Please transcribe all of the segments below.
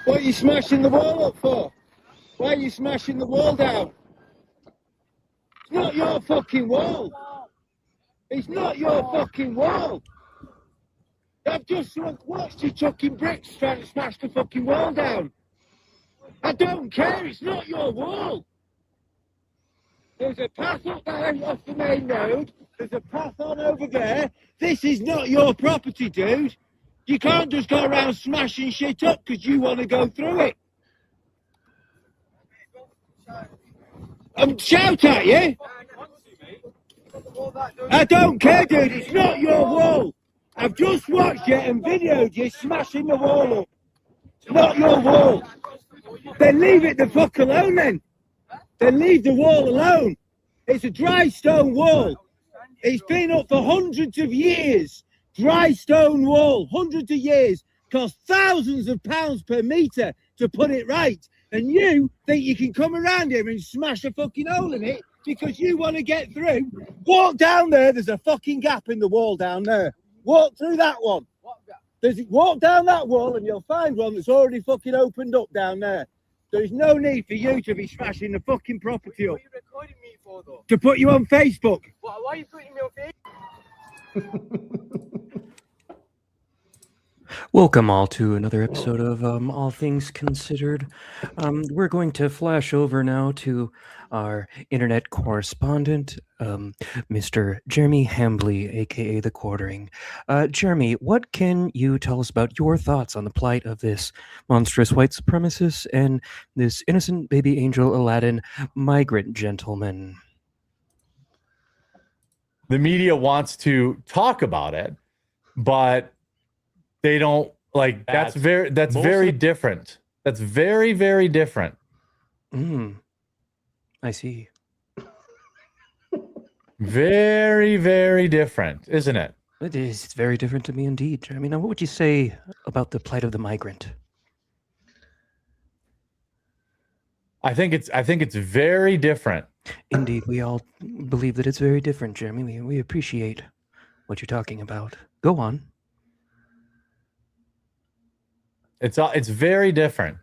What are you smashing the wall up for? Why are you smashing the wall down? It's not your fucking wall. It's not your fucking wall. I've just watched you chucking bricks trying to smash the fucking wall down. I don't care, it's not your wall. There's a path up there off the main road. There's a path on over there. This is not your property, dude. You can't just go around smashing shit up because you want to go through it. Shout at you. I don't care, dude. It's not your wall. I've just watched you and videoed you smashing the wall up. It's not your wall. Then leave it the fuck alone then. Then leave the wall alone. It's a dry stone wall. It's been up for hundreds of years. Dry stone wall, hundreds of years. Cost thousands of pounds per metre to put it right. And you think you can come around here and smash a fucking hole in it because you want to get through? Walk down there, there's a fucking gap in the wall down there. Walk through that one. Walk down that wall and you'll find one that's already fucking opened up down there. There's no need for you to be smashing the fucking property up. What are you recording me for, though? To put you on Facebook. Why are you putting me on Facebook? Welcome all to another episode of All Things Considered. We're going to flash over now to our internet correspondent, Mr. Jeremy Hambley, aka The Quartering. Jeremy, what can you tell us about your thoughts on the plight of this monstrous white supremacist and this innocent baby angel Aladdin migrant gentleman? The media wants to talk about it, but they don't like that's very different. That's very, very different. I see. Very, very different, isn't it? It is. It's very different to me indeed, Jeremy. Now, what would you say about the plight of the migrant? I think it's very different. Indeed, we all believe that it's very different, Jeremy. We appreciate what you're talking about. Go on. It's very different.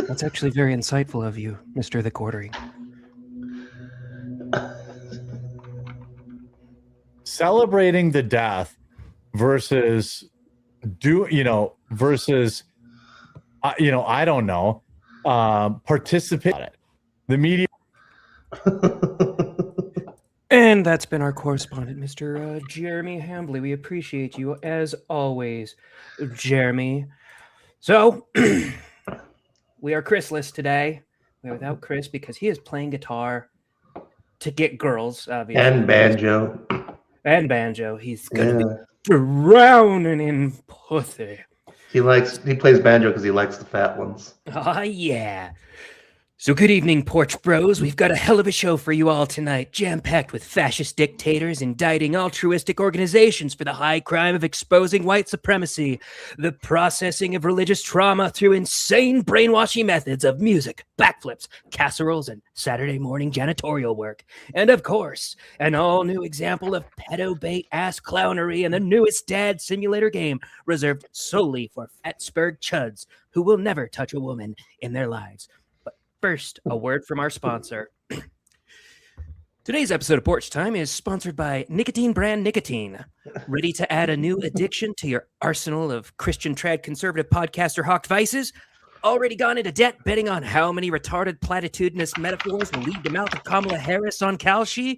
That's actually very insightful of you, Mr. The Quartering. Celebrating the death versus I don't know, participate in it. The media. And that's been our correspondent, Mr. Jeremy Hambley. We appreciate you as always, Jeremy. So, we are Chrisless today. We're without Chris because he is playing guitar to get girls, obviously. And banjo. He's going to be drowning in pussy. He plays banjo because he likes the fat ones. Oh, yeah. So good evening, Porch Bros. We've got a hell of a show for you all tonight, jam-packed with fascist dictators indicting altruistic organizations for the high crime of exposing white supremacy, the processing of religious trauma through insane brainwashing methods of music, backflips, casseroles, and Saturday morning janitorial work. And of course, an all-new example of pedo-bait-ass clownery and the newest dad simulator game reserved solely for Fatsburg chuds who will never touch a woman in their lives. First, a word from our sponsor. Today's episode of Porch Time is sponsored by Nicotine Brand Nicotine. Ready to add a new addiction to your arsenal of Christian trad conservative podcaster hawked vices? Already gone into debt betting on how many retarded platitudinous metaphors will lead to mouth of Kamala Harris on Kalshi?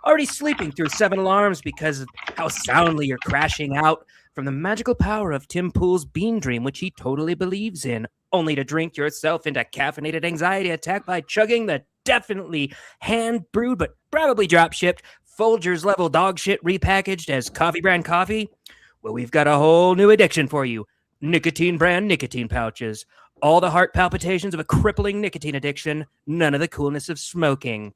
Already sleeping through 7 alarms because of how soundly you're crashing out from the magical power of Tim Pool's Bean Dream, which he totally believes in, only to drink yourself into caffeinated anxiety attack by chugging the definitely hand-brewed but probably drop-shipped Folgers level dog shit repackaged as coffee brand coffee? Well, we've got a whole new addiction for you. Nicotine Brand Nicotine pouches. All the heart palpitations of a crippling nicotine addiction, none of the coolness of smoking.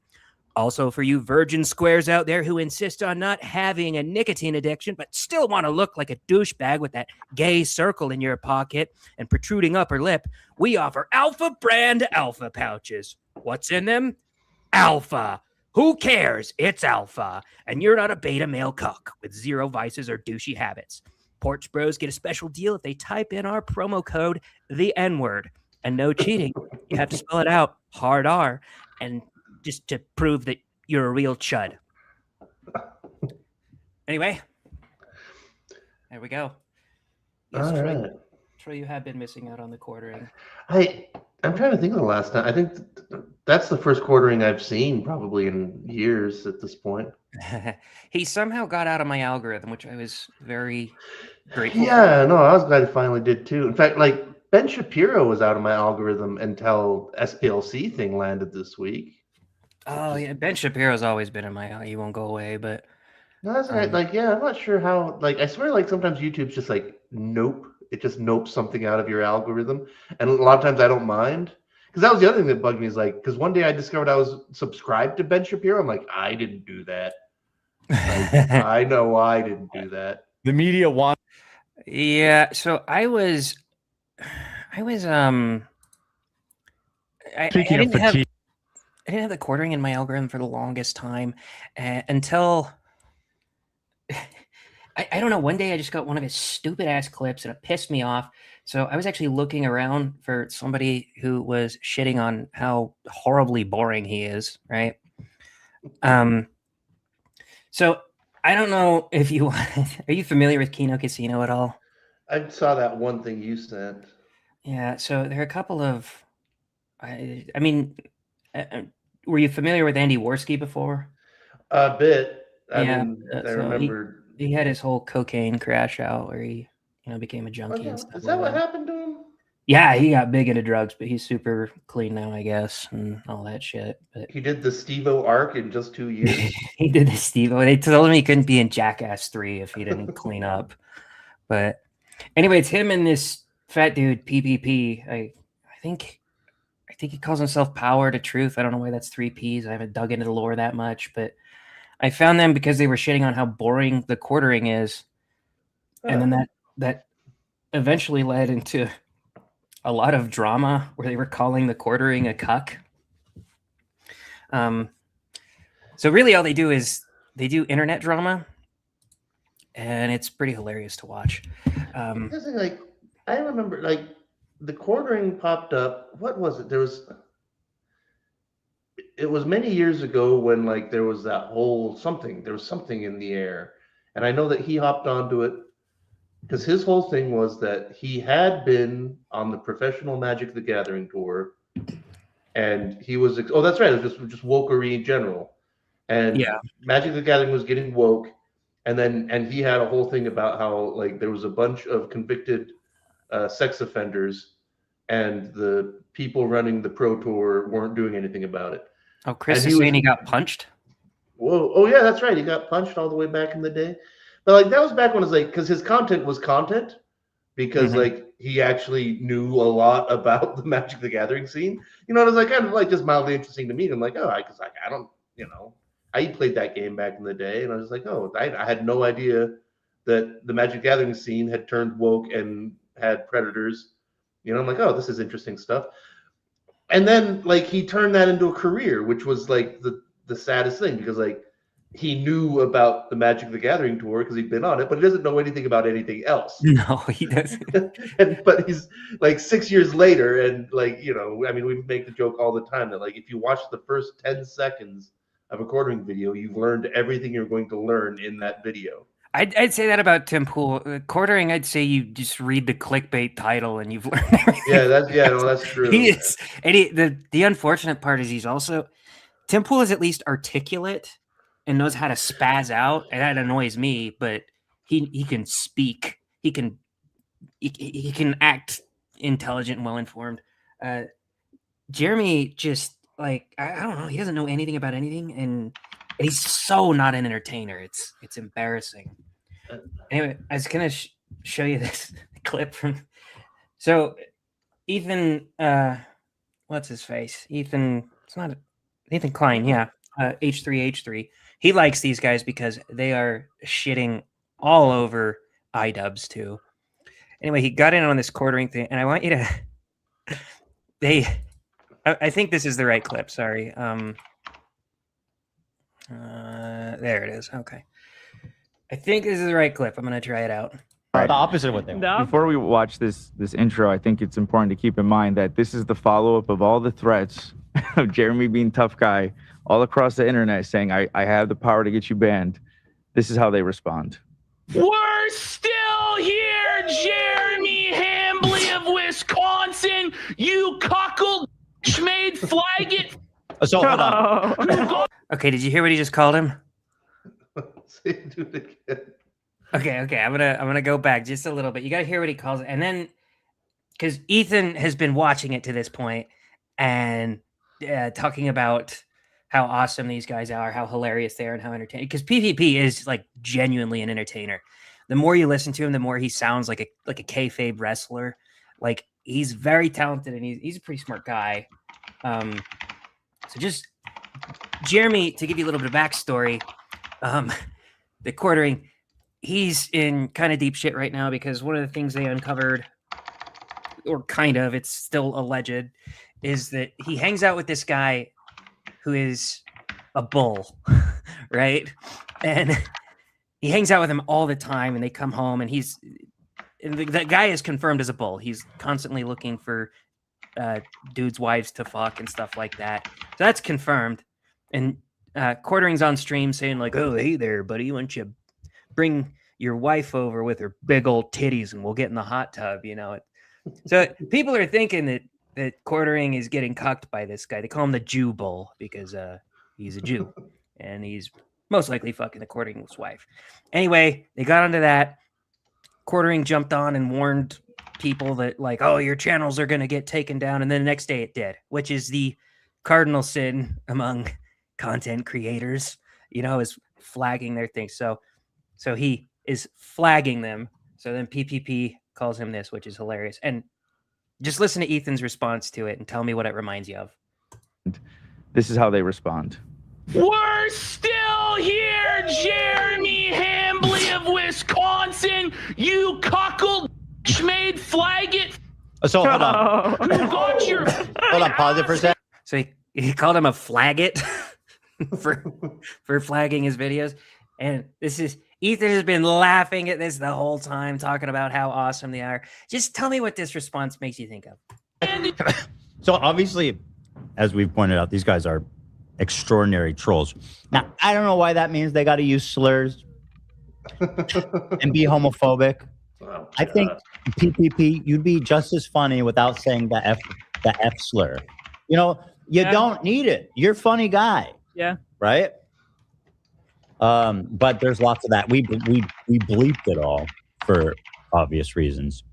Also, for you virgin squares out there who insist on not having a nicotine addiction, but still want to look like a douchebag with that gay circle in your pocket and protruding upper lip, we offer Alpha brand Alpha pouches. What's in them? Alpha. Who cares? It's Alpha. And you're not a beta male cuck with 0 vices or douchey habits. Porch Bros get a special deal if they type in our promo code, the N-word. And no cheating. You have to spell it out, hard R, and just to prove that you're a real chud. Anyway, there we go. Yes, All Troy, right. Troy, you have been missing out on the quartering. I'm trying to think of the last time. I think that's the first quartering I've seen probably in years at this point. He somehow got out of my algorithm, which I was very grateful for. Yeah, no, I was glad he finally did too. In fact, like Ben Shapiro was out of my algorithm until SPLC thing landed this week. Oh, yeah. Ben Shapiro's always been in my he won't go away, but No, that's right. Like, yeah, I'm not sure how. Like, I swear, like sometimes YouTube's just like nope. It just nopes something out of your algorithm, and a lot of times I don't mind because that was the other thing that bugged me is like because one day I discovered I was subscribed to Ben Shapiro. I'm like, I didn't do that. Like, I know I didn't do that. The media wants. yeah. So I was I Speaking of fatigue, I didn't have the quartering in my algorithm for the longest time until I don't know. One day I just got one of his stupid ass clips and it pissed me off. So I was actually looking around for somebody who was shitting on how horribly boring he is, right? So I don't know if you are you familiar with Kino Casino at all? I saw that one thing you sent. Yeah. So there are a couple of, I mean, were you familiar with Andy Worski before? A bit. I Yeah, mean, I so remember. He had his whole cocaine crash out where he, became a junkie Oh, and stuff. is that like what that. happened to him? Yeah, he got big into drugs, but he's super clean now, I guess, and all that shit. But He did the Steve-O arc in just 2 years. he did the Steve-O. They told him he couldn't be in Jackass 3 if he didn't clean up. But anyway, it's him and this fat dude, PPP. I think he calls himself Power to Truth. I don't know why that's 3 Ps. I haven't dug into the lore that much, but I found them because they were shitting on how boring the quartering is. And then that eventually led into a lot of drama where they were calling the quartering a cuck. So really all they do is they do internet drama, and it's pretty hilarious to watch. Like, I remember, like, the quartering popped up. What was it? It was many years ago when, like, there was that whole something. There was something in the air. And I know that he hopped onto it because his whole thing was that he had been on the professional Magic the Gathering tour. And he was, oh, that's right. It was just wokery in general. And Yeah. Magic the Gathering was getting woke. And he had a whole thing about how, like, there was a bunch of convicted sex offenders, and the people running the pro tour weren't doing anything about it. Oh, Chris is saying he got punched? Whoa! Oh yeah, that's right. He got punched all the way back in the day. But like that was back when it was like because his content was content because like he actually knew a lot about the Magic the Gathering scene. You know, it was like kind of like just mildly interesting to me. I'm like, oh, because like I don't, I played that game back in the day, and I was like, oh, I had no idea that the Magic Gathering scene had turned woke and had predators. I'm like, oh, this is interesting stuff. And then like he turned that into a career, which was like the saddest thing because like he knew about the Magic the Gathering tour because he'd been on it, but he doesn't know anything about anything else. No, he doesn't. But he's like 6 years later, and like I mean, we make the joke all the time that like if you watch the first 10 seconds of a quartering video, you've learned everything you're going to learn in that video. I'd say that about Tim Pool. Quartering, I'd say you just read the clickbait title and you've learned everything. Yeah, that's true. He is, and the unfortunate part is Tim Pool is at least articulate and knows how to spaz out, and that annoys me. But he can speak. He can act intelligent and well informed. Jeremy just like I don't know. He doesn't know anything about anything, and he's so not an entertainer. It's embarrassing. Anyway, I was gonna show you this clip from. So, Ethan, what's his face? Ethan. It's not Ethan Klein. Yeah, H3H3. He likes these guys because they are shitting all over iDubbbz too. Anyway, he got in on this quartering thing, and I want you to. I think this is the right clip. Sorry. There it is. Okay. I think this is the right clip. I'm going to try it out. the opposite of what they want. No. Before we watch this intro, I think it's important to keep in mind that this is the follow-up of all the threats of Jeremy being tough guy all across the internet saying, I have the power to get you banned. This is how they respond. We're still here, Jeremy Hambley of Wisconsin. You cuckold schmade flag it. So hold on. Okay, did you hear what he just called him? Say do it again. Okay. I'm gonna go back just a little bit. You gotta hear what he calls it, and then because Ethan has been watching it to this point and talking about how awesome these guys are, how hilarious they are, and how entertaining. Because PvP is like genuinely an entertainer. The more you listen to him, the more he sounds like a kayfabe wrestler. Like he's very talented and he's a pretty smart guy. So just Jeremy, to give you a little bit of backstory, the quartering, he's in kind of deep shit right now because one of the things they uncovered, or kind of, it's still alleged, is that he hangs out with this guy who is a bull, right? And he hangs out with him all the time, and they come home, and that guy is confirmed as a bull. He's constantly looking for dudes' wives to fuck and stuff like that. So that's confirmed. And Quartering's on stream saying like, "Oh, hey there, buddy. Why don't you bring your wife over with her big old titties, and we'll get in the hot tub?" You know. So people are thinking that Quartering is getting cucked by this guy. They call him the Jew Bull because he's a Jew, and he's most likely fucking the Quartering's wife. Anyway, they got onto that. Quartering jumped on and warned people that like, "Oh, your channels are going to get taken down," and then the next day it did, which is the cardinal sin among content creators, you know, is flagging their things. So he is flagging them. So then PPP calls him this, which is hilarious. And just listen to Ethan's response to it and tell me what it reminds you of. This is how they respond. We're still here, Jeremy Hambley of Wisconsin. You cuckold schmade flag it. So hold on. You got your Hold on, pause it for a second. So he called him a flaggot for flagging his videos. And Ethan has been laughing at this the whole time, talking about how awesome they are. Just tell me what this response makes you think of. So obviously, as we've pointed out, these guys are extraordinary trolls. Now, I don't know why that means they got to use slurs and be homophobic. Oh, I think PPP, you'd be just as funny without saying the F slur. You know, you don't need it. You're a funny guy. Yeah. Right? But there's lots of that. We bleeped it all for obvious reasons.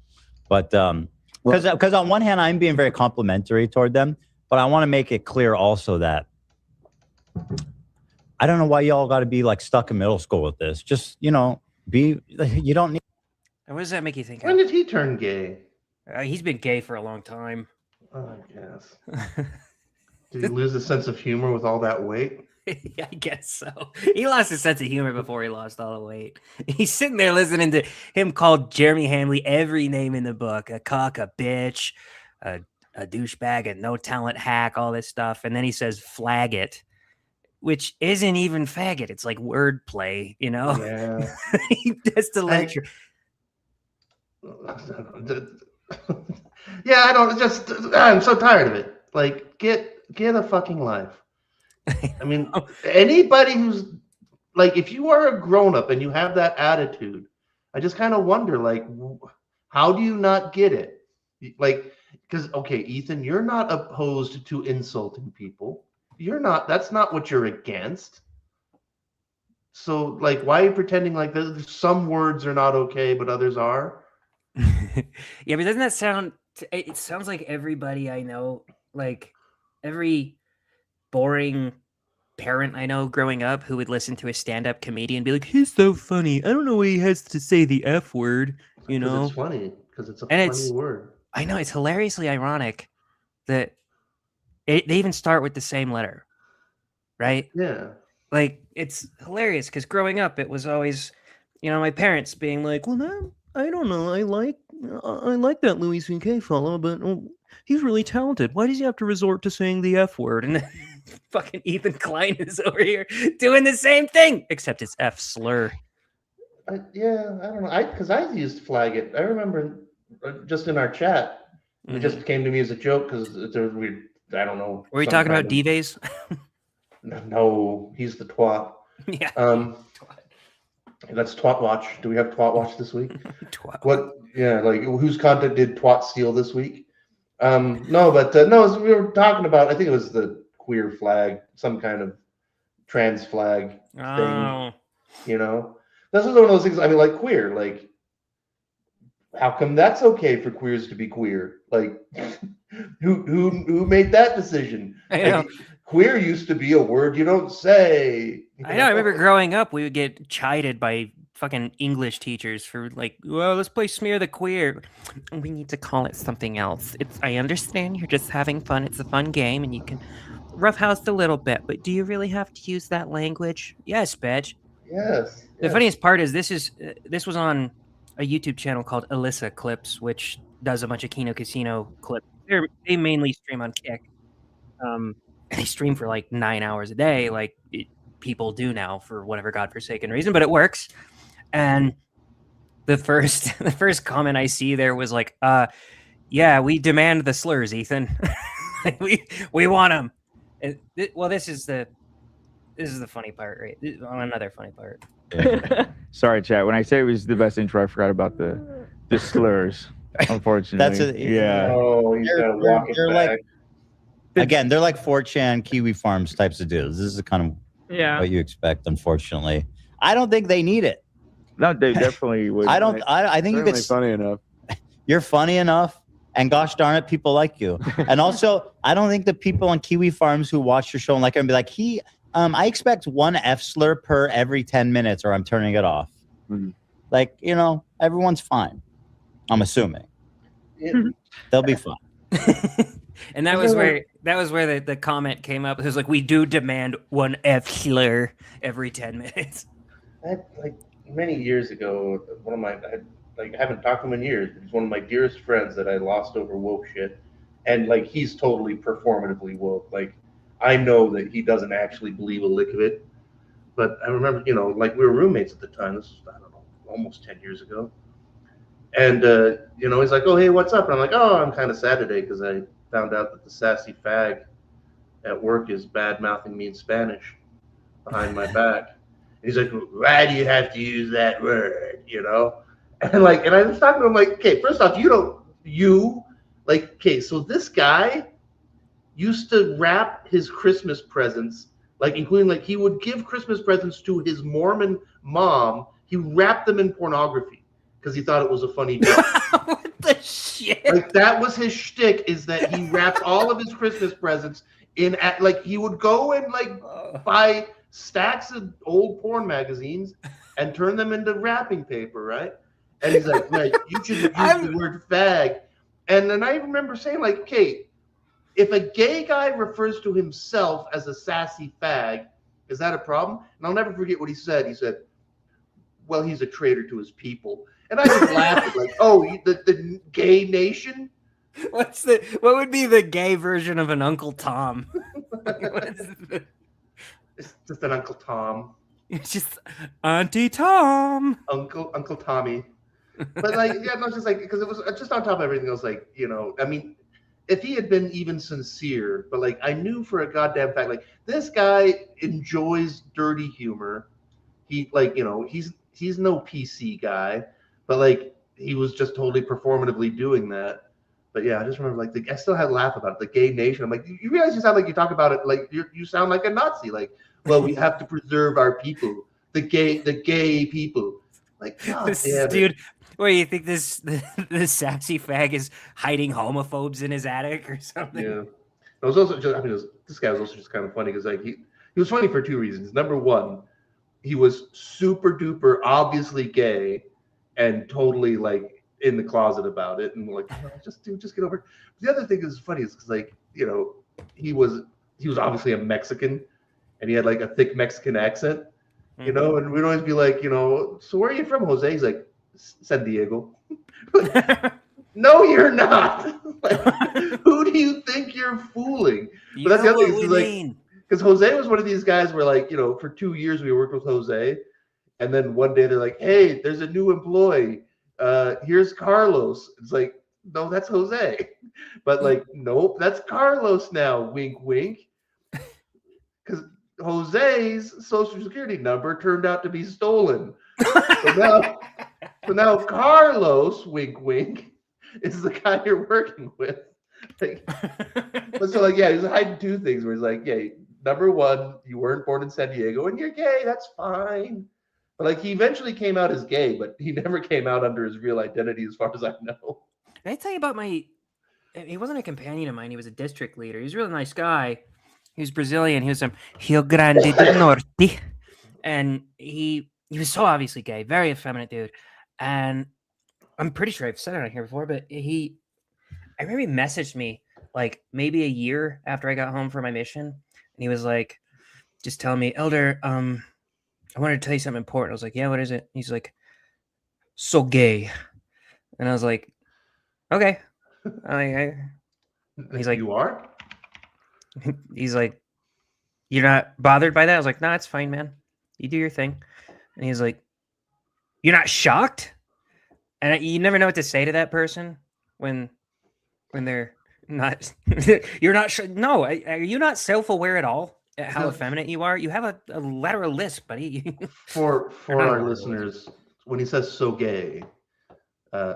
But because on one hand, I'm being very complimentary toward them, but I want to make it clear also that I don't know why y'all got to be like stuck in middle school with this. Just, you know, you don't need. And what does that make you think When of? did he turn gay? He's been gay for a long time. Oh, I guess. Did he lose his sense of humor with all that weight? I guess so. He lost his sense of humor before he lost all the weight. He's sitting there listening to him call Jeremy Hambley every name in the book: a cuck, a bitch, a douchebag, a no talent hack, all this stuff. And then he says flag it, which isn't even faggot. It's like wordplay, you know? Yeah. He does the lecture. Yeah, I'm so tired of it. Like, get a fucking life. I mean, anybody who's like, if you are a grown-up and you have that attitude, I just kind of wonder, like, how do you not get it? Like, because, okay, Ethan, you're not opposed to insulting people. You're not, that's not what you're against. So, like, why are you pretending like some words are not okay, but others are? Yeah, but doesn't that sound, it sounds like everybody I know, like every boring parent I know growing up who would listen to a stand-up comedian and be like, "He's so funny. I don't know why he has to say the F word," you know? It's funny, because it's a And funny word. I know, it's hilariously ironic that they even start with the same letter, right? Yeah. Like, it's hilarious because growing up, it was always, you know, my parents being like, "Well, no, I don't know. I like that Louis C.K. fellow, but he's really talented. Why does he have to resort to saying the F word?" And then fucking Ethan Klein is over here doing the same thing, except it's F slur. Yeah, I don't know. Because I used to flag it. I remember just in our chat, it just came to me as a joke because I don't know. Were you some talking kind about Dives? No, he's the twat. Yeah. That's Twat Watch. Do we have Twat Watch this week? Twat. What? Yeah, like whose content did Twat steal this week? No, but no, we were talking about. I think it was the queer flag, some kind of trans flag thing. Oh. You know, this is one of those things. I mean, like queer, like how come that's okay for queers to be queer? Like, who made that decision? I know. Like, queer used to be a word you don't say. I know. I remember growing up, we would get chided by fucking English teachers for like, well, let's play Smear the Queer. We need to call it something else. I understand you're just having fun. It's a fun game, and you can roughhouse a little bit. But do you really have to use that language? Yes, bitch. Yes. The funniest part is this was on a YouTube channel called Alyssa Clips, which does a bunch of Kino Casino clips. They mainly stream on Kick. They stream for like 9 hours a day, like people do now for whatever godforsaken reason, but it works. And the first comment I see there was like, yeah, we demand the slurs, Ethan. we want them. Well, this is the funny part, right? Another funny part. Sorry, chat. When I said it was the best intro, I forgot about the slurs. Unfortunately, yeah. Oh, he's got to walk it they're back. like, again, they're like 4chan, Kiwi Farms types of dudes. This is kind of what you expect, unfortunately. I don't think they need it. No, they definitely would. I think you could. Funny enough. You're funny enough, and gosh darn it, people like you. And also, I don't think the people on Kiwi Farms who watch your show and like it and be like, I expect one F slur per every 10 minutes, or I'm turning it off. Mm-hmm. Like, everyone's fine. I'm assuming. Yeah. They'll be fine. And that was where the comment came up. It was like, we do demand one F slur every 10 minutes. Like many years ago, I haven't talked to him in years. He's one of my dearest friends that I lost over woke shit, and like he's totally performatively woke. Like I know that he doesn't actually believe a lick of it, but I remember, like we were roommates at the time. This was, I don't know, almost 10 years ago. And he's like, "Oh, hey, what's up?" And I'm like, "Oh, I'm kind of sad today because I found out that the sassy fag at work is bad mouthing me in Spanish behind my back." He's like, "Why do you have to use that word?" And I was talking to him like, "Okay, first off, so this guy used to wrap his Christmas presents, like including like he would give Christmas presents to his Mormon mom. He wrapped them in pornography because he thought it was a funny joke." What the shit? Like that was his shtick, is that he wrapped all of his Christmas presents in he would go and buy stacks of old porn magazines and turn them into wrapping paper, right? And he's like, "Right, you shouldn't use the word fag." And then I remember saying, like, "Okay, if a gay guy refers to himself as a sassy fag, is that a problem?" And I'll never forget what he said. He said, "Well, he's a traitor to his people." And I just laughed like, "Oh, the gay nation?" What would be the gay version of an Uncle Tom? It's just an Uncle Tom. It's just Auntie Tom. Uncle Tommy. But it's just like, because it was just on top of everything else, like, I mean, if he had been even sincere, but like I knew for a goddamn fact, like this guy enjoys dirty humor. He he's no PC guy, but like he was just totally performatively doing that. But yeah, I just remember like I still had to laugh about it, the gay nation. I'm like, you realize you sound like you talk about it like you sound like a Nazi. Like, well, we have to preserve our people, the gay people. Like, dude, what do you think this sassy fag is hiding homophobes in his attic or something? Yeah, it was also just this guy was also just kind of funny because like he was funny for two reasons. Number one, he was super duper obviously gay and totally like in the closet about it, and we're like, "Oh, just get over it." The other thing that's funny is because like he was obviously a Mexican, and he had like a thick Mexican accent, and we'd always be like, "So where are you from, Jose?" He's like, "San Diego." No, you're not. Like, who do you think you're fooling? But that's the other thing, because Jose was one of these guys where like for 2 years we worked with Jose. And then one day they're like, hey, there's a new employee. Here's Carlos. It's like, no, that's Jose. But like, nope, that's Carlos now. Wink, wink. Because Jose's social security number turned out to be stolen. So now Carlos, wink, wink, is the guy you're working with. Like, but so like, yeah, he's hiding two things where he's like, yeah, number one, you weren't born in San Diego and you're gay, that's fine. But like, he eventually came out as gay, but he never came out under his real identity as far as I know. Did I tell you about he wasn't a companion of mine, he was a district leader. He was a really nice guy. He was Brazilian. He was from Rio Grande do Norte. And he was so obviously gay, very effeminate dude. And I'm pretty sure I've said it on here before, but I remember he messaged me like maybe a year after I got home from my mission. And he was like, just telling me, Elder, I wanted to tell you something important. I was like, yeah, what is it? He's like, so gay. And I was like, okay. He's like, you are? He's like, you're not bothered by that? I was like, no, it's fine, man. You do your thing. And he's like, you're not shocked? And you never know what to say to that person when they're not. You're not sure. No, are you not self-aware at all at how effeminate you are? You have a lateral lisp, buddy. For our listeners, when he says so gay,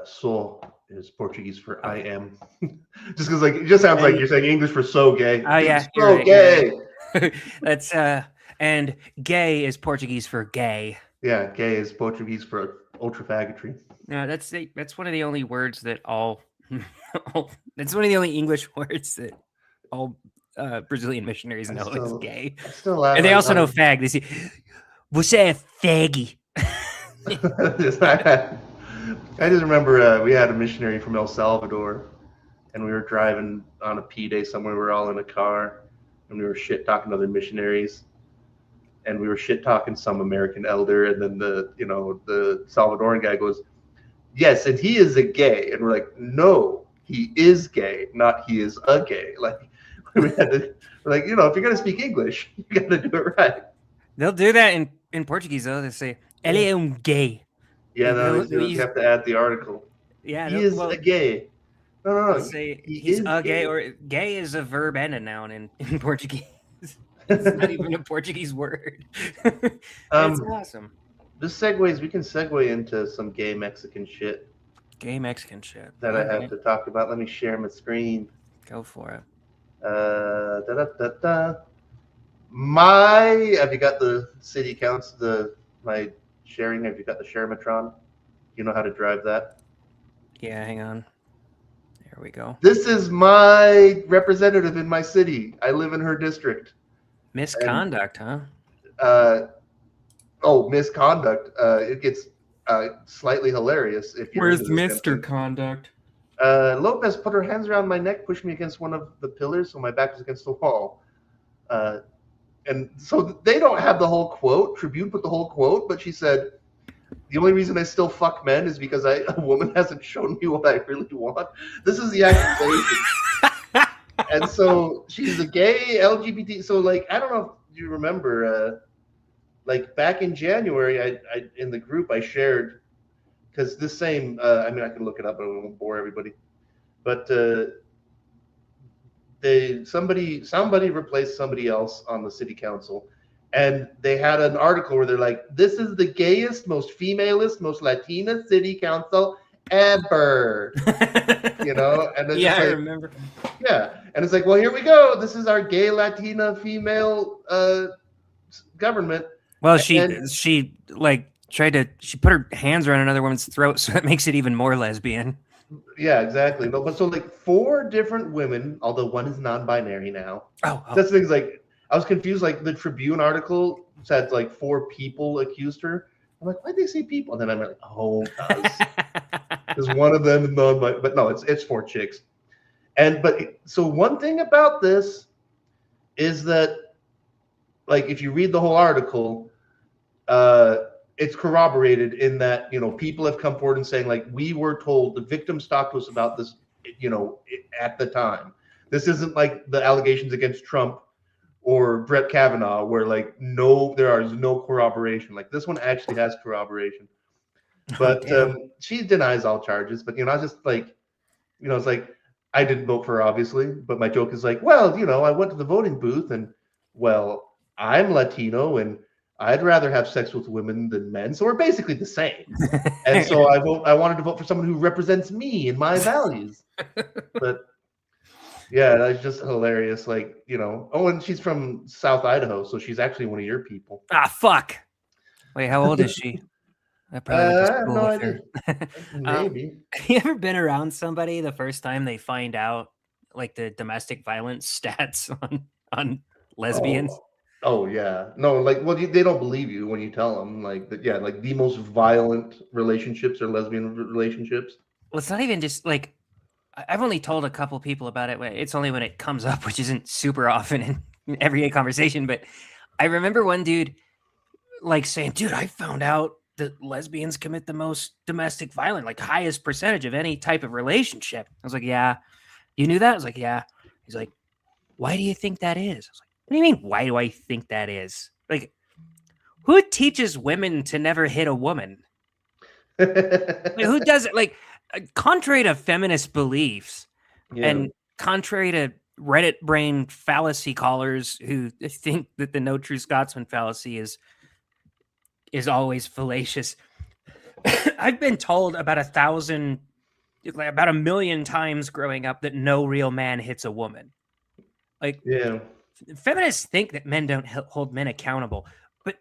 so is Portuguese for I am. Just because like it just sounds like you're saying English for so gay. Oh yeah, so right, gay. Right. That's and gay is Portuguese for gay. Yeah, gay is Portuguese for ultra faggotry. No, that's one of the only words that all. That's one of the only English words that all Brazilian missionaries know is gay. And they also know fag. They say, "Você é fag." I just remember we had a missionary from El Salvador, and we were driving on a P day somewhere. We were all in a car, and we were shit talking other missionaries, and we were shit talking some American elder, and then the Salvadoran guy goes, "Yes, and he is a gay," and we're like, "No, he is gay, not he is a gay." Like we're like, if you're gonna speak English, you gotta do it right. They'll do that in Portuguese though. They say, "Ele é gay." Yeah, no, you have to add the article. Yeah, he is a gay. No. Say he's a gay, or gay is a verb and a noun in Portuguese. It's not even a Portuguese word. It's awesome. We can segue into some gay Mexican shit. Gay Mexican shit. That I have to talk about. Let me share my screen. Go for it. Have you got the city counts, my sharing? Have you got the Sharematron? You know how to drive that? Yeah, hang on. There we go. This is my representative in my city. I live in her district. Misconduct, huh? Misconduct. It gets slightly hilarious. Where's Mr. Conduct? Lopez put her hands around my neck, pushed me against one of the pillars, so my back was against the wall. And so they don't have the whole quote. Tribune put the whole quote, but she said, the only reason I still fuck men is because a woman hasn't shown me what I really want. This is the accusation. And so she's a gay LGBT. So like, I don't know if you remember, like back in January, I in the group I shared, because this same, I can look it up, but I won't bore everybody. But somebody replaced somebody else on the city council, and they had an article where they're like, "This is the gayest, most femalist, most Latina city council ever." And then I remember. Yeah, and it's like, well, here we go. This is our gay Latina female government. Well, she put her hands around another woman's throat, so it makes it even more lesbian. Yeah, exactly. No, but so like 4 different women, although one is non-binary now. Oh. That's things like I was confused. Like the Tribune article said like 4 people accused her. I'm like, why'd they say people? And then I'm like, oh, because one of them is non-binary. But no, it's 4 chicks. So one thing about this is that, like, if you read the whole article, it's corroborated in that, people have come forward and saying, like, we were told, the victims talked to us about this, at the time. This isn't like the allegations against Trump or Brett Kavanaugh, where like there is no corroboration. Like this one actually has corroboration, but she denies all charges. But I was just like, it's like I didn't vote for her, obviously, but my joke is like, well, I went to the voting booth and well, I'm Latino and I'd rather have sex with women than men, so we're basically the same. And so I wanted to vote for someone who represents me and my values. But yeah, that's just hilarious. Like, oh, and she's from South Idaho, so she's actually one of your people. Ah, fuck. Wait, how old is she? I probably went to I have school no with her. Maybe. Have you ever been around somebody the first time they find out like the domestic violence stats on lesbians? Oh yeah. No, like, well, they don't believe you when you tell them like that. Yeah, like the most violent relationships are lesbian relationships. Well, it's not even just like I've only told a couple people about it. It's only when it comes up, which isn't super often in everyday conversation. But I remember one dude like saying, "Dude, I found out that lesbians commit the most domestic violence, like highest percentage of any type of relationship." I was like, "Yeah, you knew that?" I was like, "Yeah." He's like, "Why do you think that is?" I was like, "What do you mean? Why do I think that is? Like, who teaches women to never hit a woman? Like, who does it? Like, contrary to feminist beliefs and contrary to Reddit brain fallacy callers who think that the no true Scotsman fallacy is always fallacious. I've been told about 1,000,000 times growing up that no real man hits a woman. Like, feminists think that men don't hold men accountable, but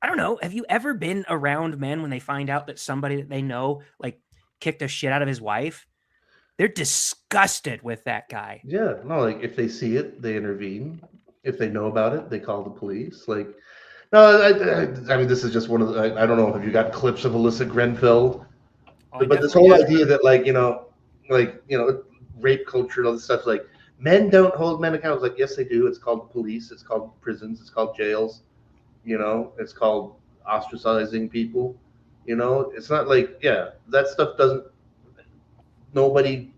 I don't know. Have you ever been around men when they find out that somebody that they know like kicked the shit out of his wife? They're disgusted with that guy. Yeah, no, like if they see it, they intervene. If they know about it, they call the police. Like, no, I mean, this is just one of the. I don't know. Have you got clips of Alyssa Grenfell? But this whole idea that rape culture, all this stuff, like men don't hold men accountable. Like, yes, they do. It's called the police. It's called prisons. It's called jails. It's called ostracizing people. It's not like, that stuff doesn't. Nobody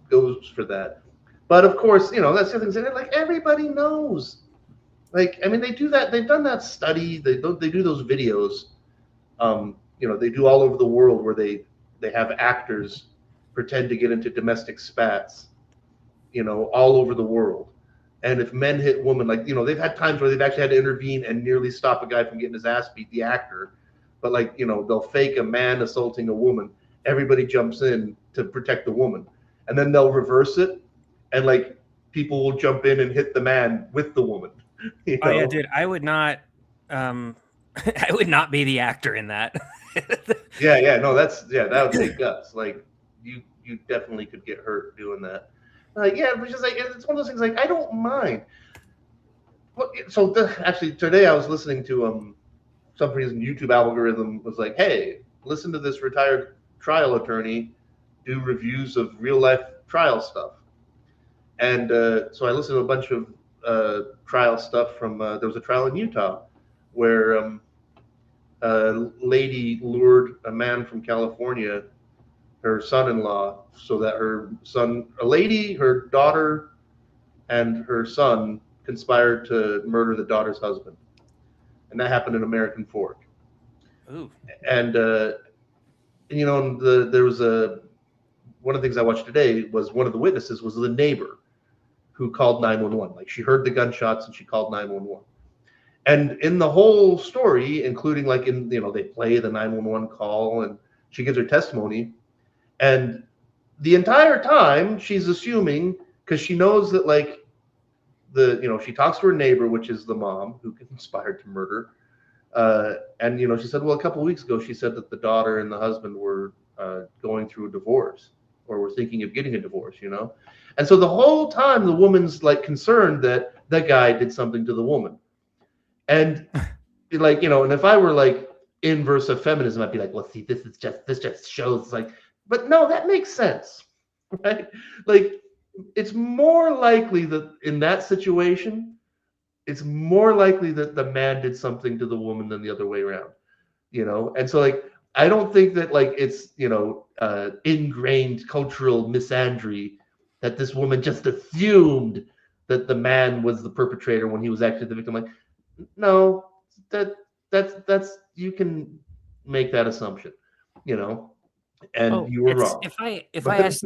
goes for that. But of course, that's the other thing. Like everybody knows. Like, I mean, they do that. They've done that study. They do those videos. They do all over the world where they have actors pretend to get into domestic spats. All over the world. And if men hit women, like, they've had times where they've actually had to intervene and nearly stop a guy from getting his ass beat, the actor. But like, they'll fake a man assaulting a woman. Everybody jumps in to protect the woman. And then they'll reverse it. And like, people will jump in and hit the man with the woman. Oh yeah, dude, I would not I would not be the actor in that. No, that would take guts. Like, you definitely could get hurt doing that. Like, it's just like, it's one of those things, like, I don't mind. So actually today I was listeing to some reason YouTube algorithm was like, hey, listen to this retired trial attorney do reviews of real life trial stuff. And so I listened to a bunch of trial stuff from there was a trial in Utah where a lady lured a man from California, her son-in-law, so that her daughter and her son conspired to murder the daughter's husband. And that happened in American Fork. Ooh. And there was one of the things I watched today was one of the witnesses was the neighbor who called 911. Like, she heard the gunshots and she called 911. And in the whole story, including like they play the 911 call and she gives her testimony. And the entire time she's assuming, because she knows that like she talks to her neighbor, which is the mom who conspired to murder. And she said, well, a couple of weeks ago, she said that the daughter and the husband were going through a divorce or were thinking of getting a divorce, And so the whole time the woman's like concerned that the guy did something to the woman. And like, and if I were like inverse of feminism, I'd be like, well, see, this just shows like, but no, that makes sense, right? Like, it's more likely that in that situation, it's more likely that the man did something to the woman than the other way around, And so like, I don't think that like it's, ingrained cultural misandry that this woman just assumed that the man was the perpetrator when he was actually the victim. Like, no, that's you can make that assumption, you know, and you were wrong. If I asked,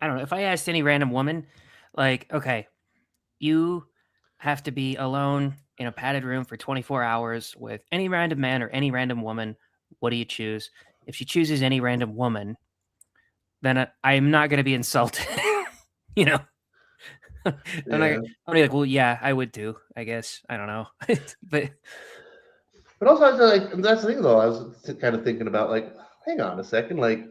I don't know, if I asked any random woman, like, okay, you have to be alone in a padded room for 24 hours with any random man or any random woman, what do you choose? If she chooses any random woman, then I'm not going to be insulted, you know. I'm gonna be like, well, yeah, I would too, I guess. I don't know. But also, I was like, that's the thing, though. I was kind of thinking about, like, hang on a second. Like,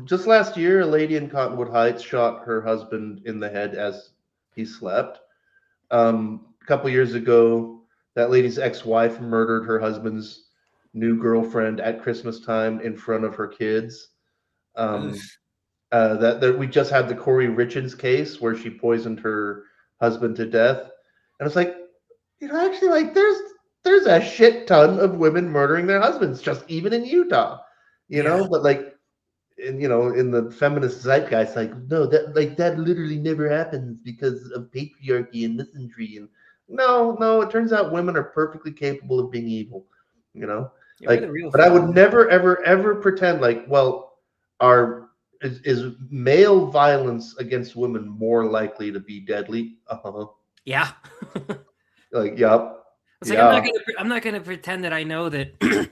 just last year, a lady in Cottonwood Heights shot her husband in the head as he slept. A couple years ago, that lady's ex-wife murdered her husband's new girlfriend at Christmas time in front of her kids. That we just had the Corey Richards case where she poisoned her husband to death, and it's like, you know, actually, like, there's a shit ton of women murdering their husbands just even in Utah, you know. But like, in the feminist zeitgeist, like, no, that literally never happens because of patriarchy and misandry. And no, it turns out women are perfectly capable of being evil, you know. Like, but I would never ever pretend like, well, is male violence against women more likely to be deadly? Yeah. Like, yep. It's like, I'm not gonna pretend that I know that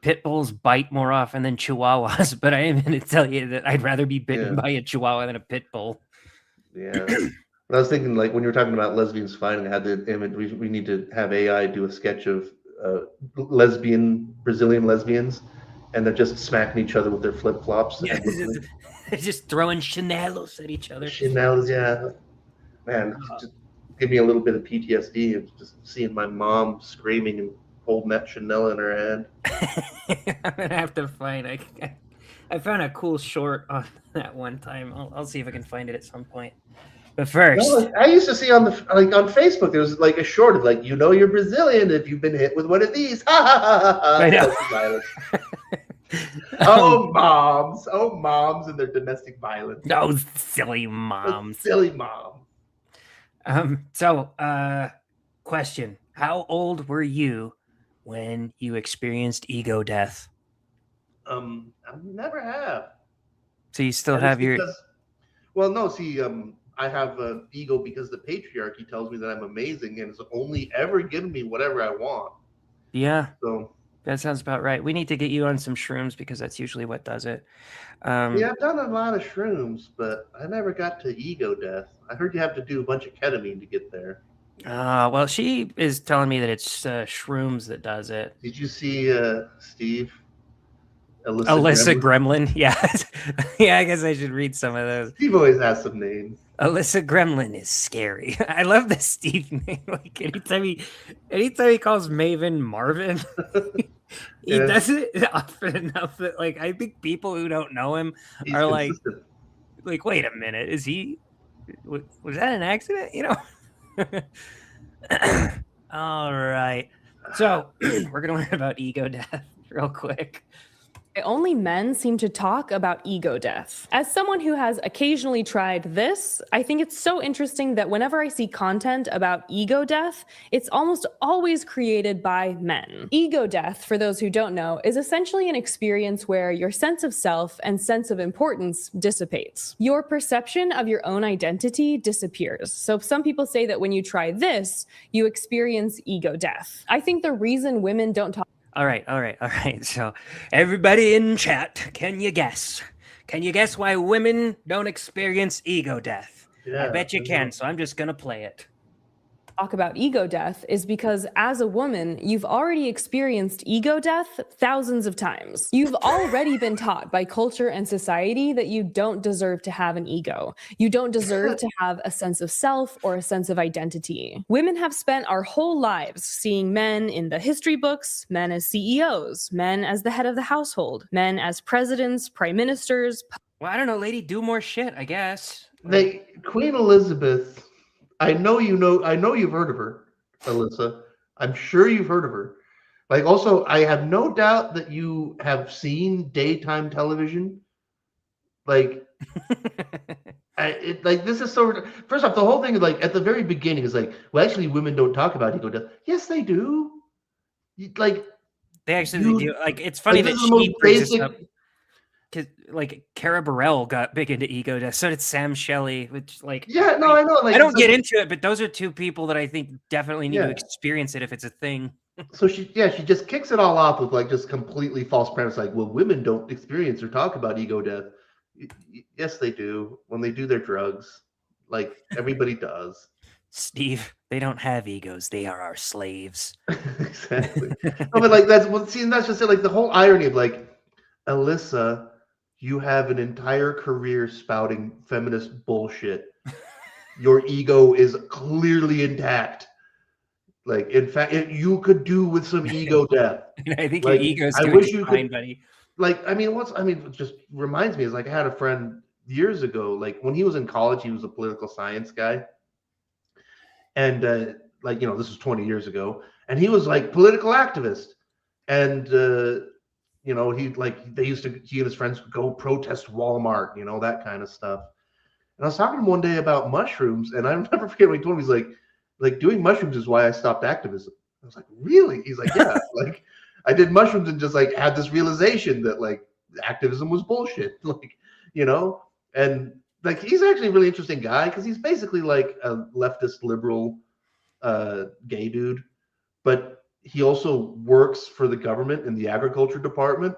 pit bulls bite more often than chihuahuas, but I am going to tell you that I'd rather be bitten by a chihuahua than a pit bull. Yeah. I was thinking, like, when you were talking about lesbians fighting, I had the image. We need to have AI do a sketch of Brazilian lesbians, and they're just smacking each other with their flip flops. Yeah, they're just throwing chinelos at each other. Chinelos, yeah. Man, just give me a little bit of PTSD of just seeing my mom screaming and holding that Chanel in her hand. I'm gonna have to find. I found a cool short on that one time. I'll see if I can find it at some point. But first, no, I used to see on Facebook there was like a short of like, you know, you're Brazilian if you've been hit with one of these. I know. Oh moms and their domestic violence. Those silly moms. Silly mom. Question: how old were you when you experienced ego death? I never have. So you still have your? Well, no. See, I have an ego because the patriarchy tells me that I'm amazing and it's only ever given me whatever I want. Yeah. So that sounds about right. We need to get you on some shrooms because that's usually what does it. Yeah, I've done a lot of shrooms, but I never got to ego death. I heard you have to do a bunch of ketamine to get there. Well, she is telling me that it's shrooms that does it. Did you see Steve? Alyssa Gremlin. Yeah. Yeah, I guess I should read some of those. Steve always has some names. Alyssa Gremlin is scary. I love the Steve name. Like anytime he calls Maven Marvin, he does it often enough that, like, I think people who don't know him are consistent. like, wait a minute, was that an accident? You know? All right. So we're gonna learn about ego death real quick. Only men seem to talk about ego death. As someone who has occasionally tried this, I think it's so interesting that whenever I see content about ego death, it's almost always created by men. Ego death, for those who don't know, is essentially an experience where your sense of self and sense of importance dissipates. Your perception of your own identity disappears. So some people say that when you try this, you experience ego death. I think the reason women don't talk. All right. So everybody in chat, can you guess? Can you guess why women don't experience ego death? Yeah, I bet you can, so I'm just going to play it. Talk about ego death is because as a woman, you've already experienced ego death thousands of times. You've already been taught by culture and society that you don't deserve to have an ego. You don't deserve to have a sense of self or a sense of identity. Women have spent our whole lives seeing men in the history books, men as CEOs, men as the head of the household, men as presidents, prime ministers. Well, I don't know, lady, do more shit, I guess. Queen Elizabeth. I know you've heard of her, Alyssa. I'm sure you've heard of her. Like, also, I have no doubt that you have seen daytime television. Like, Like this is so. First off, the whole thing is like at the very beginning is like, well, actually, women don't talk about ego death. Yes, they do. Like They actually you, do. Like, it's funny like this that is the most she brings this basic. up because, like, Cara Burrell got big into ego death. So did Sam Shelley, which, like, Yeah, no, I know. Like I don't it's get like, into it, but those are two people that I think definitely need to Yeah. experience it if it's a thing. So she just kicks it all off with like just completely false premise, like, well, women don't experience or talk about ego death. Yes, they do when they do their drugs, like everybody does. Steve, they don't have egos; they are our slaves. Exactly. No, but like that's what. See, and that's just it. Like the whole irony of like, Alyssa, you have an entire career spouting feminist bullshit. Your ego is clearly intact. Like, in fact, you could do with some ego death. I think Like, your ego's I doing wish just you fine, could. buddy. Like, I mean, it just reminds me is like I had a friend years ago. Like when he was in college, he was a political science guy, and like this was 20 years ago, and he was like political activist, and he like he and his friends would go protest Walmart, that kind of stuff. And I was talking to him one day about mushrooms, and I'll never forget what he told me. He's like doing mushrooms is why I stopped activism. I was like, really? He's like, yeah, like I did mushrooms and just like had this realization that like activism was bullshit, like and like he's actually a really interesting guy because he's basically like a leftist liberal gay dude, but he also works for the government in the agriculture department,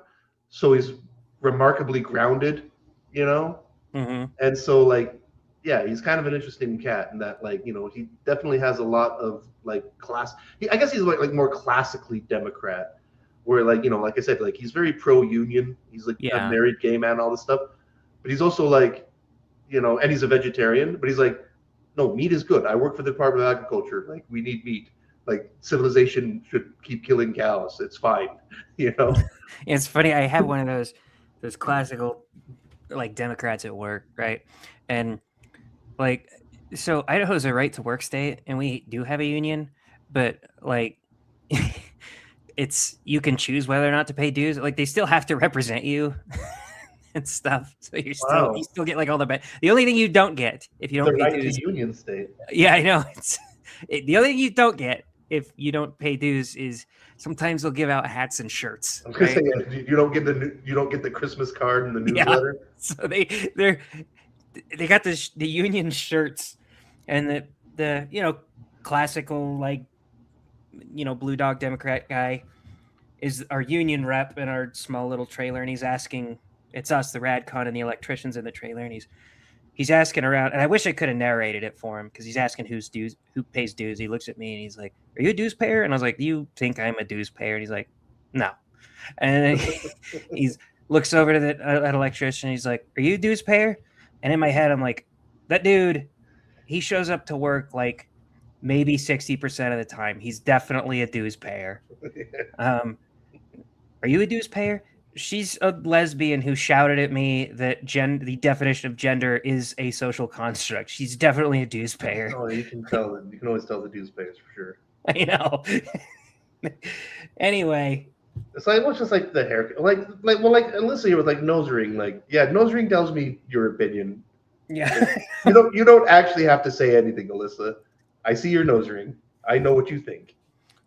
so he's remarkably grounded, Mm-hmm. and so like yeah, he's kind of an interesting cat in that like he definitely has a lot of like class. I guess he's like more classically Democrat, where like like I said, like he's very pro union. He's like a married gay man, all this stuff, but he's also like and he's a vegetarian, but he's like, no, meat is good. I work for the Department of Agriculture. Like we need meat. Like civilization should keep killing cows. It's fine, It's funny. I have one of those classical like Democrats at work, right? And like, so Idaho's a right to work state, and we do have a union, but like, you can choose whether or not to pay dues. Like, they still have to represent you and stuff. So you still get like all the the only thing you don't get if you don't the pay right dues. to union state. Yeah, I know. The only thing you don't get if you don't pay dues is sometimes they'll give out hats and shirts. I was gonna say you don't get the Christmas card and the newsletter. Yeah. So they got the union shirts, and the classical like blue dog Democrat guy is our union rep in our small little trailer, and he's asking, it's us, the Radcon and the electricians in the trailer, and he's asking around, and I wish I could have narrated it for him because he's asking who pays dues. He looks at me and he's like, "Are you a dues payer?" And I was like, "Do you think I'm a dues payer?" And he's like, "No." And then he looks over to that electrician. And he's like, "Are you a dues payer?" And in my head, I'm like, that dude, he shows up to work like maybe 60% of the time. He's definitely a dues payer. Are you a dues payer? She's a lesbian who shouted at me that the definition of gender is a social construct. She's definitely a dues payer. Oh, you can tell. You can always tell the dues payers for sure. I know. Anyway, it's like just like the haircut, like Alyssa here with like nose ring. Like, yeah, nose ring tells me your opinion. Yeah, you don't actually have to say anything, Alyssa. I see your nose ring. I know what you think.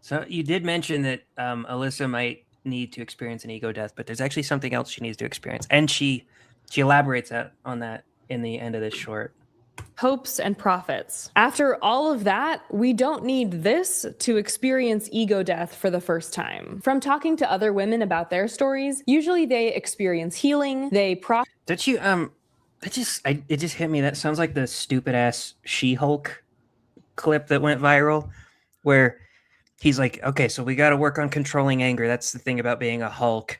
So you did mention that Alyssa might need to experience an ego death, but there's actually something else she needs to experience, and she elaborates on that in the end of this short. Hopes and profits. After all of that, we don't need this to experience ego death for the first time. From talking to other women about their stories, usually they experience healing, Did you it just hit me. That sounds like the stupid ass She-Hulk clip that went viral, where he's like, okay, so we got to work on controlling anger. That's the thing about being a Hulk.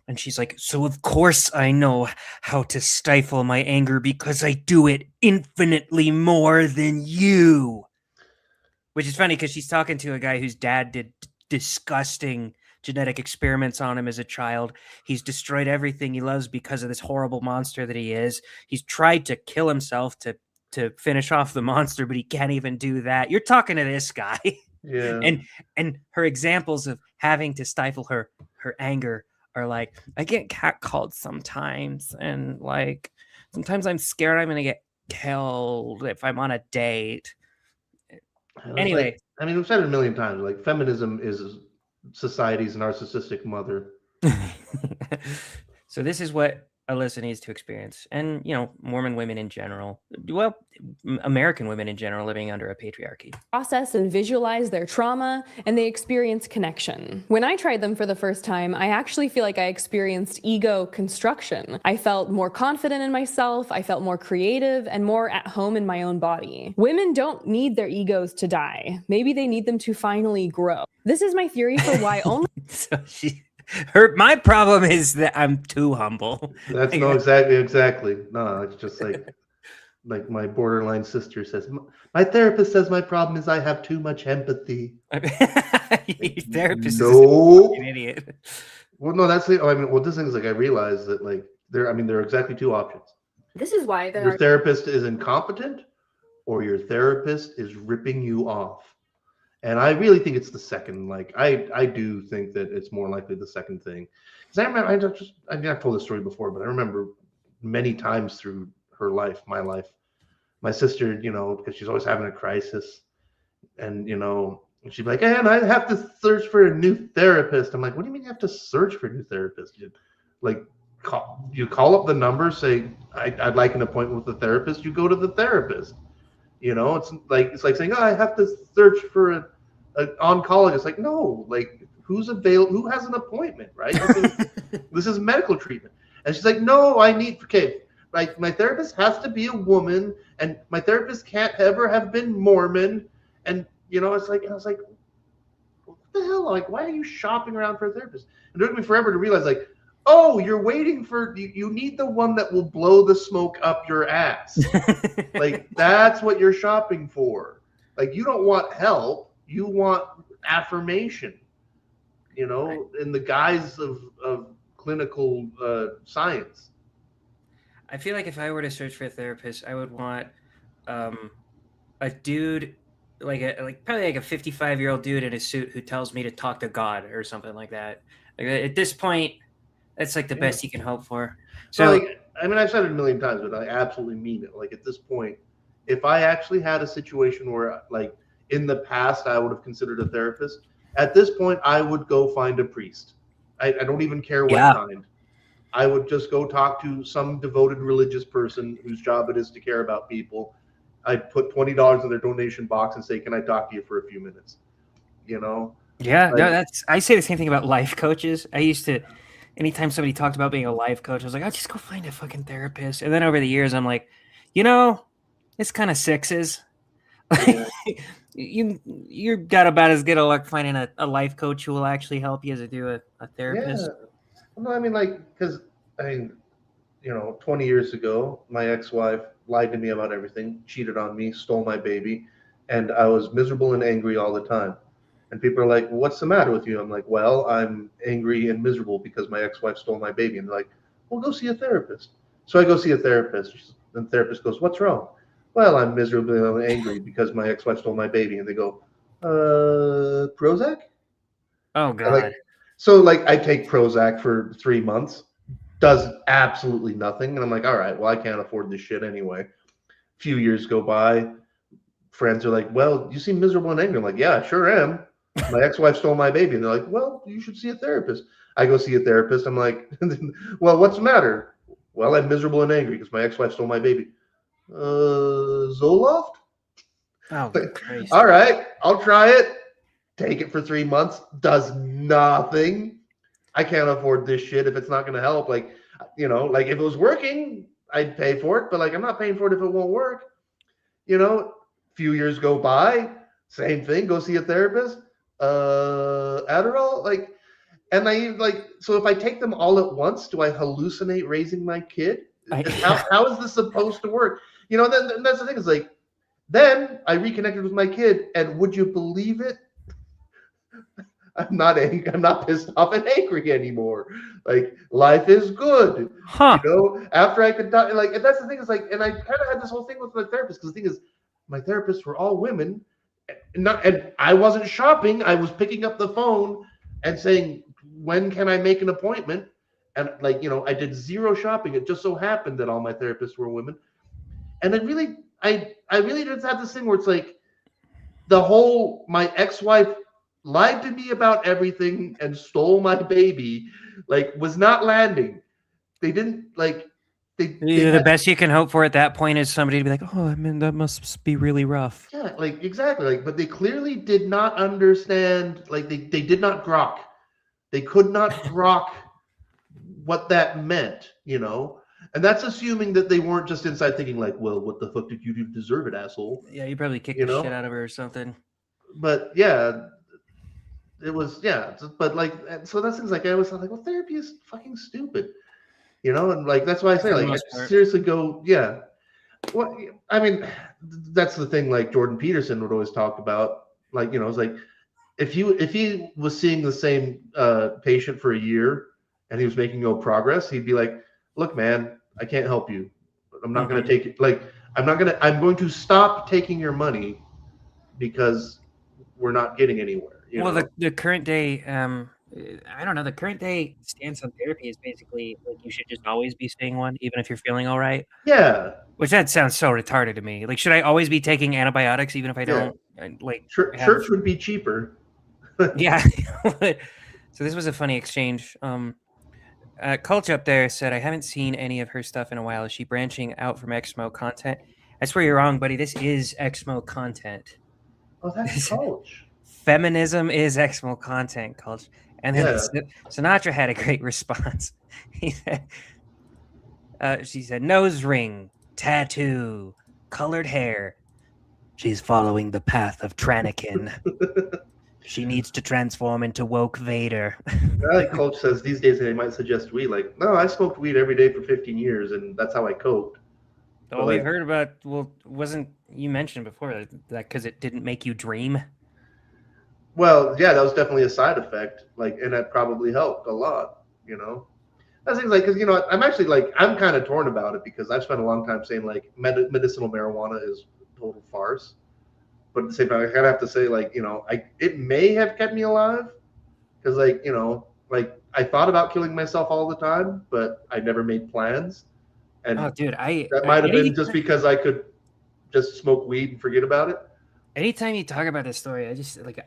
And she's like, so of course I know how to stifle my anger because I do it infinitely more than you. Which is funny because she's talking to a guy whose dad did disgusting genetic experiments on him as a child. He's destroyed everything he loves because of this horrible monster that he is. He's tried to kill himself to finish off the monster, but he can't even do that. You're talking to this guy. Yeah. And her examples of having to stifle her anger are like, I get catcalled sometimes, and like sometimes I'm scared I'm gonna get held if I'm on a date. Anyway, I mean, we've said it a million times. Like, feminism is society's narcissistic mother. so this is what Alyssa needs to experience, and Mormon women in general, well, American women in general, living under a patriarchy. Process and visualize their trauma, and they experience connection. When I tried them for the first time, I actually feel like I experienced ego construction. I felt more confident in myself, I felt more creative, and more at home in my own body. Women don't need their egos to die. Maybe they need them to finally grow. This is my theory for why only So my problem is that I'm too humble. That's no, exactly. No, it's just like my borderline sister says. My therapist says my problem is I have too much empathy. Your therapist No. is an idiot. Well, no, that's the. I mean, well, this thing is like I realize that like there. I mean, there are exactly two options. This is why there Your are therapist is incompetent, or your therapist is ripping you off. And I really think it's the second. Like I do think that it's more likely the second thing. Because I remember I've told this story before, but I remember many times through her life, my sister, because she's always having a crisis, and she'd be like, "And I have to search for a new therapist." I'm like, "What do you mean you have to search for a new therapist? You call up the number, say I'd like an appointment with the therapist. You go to the therapist. It's like saying, "Oh, I have to search for an oncologist." Like, no, like who's available? Who has an appointment, right? This is medical treatment. And she's like, "No, like my therapist has to be a woman, and my therapist can't ever have been Mormon." And it's like, I was like, what the hell? Like, why are you shopping around for a therapist? It took me forever to realize, like, oh, you're waiting for you need the one that will blow the smoke up your ass. Like, that's what you're shopping for. Like, you don't want help, you want affirmation, in the guise of clinical science. I feel like if I were to search for a therapist, I would want a dude probably like a 55-year-old dude in a suit who tells me to talk to God or something like that. Like, at this point, that's like the best you can hope for. So, I mean, I've said it a million times, but I absolutely mean it. Like, at this point, if I actually had a situation where, like, in the past I would have considered a therapist, at this point I would go find a priest. I don't even care what kind. I would just go talk to some devoted religious person whose job it is to care about people. I'd put $20 in their donation box and say, "Can I talk to you for a few minutes?" Yeah, no, I say the same thing about life coaches. I used to, anytime somebody talked about being a life coach, I was like, "I'll just go find a fucking therapist." And then over the years, I'm like, it's kind of sixes. You got about as good a luck finding a life coach who will actually help you as a therapist. Yeah. No, I mean, because 20 years ago, my ex-wife lied to me about everything, cheated on me, stole my baby, and I was miserable and angry all the time. And people are like, "Well, what's the matter with you?" I'm like, "Well, I'm angry and miserable because my ex-wife stole my baby." And they're like, "Well, go see a therapist." So I go see a therapist, and the therapist goes, "What's wrong?" "Well, I'm miserable and angry because my ex-wife stole my baby." And they go, Prozac? Oh, God. So I take Prozac for 3 months, does absolutely nothing. And I'm like, all right, well, I can't afford this shit anyway. A few years go by. Friends are like, "Well, you seem miserable and angry." I'm like, "Yeah, I sure am. My ex-wife stole my baby." And they're like, "Well, you should see a therapist." I go see a therapist. I'm like, "Well, what's the matter?" "Well, I'm miserable and angry because my ex-wife stole my baby." Zoloft? Oh, Christ. All right, I'll try it. Take it for 3 months. Does nothing. I can't afford this shit if it's not going to help. If it was working, I'd pay for it. But I'm not paying for it if it won't work. Few years go by, same thing. Go see a therapist. Adderall. So if I take them all at once, do I hallucinate raising my kid? How is this supposed to work? Then that's the thing. Is then I reconnected with my kid, and would you believe it? I'm not angry. I'm not pissed off and angry anymore. Life is good. Huh. After I could die, and that's the thing. Is and I kind of had this whole thing with my therapist, because the thing is, my therapists were all women, and I wasn't shopping. I was picking up the phone and saying, "When can I make an appointment?" And I did zero shopping. It just so happened that all my therapists were women. And I really just had this thing where it's like the whole my ex-wife lied to me about everything and stole my baby, like was not landing. They didn't like they The had, best you can hope for at that point is somebody to be like, "Oh, I mean, that must be really rough." yeah, like exactly like, but they clearly did not understand. Like they did not grok. They could not grok what that meant, you know. And that's assuming that they weren't just inside thinking like, well, what the fuck did you do to deserve it, asshole? Yeah, you probably kicked You the know. shit out of her or something. But yeah, it was but like so that's things like I was like, well, therapy is fucking stupid, you know, and like that's why I say For the like most part. seriously go What I mean, that's the thing. Like Jordan Peterson would always talk about, like it's like if he was seeing the same patient for a year and he was making no progress, he'd be like, look, man, I can't help you. I'm not going to take it. Like I'm going to stop taking your money because we're not getting anywhere. You Well, know? the current day, I don't know. The current day stance on therapy is basically like you should just always be seeing one, even if you're feeling all right. Yeah. Which that sounds so retarded to me. Like, should I always be taking antibiotics even if I don't like have? Church would be cheaper. Yeah. So this was a funny exchange. Culture up there said, "I haven't seen any of her stuff in a while. Is she branching out from Exmo content?" I swear you're wrong, buddy. This is Exmo content. Oh, that's Coach. Feminism is Exmo content, Culture. And then Sinatra had a great response. He said, she said, nose ring, tattoo, colored hair. She's following the path of Tranikin. She needs to transform into woke Vader. Like Coach says, these days they might suggest weed. Like, no, I smoked weed every day for 15 years, and that's how I coped. Oh, we heard about. Well, wasn't you mentioned before that because it didn't make you dream? Well, yeah, that was definitely a side effect. Like, and that probably helped a lot. You know, that's things like because I'm actually like I'm kind of torn about it because I've spent a long time saying like medicinal marijuana is a total farce. But at the same time, I kind of have to say, like, it may have kept me alive because, like, like I thought about killing myself all the time, but I never made plans. And oh, dude, that might have been just because I could just smoke weed and forget about it. Anytime you talk about this story,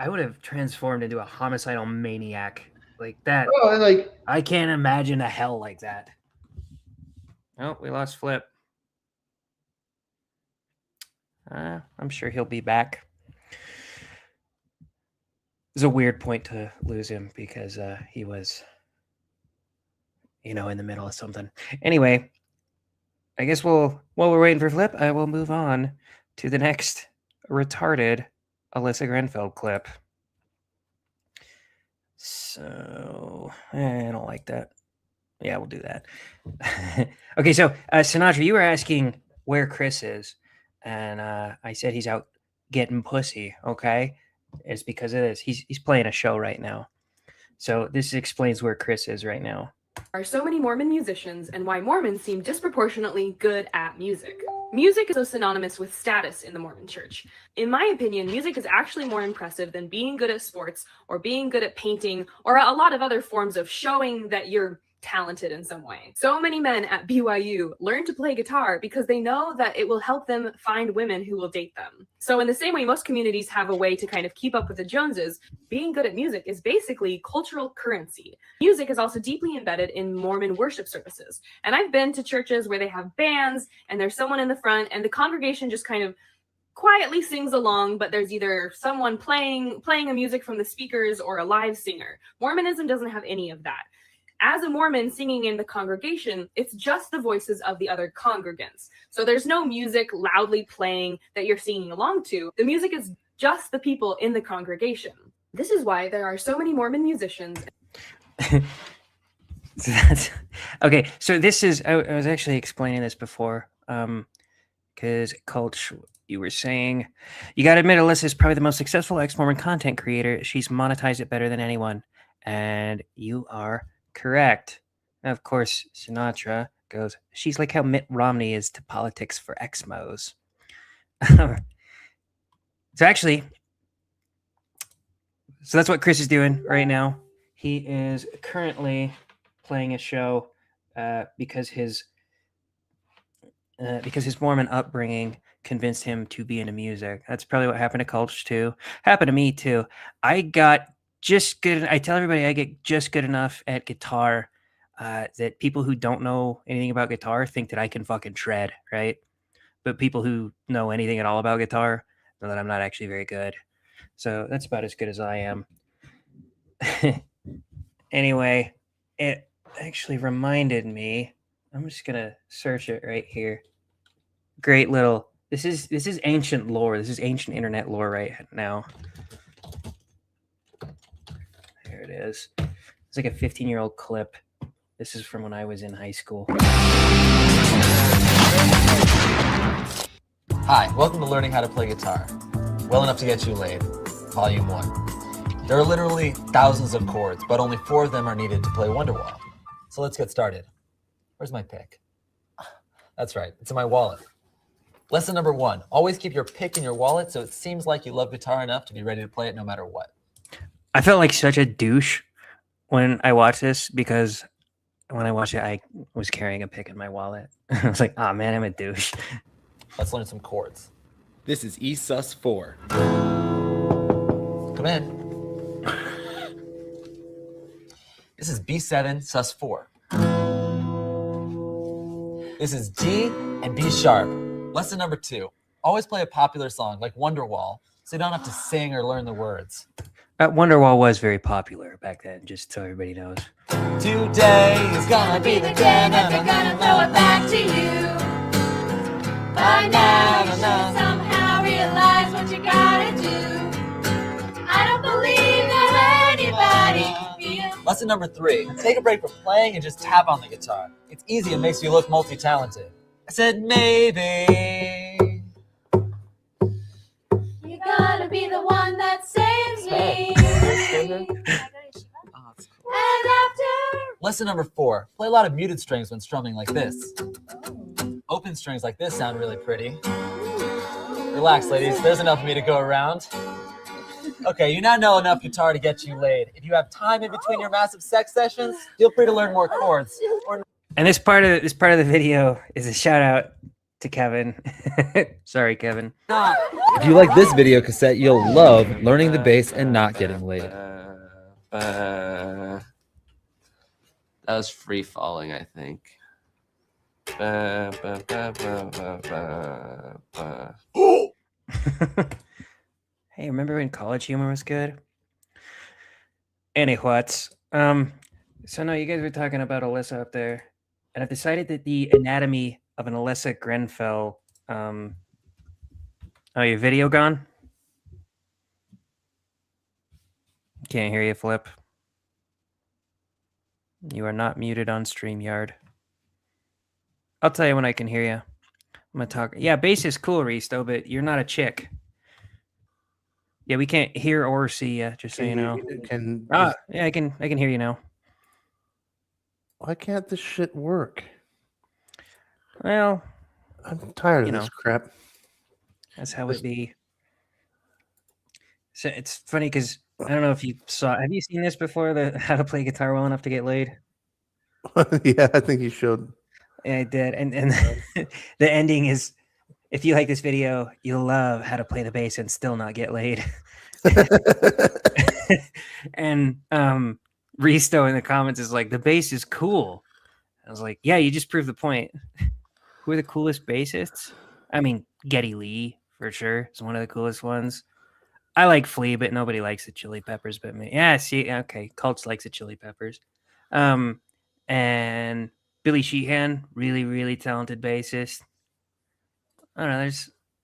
I would have transformed into a homicidal maniac like that. Oh, and like I can't imagine a hell like that. Oh, we lost Flip. I'm sure he'll be back. It's a weird point to lose him because he was, in the middle of something. Anyway, I guess while we're waiting for Flip, I will move on to the next retarded Alyssa Grenfeld clip. So, I don't like that. Yeah, we'll do that. Okay, so Sinatra, you were asking where Chris is. And I said he's out getting pussy, okay? It's because of this. He's playing a show right now. So this explains where Chris is right now. Are so many Mormon musicians and why Mormons seem disproportionately good at music. Music is so synonymous with status in the Mormon church. In my opinion, music is actually more impressive than being good at sports or being good at painting or a lot of other forms of showing that you're talented in some way. So many men at BYU learn to play guitar because they know that it will help them find women who will date them. So in the same way most communities have a way to kind of keep up with the Joneses, being good at music is basically cultural currency. Music is also deeply embedded in Mormon worship services. And I've been to churches where they have bands and there's someone in the front and the congregation just kind of quietly sings along, but there's either someone playing a music from the speakers or a live singer. Mormonism doesn't have any of that. As a Mormon singing in the congregation, it's just the voices of the other congregants. So there's no music loudly playing that you're singing along to. The music is just the people in the congregation. This is why there are so many Mormon musicians. Okay, so this is, I was actually explaining this before, because Coach, you were saying, you got to admit Alyssa is probably the most successful ex-Mormon content creator. She's monetized it better than anyone. And you are correct. And of course, Sinatra goes, she's like how Mitt Romney is to politics for Exmos. So that's what Chris is doing right now. He is currently playing a show because his because his Mormon upbringing convinced him to be into music. That's probably what happened to Culch too. Happened to me too. I got just good. I tell everybody I get just good enough at guitar that people who don't know anything about guitar think that I can fucking shred, right? But people who know anything at all about guitar know that I'm not actually very good. So that's about as good as I am. Anyway, it actually reminded me. I'm just gonna search it right here. Great little. This is ancient lore. This is ancient internet lore right now. There it is. It's like a 15-year-old clip. This is from when I was in high school. Hi, welcome to Learning How to Play Guitar. Well enough to get you laid. Volume 1. There are literally thousands of chords, but only 4 of them are needed to play Wonderwall. So let's get started. Where's my pick? That's right, it's in my wallet. Lesson number 1, always keep your pick in your wallet so it seems like you love guitar enough to be ready to play it no matter what. I felt like such a douche when I watched this because when I watched it, I was carrying a pick in my wallet. I was like, oh man, I'm a douche. Let's learn some chords. This is E sus4. Come in. This is B7 sus4. This is D and B sharp. Lesson number 2. Always play a popular song like Wonderwall so you don't have to sing or learn the words. Wonderwall was very popular back then, just so everybody knows. Today is gonna be the day that they're gonna throw it back to you. By now you should somehow realize what you gotta do. I don't believe that anybody can feel. Lesson number 3. Take a break from playing and just tap on the guitar. It's easy and makes you look multi-talented. I said maybe. You gotta be the one that saves me. And after. Lesson number 4. Play a lot of muted strings when strumming like this. Open strings like this sound really pretty. Relax, ladies. There's enough of me to go around. Okay, you now know enough guitar to get you laid. If you have time in between your massive sex sessions, feel free to learn more chords. And this part of the video is a shout out to Kevin. Sorry, Kevin. If you like this video cassette, you'll love learning the bass and not getting laid. That was free falling, I think. Hey, remember when College Humor was good? Anyways, so no, you guys were talking about Alyssa up there, and I've decided that the anatomy of an Alyssa Grenfell. Oh, your video gone? Can't hear you, Flip. You are not muted on StreamYard. I'll tell you when I can hear you. I'm gonna talk. Yeah, bass is cool, Risto, but you're not a chick. Yeah, we can't hear or see you. Just so you know. Yeah, I can hear you now. Why can't this shit work? Well, I'm tired of this crap. That's how it be. So it's funny because I don't know if you saw. Have you seen this before? The how to play guitar well enough to get laid. Yeah, I think you showed. Yeah, I did. And the ending is, if you like this video, you'll love how to play the bass and still not get laid. And Risto in the comments is like, the bass is cool. I was like, yeah, you just proved the point. Who are the coolest bassists? I mean, Geddy Lee for sure is one of the coolest ones. I like Flea, but nobody likes the Chili Peppers but me. Yeah, see, okay, Cults likes the Chili Peppers. And Billy Sheehan, really, really talented bassist. I don't know,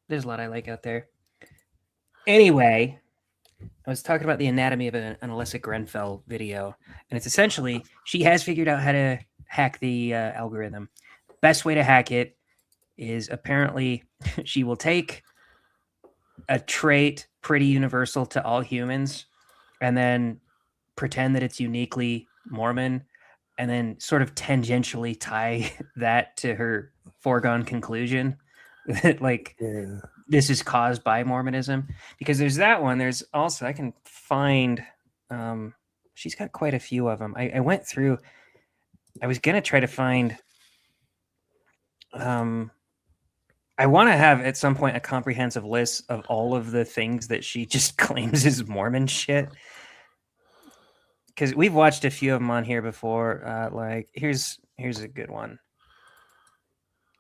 there's a lot I like out there. Anyway, I was talking about the anatomy of an Alyssa Grenfell video, and it's essentially she has figured out how to hack the algorithm. Best way to hack it is apparently she will take a trait pretty universal to all humans and then pretend that it's uniquely Mormon and then sort of tangentially tie that to her foregone conclusion that this is caused by Mormonism, because there's that one. There's also, I can find, she's got quite a few of them. I went through, I was going to try to find, I want to have at some point a comprehensive list of all of the things that she just claims is Mormon shit. Because we've watched a few of them on here before. Like here's a good one.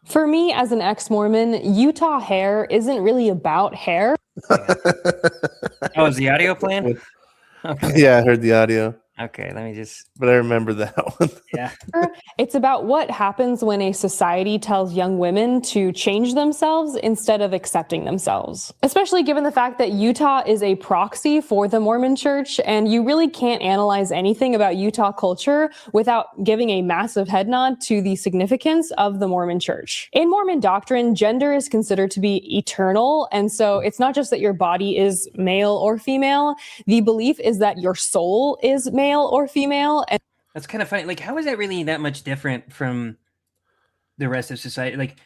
For me, as an ex-Mormon, Utah hair isn't really about hair. Oh, is the audio playing? Okay. Yeah, I heard the audio. Okay, let me just. But I remember that one. Yeah. It's about what happens when a society tells young women to change themselves instead of accepting themselves. Especially given the fact that Utah is a proxy for the Mormon church, and you really can't analyze anything about Utah culture without giving a massive head nod to the significance of the Mormon church. In Mormon doctrine, gender is considered to be eternal, and so it's not just that your body is male or female. The belief is that your soul is male or female. And that's kind of funny. Like, how is that really that much different from the rest of society? Like,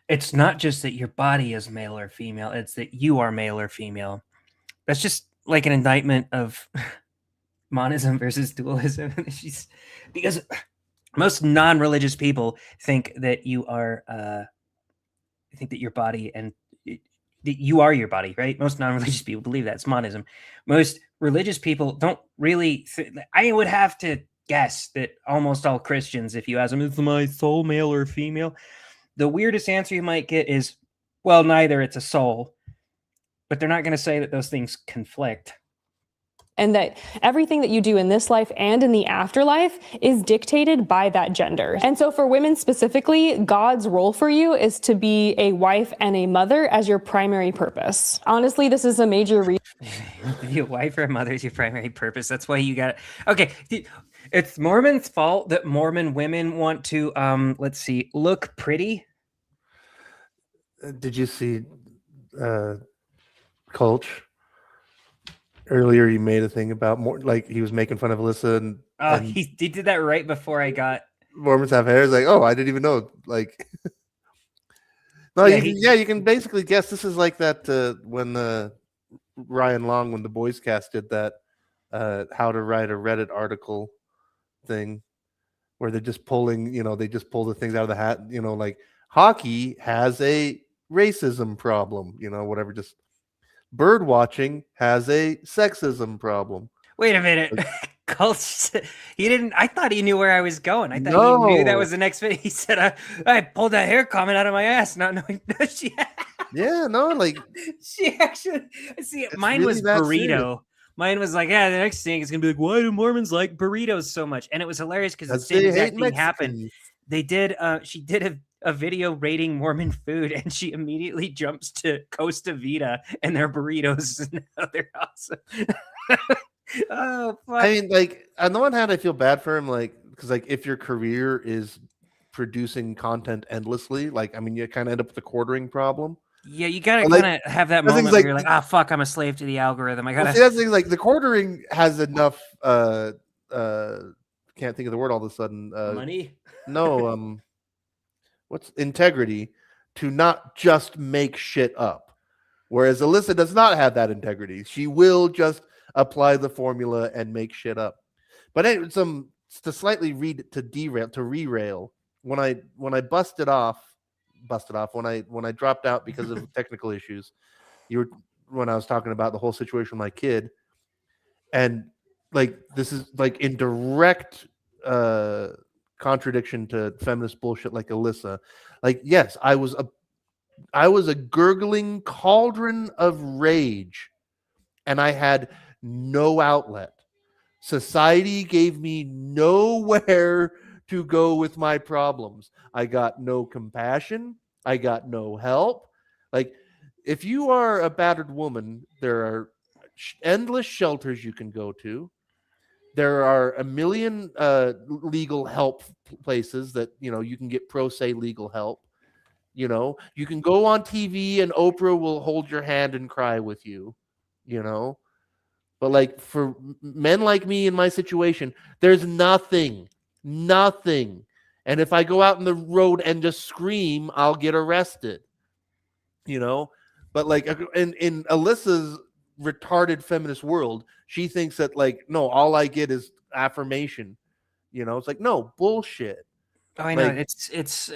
it's not just that your body is male or female, it's that you are male or female. That's just like an indictment of monism versus dualism. Because most non-religious people think that you are think that your body and that you are your body, right? Most non-religious people believe that's monism. Most religious people don't really. I would have to guess that almost all Christians, if you ask them, is my soul male or female? The weirdest answer you might get is, well, neither. It's a soul. But they're not going to say that those things conflict. And that everything that you do in this life and in the afterlife is dictated by that gender. And so for women specifically, God's role for you is to be a wife and a mother as your primary purpose. Honestly, this is a major reason. Be a wife or a mother is your primary purpose. That's why you got it. Okay. It's Mormon's fault that Mormon women want to, let's see, look pretty. Did you see Coach? Earlier, he made a thing about more like he was making fun of Alyssa, and he did that right before I got Mormons have hair. It's like, oh, I didn't even know. Like, no, you can basically guess. This is like that when Ryan Long, when the Boys Cast did that, how to write a Reddit article thing, where they're just pulling, they just pull the things out of the hat. Like hockey has a racism problem. Whatever, just. Bird watching has a sexism problem. Wait a minute. He didn't. I thought he knew where I was going. I thought he knew that was the next video. He said, I pulled that hair comment out of my ass, not knowing she. Yeah, no, like she actually. See, mine really was burrito. Serious. Mine was like, the next thing is gonna be like, why do Mormons like burritos so much? And it was hilarious because the same exact thing happened. They did. She did a video rating Mormon food, and she immediately jumps to Costa Vida and their burritos. And now they're awesome. Oh, fuck. I mean, like on the one hand, I feel bad for him, like because like if your career is producing content endlessly, like I mean, you kind of end up with a quartering problem. Yeah, you gotta kind of have that moment where you're like, fuck, I'm a slave to the algorithm. I gotta. Well, see, that's the thing, like the quartering has enough. Can't think of the word all of a sudden. Money? No. What's integrity to not just make shit up, whereas Alyssa does not have that integrity. She will just apply the formula and make shit up. But anyway, to slightly re-rail when I busted off when I dropped out because of technical issues. When I was talking about the whole situation with my kid, and like this is like in direct contradiction to feminist bullshit like Alyssa. Like, yes, I was a gurgling cauldron of rage, and I had no outlet. Society gave me nowhere to go with my problems. I got no compassion. I got no help. Like, if you are a battered woman, there are endless shelters you can go to. There are a million legal help places that, you can get pro se legal help. You can go on TV and Oprah will hold your hand and cry with you, But like for men like me in my situation, there's nothing. And if I go out in the road and just scream, I'll get arrested, But like in Alyssa's retarded feminist world, she thinks that like, no, all I get is affirmation. It's like, no, bullshit. Oh, I know. Like, It's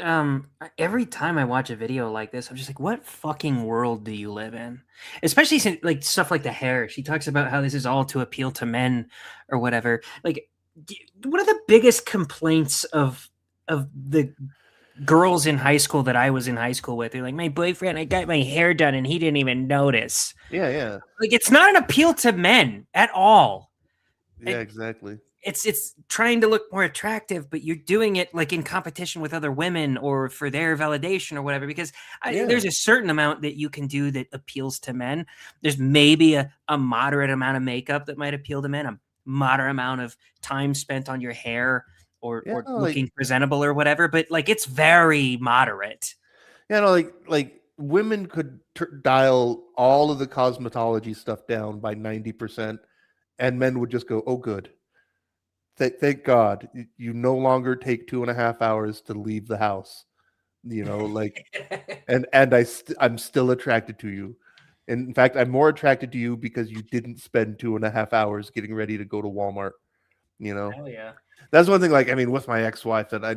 every time I watch a video like this, I'm just like, what fucking world do you live in? Especially since, like, stuff like the hair. She talks about how this is all to appeal to men or whatever. Like, one of the biggest complaints of the girls in high school that I was in high school with, they're like, my boyfriend, I got my hair done and he didn't even notice. yeah. Like, it's not an appeal to men at all. Yeah, exactly. It's trying to look more attractive, but you're doing it like in competition with other women or for their validation or whatever. Because there's a certain amount that you can do that appeals to men. There's maybe a moderate amount of makeup that might appeal to men, a moderate amount of time spent on your hair or looking presentable or whatever. But like, it's very moderate. Yeah, no, like women could dial all of the cosmetology stuff down by 90%, and men would just go, "Oh, good. Thank God you no longer take 2.5 hours to leave the house." You know, like, and I'm still attracted to you. In fact, I'm more attracted to you because you didn't spend 2.5 hours getting ready to go to Walmart. You know, Hell yeah. that's one thing. Like, I mean, with my ex-wife, and I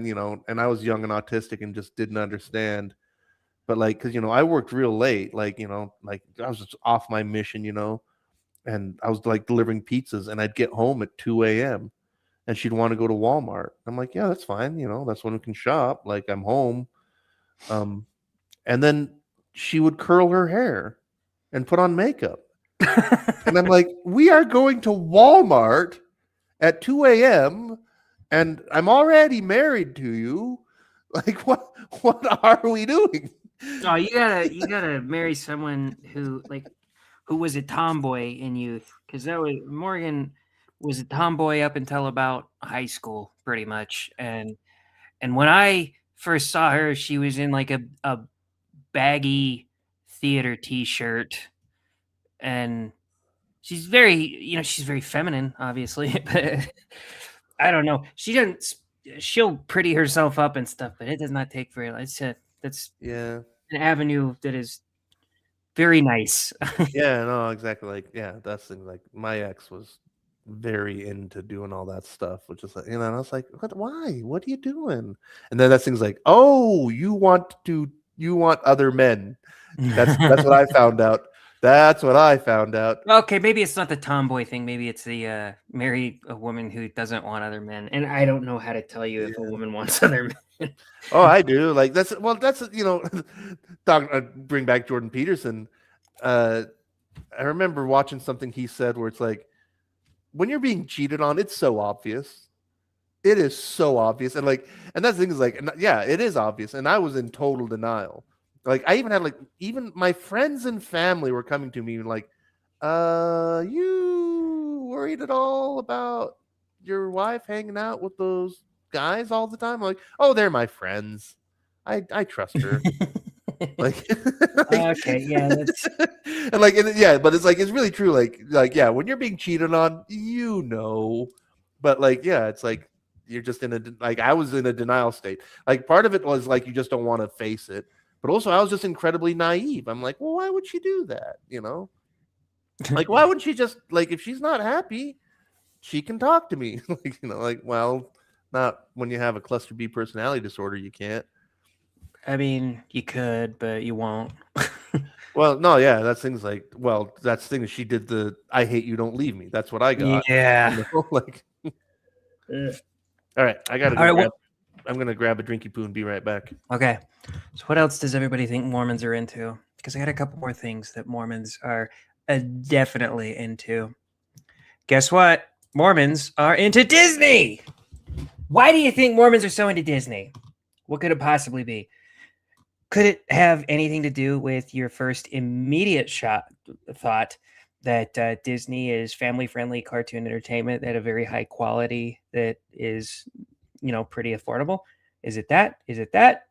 was young and autistic and just didn't understand. But like, because I worked real late, like like I was just off my mission, and I was like delivering pizzas, and I'd get home at 2 a.m. and she'd want to go to Walmart. I'm like, yeah, that's fine, that's when we can shop. Like, I'm home. And then she would curl her hair and put on makeup, and I'm like, we are going to Walmart at 2 a.m. and I'm already married to you. Like, what are we doing? Oh, you gotta marry someone who was a tomboy in youth, because Morgan was a tomboy up until about high school, pretty much. And when I first saw her, she was in like a baggy theater T-shirt, and she's very feminine, obviously, but I don't know. She'll pretty herself up and stuff, but it does not take very long. That's Yeah. an avenue that is very nice. Yeah, no, exactly. Like, yeah, that's the thing. Like, my ex was very into doing all that stuff, which is like, and I was like, what? Why? What are you doing? And then that thing's like, oh, you want other men. That's what I found out. That's what I found out. Okay, maybe it's not the tomboy thing. Maybe it's the marry a woman who doesn't want other men. And I don't know how to tell you if a woman wants other men. Oh, I do. Like, that's bring back Jordan Peterson. I remember watching something he said where it's like, when you're being cheated on, it's so obvious. It is so obvious. And that thing is like, yeah, it is obvious. And I was in total denial. Like, I even had even my friends and family were coming to me like, you worried at all about your wife hanging out with those guys all the time? I'm like, oh, they're my friends. I trust her. Okay, yeah, that's and but it's really true. Like, yeah, when you're being cheated on, but yeah, it's like you're just I was in a denial state. Like, part of it was like you just don't want to face it, but also I was just incredibly naive. I'm like, well, why would she do that? Like, why wouldn't she just, like, if she's not happy, she can talk to me. Well, not when you have a cluster B personality disorder, you can't. I mean, you could, but you won't. Well, no, yeah, that's things like, well, that's the thing. She did the "I hate you, don't leave me." That's what I got. Yeah. All right, I gotta go. I'm gonna grab a drinky poo and be right back. Okay. So what else does everybody think Mormons are into? Because I got a couple more things that Mormons are definitely into. Guess what? Mormons are into Disney. Why do you think Mormons are so into Disney? What could it possibly be? Could it have anything to do with your first immediate thought that Disney is family-friendly cartoon entertainment at a very high quality that is, pretty affordable? Is it that? Is it that?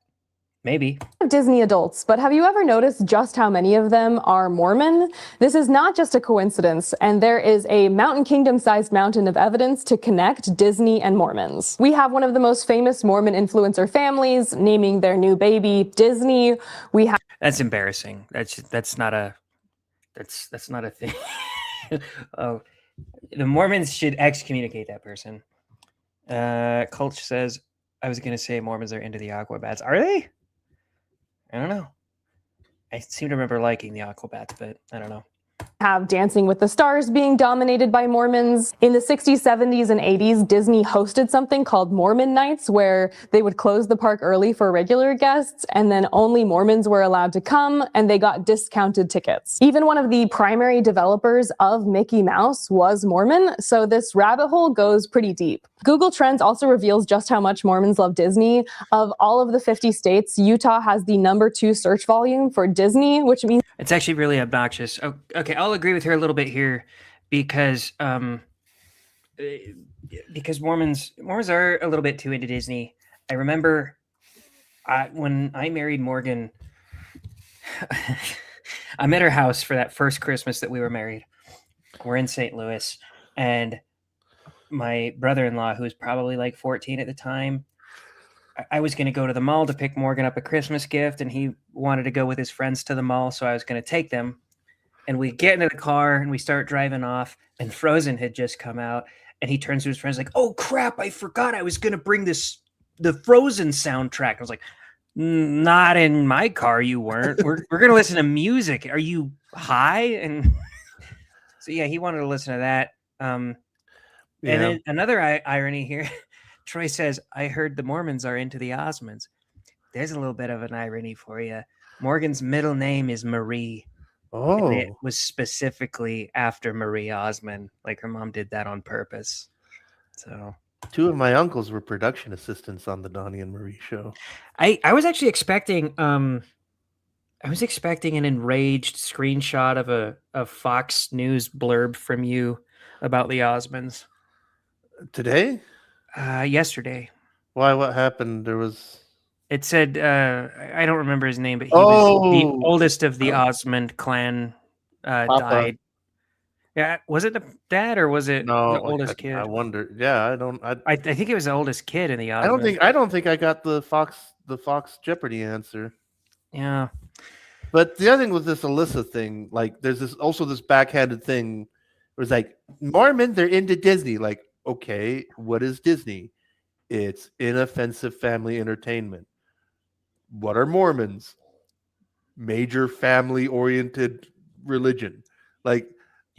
Maybe. Disney adults, but have you ever noticed just how many of them are Mormon? This is not just a coincidence, and there is a Mountain Kingdom-sized mountain of evidence to connect Disney and Mormons. We have one of the most famous Mormon influencer families naming their new baby Disney. We have That's embarrassing. That's not a thing. Oh, the Mormons should excommunicate that person. Culch says, I was gonna say Mormons are into the aquabats. Are they? I don't know. I seem to remember liking the aquabats, but I don't know. Have Dancing with the Stars being dominated by Mormons. In the 60s, 70s, and 80s, Disney hosted something called Mormon Nights, where they would close the park early for regular guests, and then only Mormons were allowed to come, and they got discounted tickets. Even one of the primary developers of Mickey Mouse was Mormon, so this rabbit hole goes pretty deep. Google Trends also reveals just how much Mormons love Disney. Of all of the 50 states, Utah has the #2 search volume for Disney, which means It's actually really obnoxious. Okay, I'll agree with her a little bit here because Mormons are a little bit too into Disney. I remember when I married Morgan, I'm at her house for that first Christmas that we were married. We're in St. Louis, and my brother-in-law, who was probably like 14 at the time, I was going to go to the mall to pick Morgan up a Christmas gift, and he wanted to go with his friends to the mall, so I was going to take them. And we get into the car, and we start driving off, and Frozen had just come out, and he turns to his friends like, "Oh, crap, I forgot I was going to bring the Frozen soundtrack." I was like, "Not in my car, you weren't. We're going to listen to music. Are you high?" And so, yeah, he wanted to listen to that. And then another irony here. Troy says, "I heard the Mormons are into the Osmonds." There's a little bit of an irony for you. Morgan's middle name is Marie. Oh. And it was specifically after Marie Osmond. Like her mom did that on purpose. So 2 of my uncles were production assistants on the Donnie and Marie show. I was actually expecting an enraged screenshot of a Fox News blurb from you about the Osmonds. Today? Yesterday. Why? What happened? It said, I don't remember his name, but he was the oldest of the Osmond clan, died. Yeah, was it the dad or was it the oldest kid? I wonder. Yeah, I think it was the oldest kid in the Osmond. I don't think I got the Fox Jeopardy answer. Yeah. But the other thing with this Alyssa thing, like there's this backhanded thing. It was like Mormons, they're into Disney. Like, okay, what is Disney? It's inoffensive family entertainment. What are Mormons? Major family-oriented religion. Like,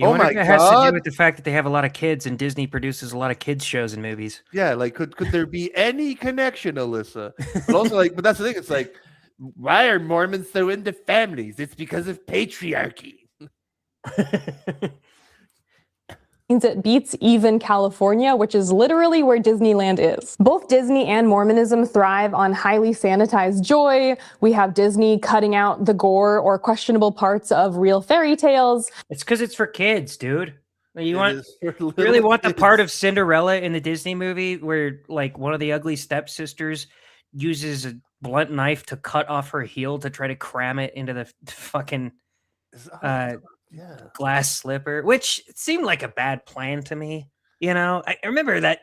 You wonder if it has to do with the fact that they have a lot of kids and Disney produces a lot of kids shows and movies. Yeah, like could there be any connection, Alyssa? But also, but that's the thing. It's like, why are Mormons so into families? It's because of patriarchy. Means it beats even California, which is literally where Disneyland is. Both Disney and Mormonism thrive on highly sanitized joy. We have Disney cutting out the gore or questionable parts of real fairy tales. It's because it's for kids, dude. You really want the part of Cinderella in the Disney movie where like one of the ugly stepsisters uses a blunt knife to cut off her heel to try to cram it into the fucking glass slipper, which seemed like a bad plan to me. You know, I remember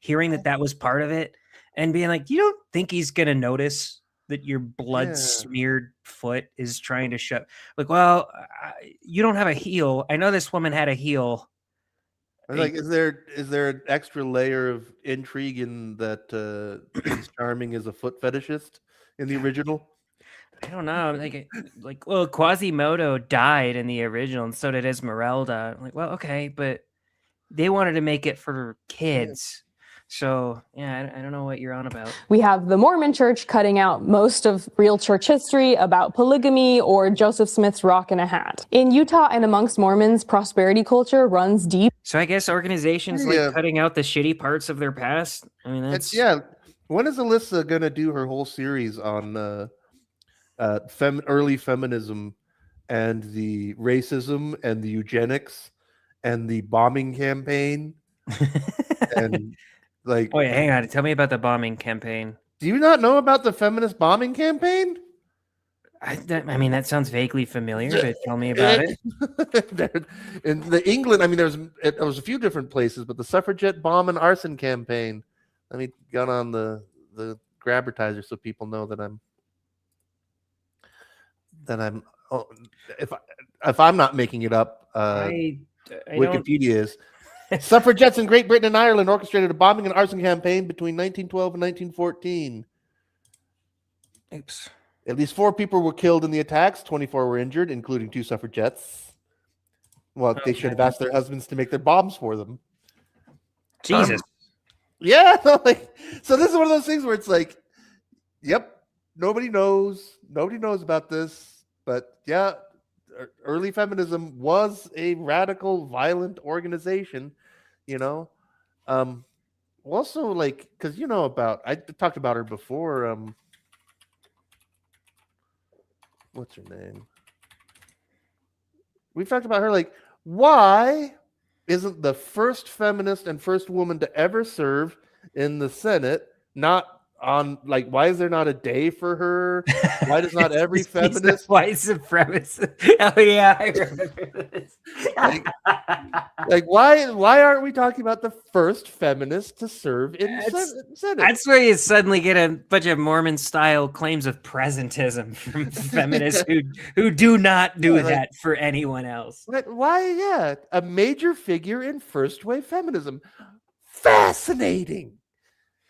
hearing that was part of it and being like, you don't think he's going to notice that your blood smeared foot is trying to shut? Like, well, you don't have a heel. I know this woman had a heel. Like, is there an extra layer of intrigue in that Prince Charming is a foot fetishist in the original? I don't know. Well, Quasimodo died in the original, and so did Esmeralda. I'm like, well, okay, but they wanted to make it for kids. So, yeah, I don't know what you're on about. We have the Mormon Church cutting out most of real church history about polygamy or Joseph Smith's rock in a hat. In Utah and amongst Mormons, prosperity culture runs deep. So I guess organizations like cutting out the shitty parts of their past. I mean, that's... When is Alyssa gonna do her whole series on early feminism and the racism and the eugenics and the bombing campaign? And like, oh yeah, hang on, tell me about the bombing campaign. Do you not know about the feminist bombing campaign? I mean, that sounds vaguely familiar, but tell me about it. In the England, I mean, there was a few different places, but the suffragette bomb and arson campaign. Let me get on the grabbertizer so people know that I'm. Oh, if I'm not making it up, Wikipedia is. Suffragettes in Great Britain and Ireland orchestrated a bombing and arson campaign between 1912 and 1914. Oops. At least 4 people were killed in the attacks. 24 were injured, including 2 suffragettes. Well, they should have asked their husbands to make their bombs for them. Jesus. Yeah. So this is one of those things where it's like, yep, nobody knows. Nobody knows about this. But yeah, early feminism was a radical, violent organization, you know. Also, like, because I talked about her before. What's her name? We've talked about her. Like, why isn't the first feminist and first woman to ever serve in the Senate not on, like, why is there not a day for her? Why does not every feminist? White supremacist. Oh yeah, I remember this. Like, why aren't we talking about the first feminist to serve in the Senate? That's where you suddenly get a bunch of Mormon-style claims of presentism from feminists who do not do that for anyone else. But why? Yeah, a major figure in first wave feminism. Fascinating.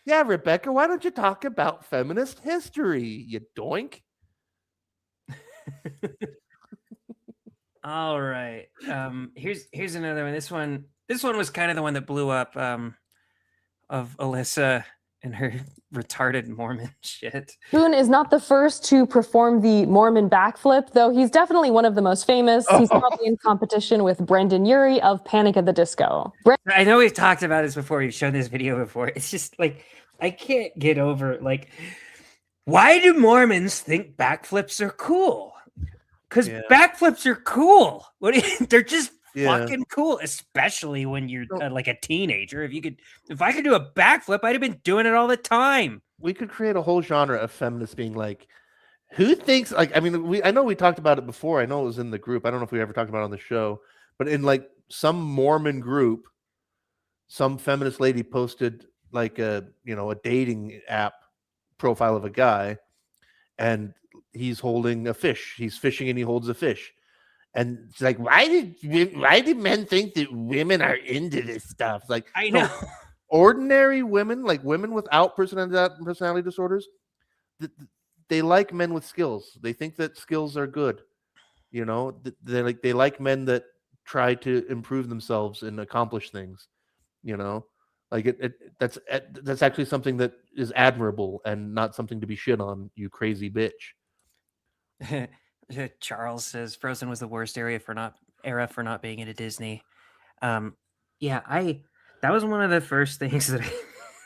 Yeah, Rebecca, why don't you talk about feminist history, you doink? All right. Here's another one. This one was kind of the one that blew up of Alyssa and her retarded Mormon shit. Boone is not the first to perform the Mormon backflip, though he's definitely one of the most famous. He's probably in competition with Brendan Urie of Panic at the Disco. I know we've talked about this before. We've shown this video before. It's just like, I can't get over, like, why do Mormons think backflips are cool? Because backflips are cool. They're just fucking cool, especially when you're like a teenager. If I could do a backflip, I'd have been doing it all the time. We could create a whole genre of feminists being like, who thinks, like, I mean, I know we talked about it before. I know it was in the group. I don't know if we ever talked about it on the show, but in like some Mormon group, some feminist lady posted like a dating app profile of a guy, and he's holding a fish. He's fishing and he holds a fish. And it's like, why did men think that women are into this stuff? Like, I know. Ordinary women, like women without personality disorders, they like men with skills. They think that skills are good. They like men that try to improve themselves and accomplish things. Like that's actually something that is admirable and not something to be shit on, you crazy bitch. Charles says Frozen was the worst era for not being into Disney. That was one of the first things that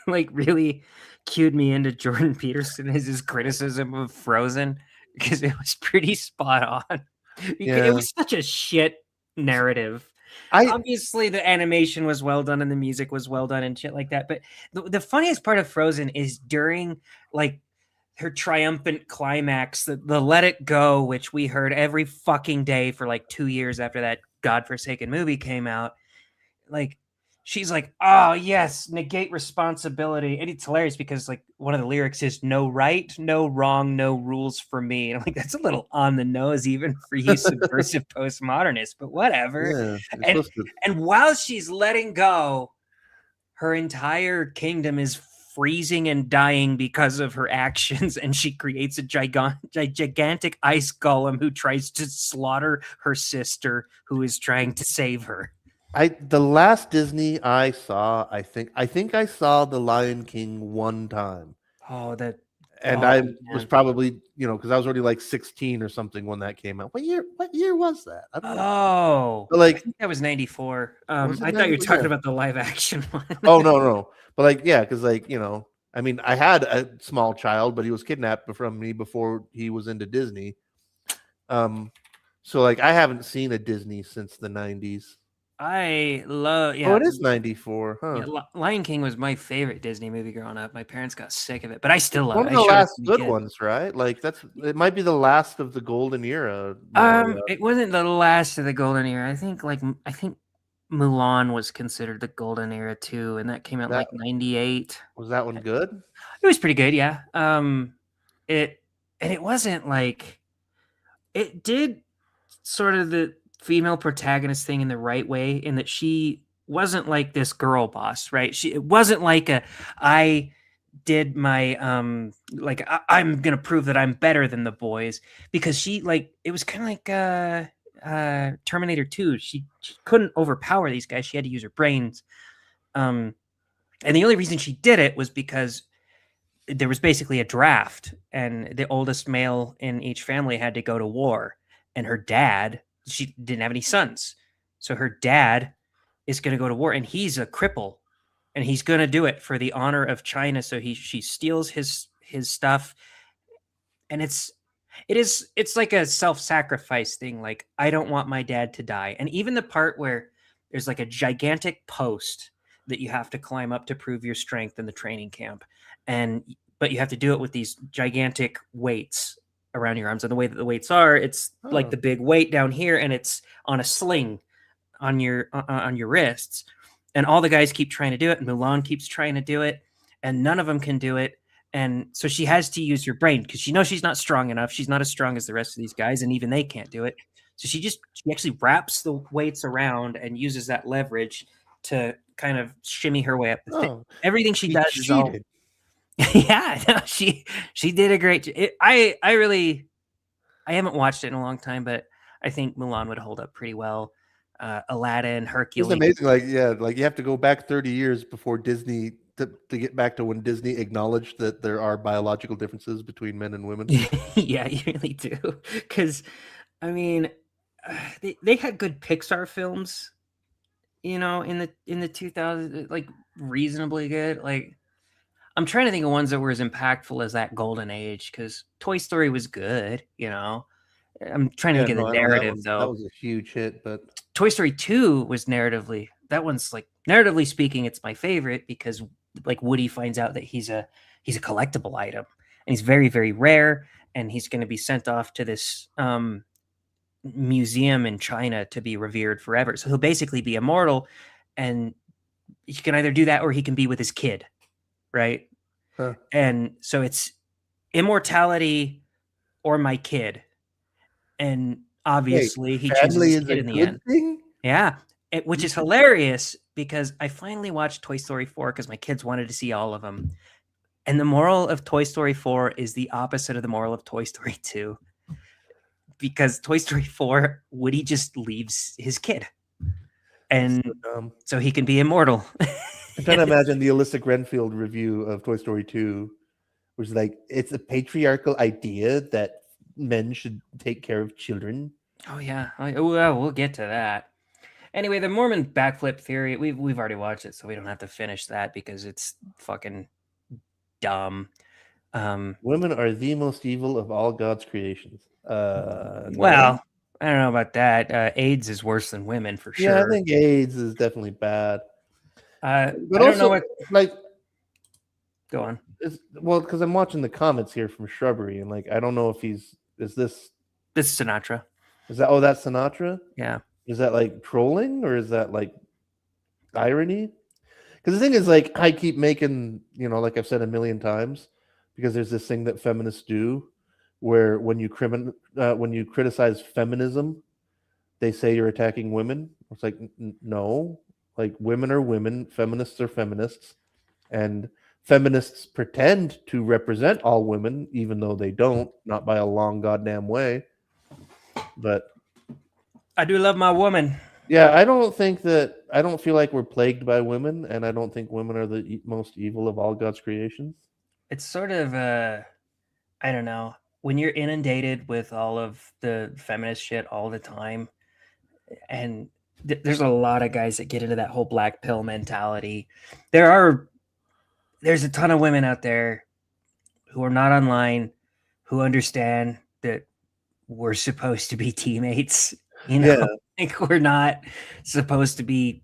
like really cued me into Jordan Peterson is his criticism of Frozen, because it was pretty spot on. It was such a shit narrative. Obviously the animation was well done and the music was well done and shit like that, but the funniest part of Frozen is during like her triumphant climax, the Let It Go, which we heard every fucking day for like 2 years after that godforsaken movie came out. Like, she's like, oh yes, negate responsibility. And it's hilarious because like one of the lyrics is no right, no wrong, no rules for me. And I'm like, that's a little on the nose even for you subversive postmodernists, but whatever. Yeah, and while she's letting go, her entire kingdom is freezing and dying because of her actions, and she creates a gigantic ice golem who tries to slaughter her sister who is trying to save her. The last Disney I saw, I think I saw The Lion King one time. I was probably, because I was already like 16 or something when that came out. What year was that? I don't know. But like, I think that was 94. I thought you were talking about the live action one. Oh no. But like, yeah, because like, I mean, I had a small child, but he was kidnapped from me before he was into Disney. So like, I haven't seen a Disney since the 90s. I love. Yeah. Oh, it is 94, huh? Yeah, Lion King was my favorite Disney movie growing up. My parents got sick of it, but I still love One it. of the last good ones, right? Like it might be the last of the golden era. It wasn't the last of the golden era. I think Mulan was considered the golden era too, and that came out like 98. Was that one good? It was pretty good, yeah. It wasn't like, it did sort of the female protagonist thing in the right way, in that she wasn't like this girl boss, right? It wasn't like I did my I'm gonna prove that I'm better than the boys, because she, like, it was kind of like Terminator 2. She couldn't overpower these guys. She had to use her brains. And the only reason she did it was because there was basically a draft, and the oldest male in each family had to go to war. And her dad, she didn't have any sons, so her dad is going to go to war, and he's a cripple, and he's going to do it for the honor of China. So she steals his stuff, and it's like a self-sacrifice thing. Like, I don't want my dad to die. And even the part where there's like a gigantic post that you have to climb up to prove your strength in the training camp, but you have to do it with these gigantic weights around your arms. And the way that the weights are, it's like the big weight down here, and it's on a sling on your wrists. And all the guys keep trying to do it, and Mulan keeps trying to do it, and none of them can do it. And so she has to use her brain, because she knows she's not strong enough. She's not as strong as the rest of these guys, and even they can't do it. So she actually wraps the weights around and uses that leverage to kind of shimmy her way up the thing. Everything she does is all. Yeah, no, she did a great. I haven't watched it in a long time, but I think Mulan would hold up pretty well. Aladdin, Hercules. It's amazing. Like you have to go back 30 years before Disney to get back to when Disney acknowledged that there are biological differences between men and women. Yeah, you really do. Because, I mean, they had good Pixar films, in the 2000s, like reasonably good. Like, I'm trying to think of ones that were as impactful as that golden age, because Toy Story was good. I'm trying to think of the narrative, though. That was a huge hit, but Toy Story 2 was narratively. That one's like, narratively speaking, it's my favorite, because like Woody finds out that he's a collectible item, and he's very, very rare, and he's going to be sent off to this museum in China to be revered forever. So he'll basically be immortal, and he can either do that or he can be with his kid, right? Huh. And so it's immortality or my kid, and obviously he chooses his kid in the end. Thing? Yeah, which is hilarious, because I finally watched Toy Story 4 because my kids wanted to see all of them. And the moral of Toy Story 4 is the opposite of the moral of Toy Story 2. Because Toy Story 4, Woody just leaves his kid. And so he can be immortal. I'm trying to imagine the Alyssa Grenfield review of Toy Story 2, which is like, it's a patriarchal idea that men should take care of children. Oh, yeah. Well, we'll get to that. Anyway, the Mormon backflip theory, we've already watched it, so we don't have to finish that because it's fucking dumb. Women are the most evil of all God's creations. Well, I don't know about that. AIDS is worse than women for sure. Yeah, I think AIDS is definitely bad. But I don't also know what. like. Go on. Well, because I'm watching the comments here from Shrubbery, and like, I don't know if is this Sinatra. Is that that's Sinatra? Yeah. Is that like trolling, or is that like irony? Because the thing is, like, I keep making, like I've said a million times, because there's this thing that feminists do, where when you criticize feminism, they say you're attacking women. It's like, no, like, women are women, feminists are feminists, and feminists pretend to represent all women, even though they don't, not by a long goddamn way. But I do love my woman. Yeah, I don't feel like we're plagued by women, and I don't think women are the most evil of all God's creations. It's sort of, I don't know, when you're inundated with all of the feminist shit all the time, and there's a lot of guys that get into that whole black pill mentality. There's a ton of women out there who are not online, who understand that we're supposed to be teammates. Yeah. Like, we're not supposed to be.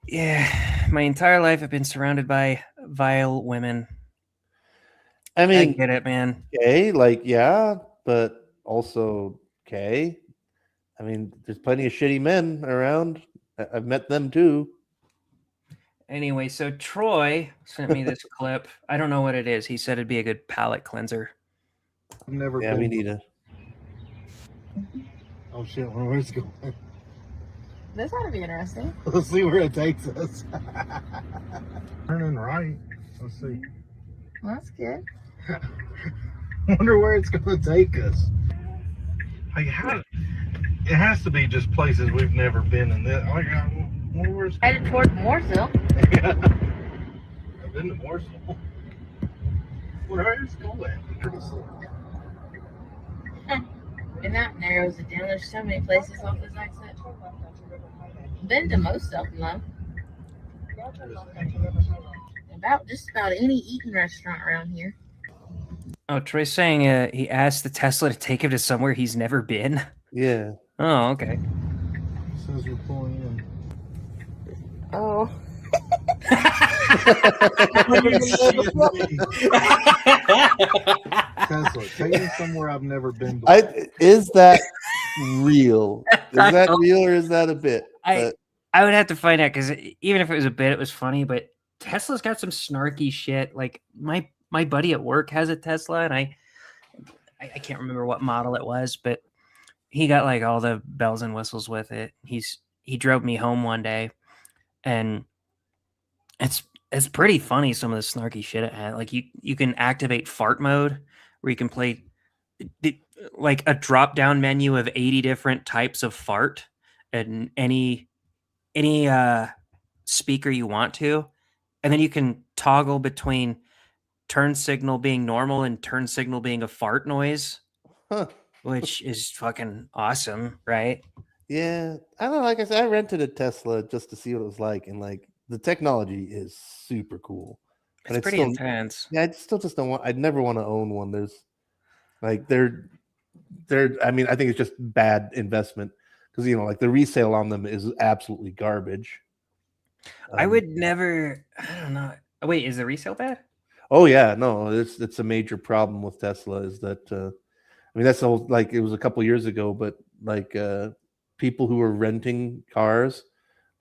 Yeah, my entire life I've been surrounded by vile women. I mean, I get it, man. Okay, like, yeah, but also, okay. I mean, there's plenty of shitty men around. I've met them too. Anyway, so Troy sent me this clip. I don't know what it is. He said it'd be a good palate cleanser. Never. Yeah, we need a. Oh shit! Where's it going? This ought to be interesting. Let's see where it takes us. Turning right. Let's see. Well, that's good. Wonder where it's going to take us. Like, it has to be just places we've never been in. This. Like, wonder where it's Headed toward Mooresville. Yeah. I've been to Mooresville. Where's school at? And that narrows it down. There's so many places off this exit. Been to most of them, though. Just about any eating restaurant around here. Oh, Troy's saying he asked the Tesla to take him to somewhere he's never been. Yeah. Oh, okay. Says we're pulling in. Oh. Tesla, take me somewhere I've never been before. Is that real? Is that real or is that a bit? I would have to find out because even if it was a bit, it was funny. But Tesla's got some snarky shit. Like my buddy at work has a Tesla, and I can't remember what model it was, but he got like all the bells and whistles with it. He drove me home one day, and it's pretty funny, some of the snarky shit it had. Like you can activate fart mode where you can play like a drop down menu of 80 different types of fart and any speaker you want to, and then you can toggle between turn signal being normal and turn signal being a fart noise, which is fucking awesome, right? Yeah, I don't know. Like I said, I rented a Tesla just to see what it was like, and like the technology is super cool. It's pretty intense. Yeah, I still just don't want. I'd never want to own one. There's like they're. I mean, I think it's just bad investment because like the resale on them is absolutely garbage. I would never. I don't know. Wait, is the resale bad? Oh yeah, no, it's a major problem with Tesla. Is that I mean that's all like it was a couple years ago, but like people who were renting cars,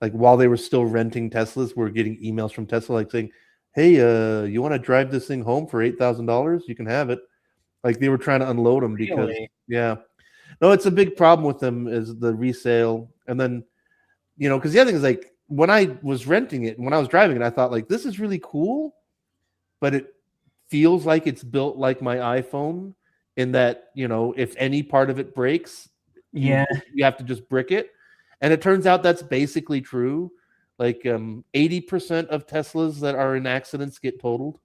like while they were still renting Teslas, were getting emails from Tesla like saying, "Hey, you want to drive this thing home for $8,000? You can have it." Like they were trying to unload them because yeah, no, it's a big problem with them is the resale, and then because the other thing is like when I was renting it, when I was driving it, I thought like this is really cool. But it feels like it's built like my iPhone in that, if any part of it breaks, you have to just brick it. And it turns out that's basically true. Like 80% of Teslas that are in accidents get totaled.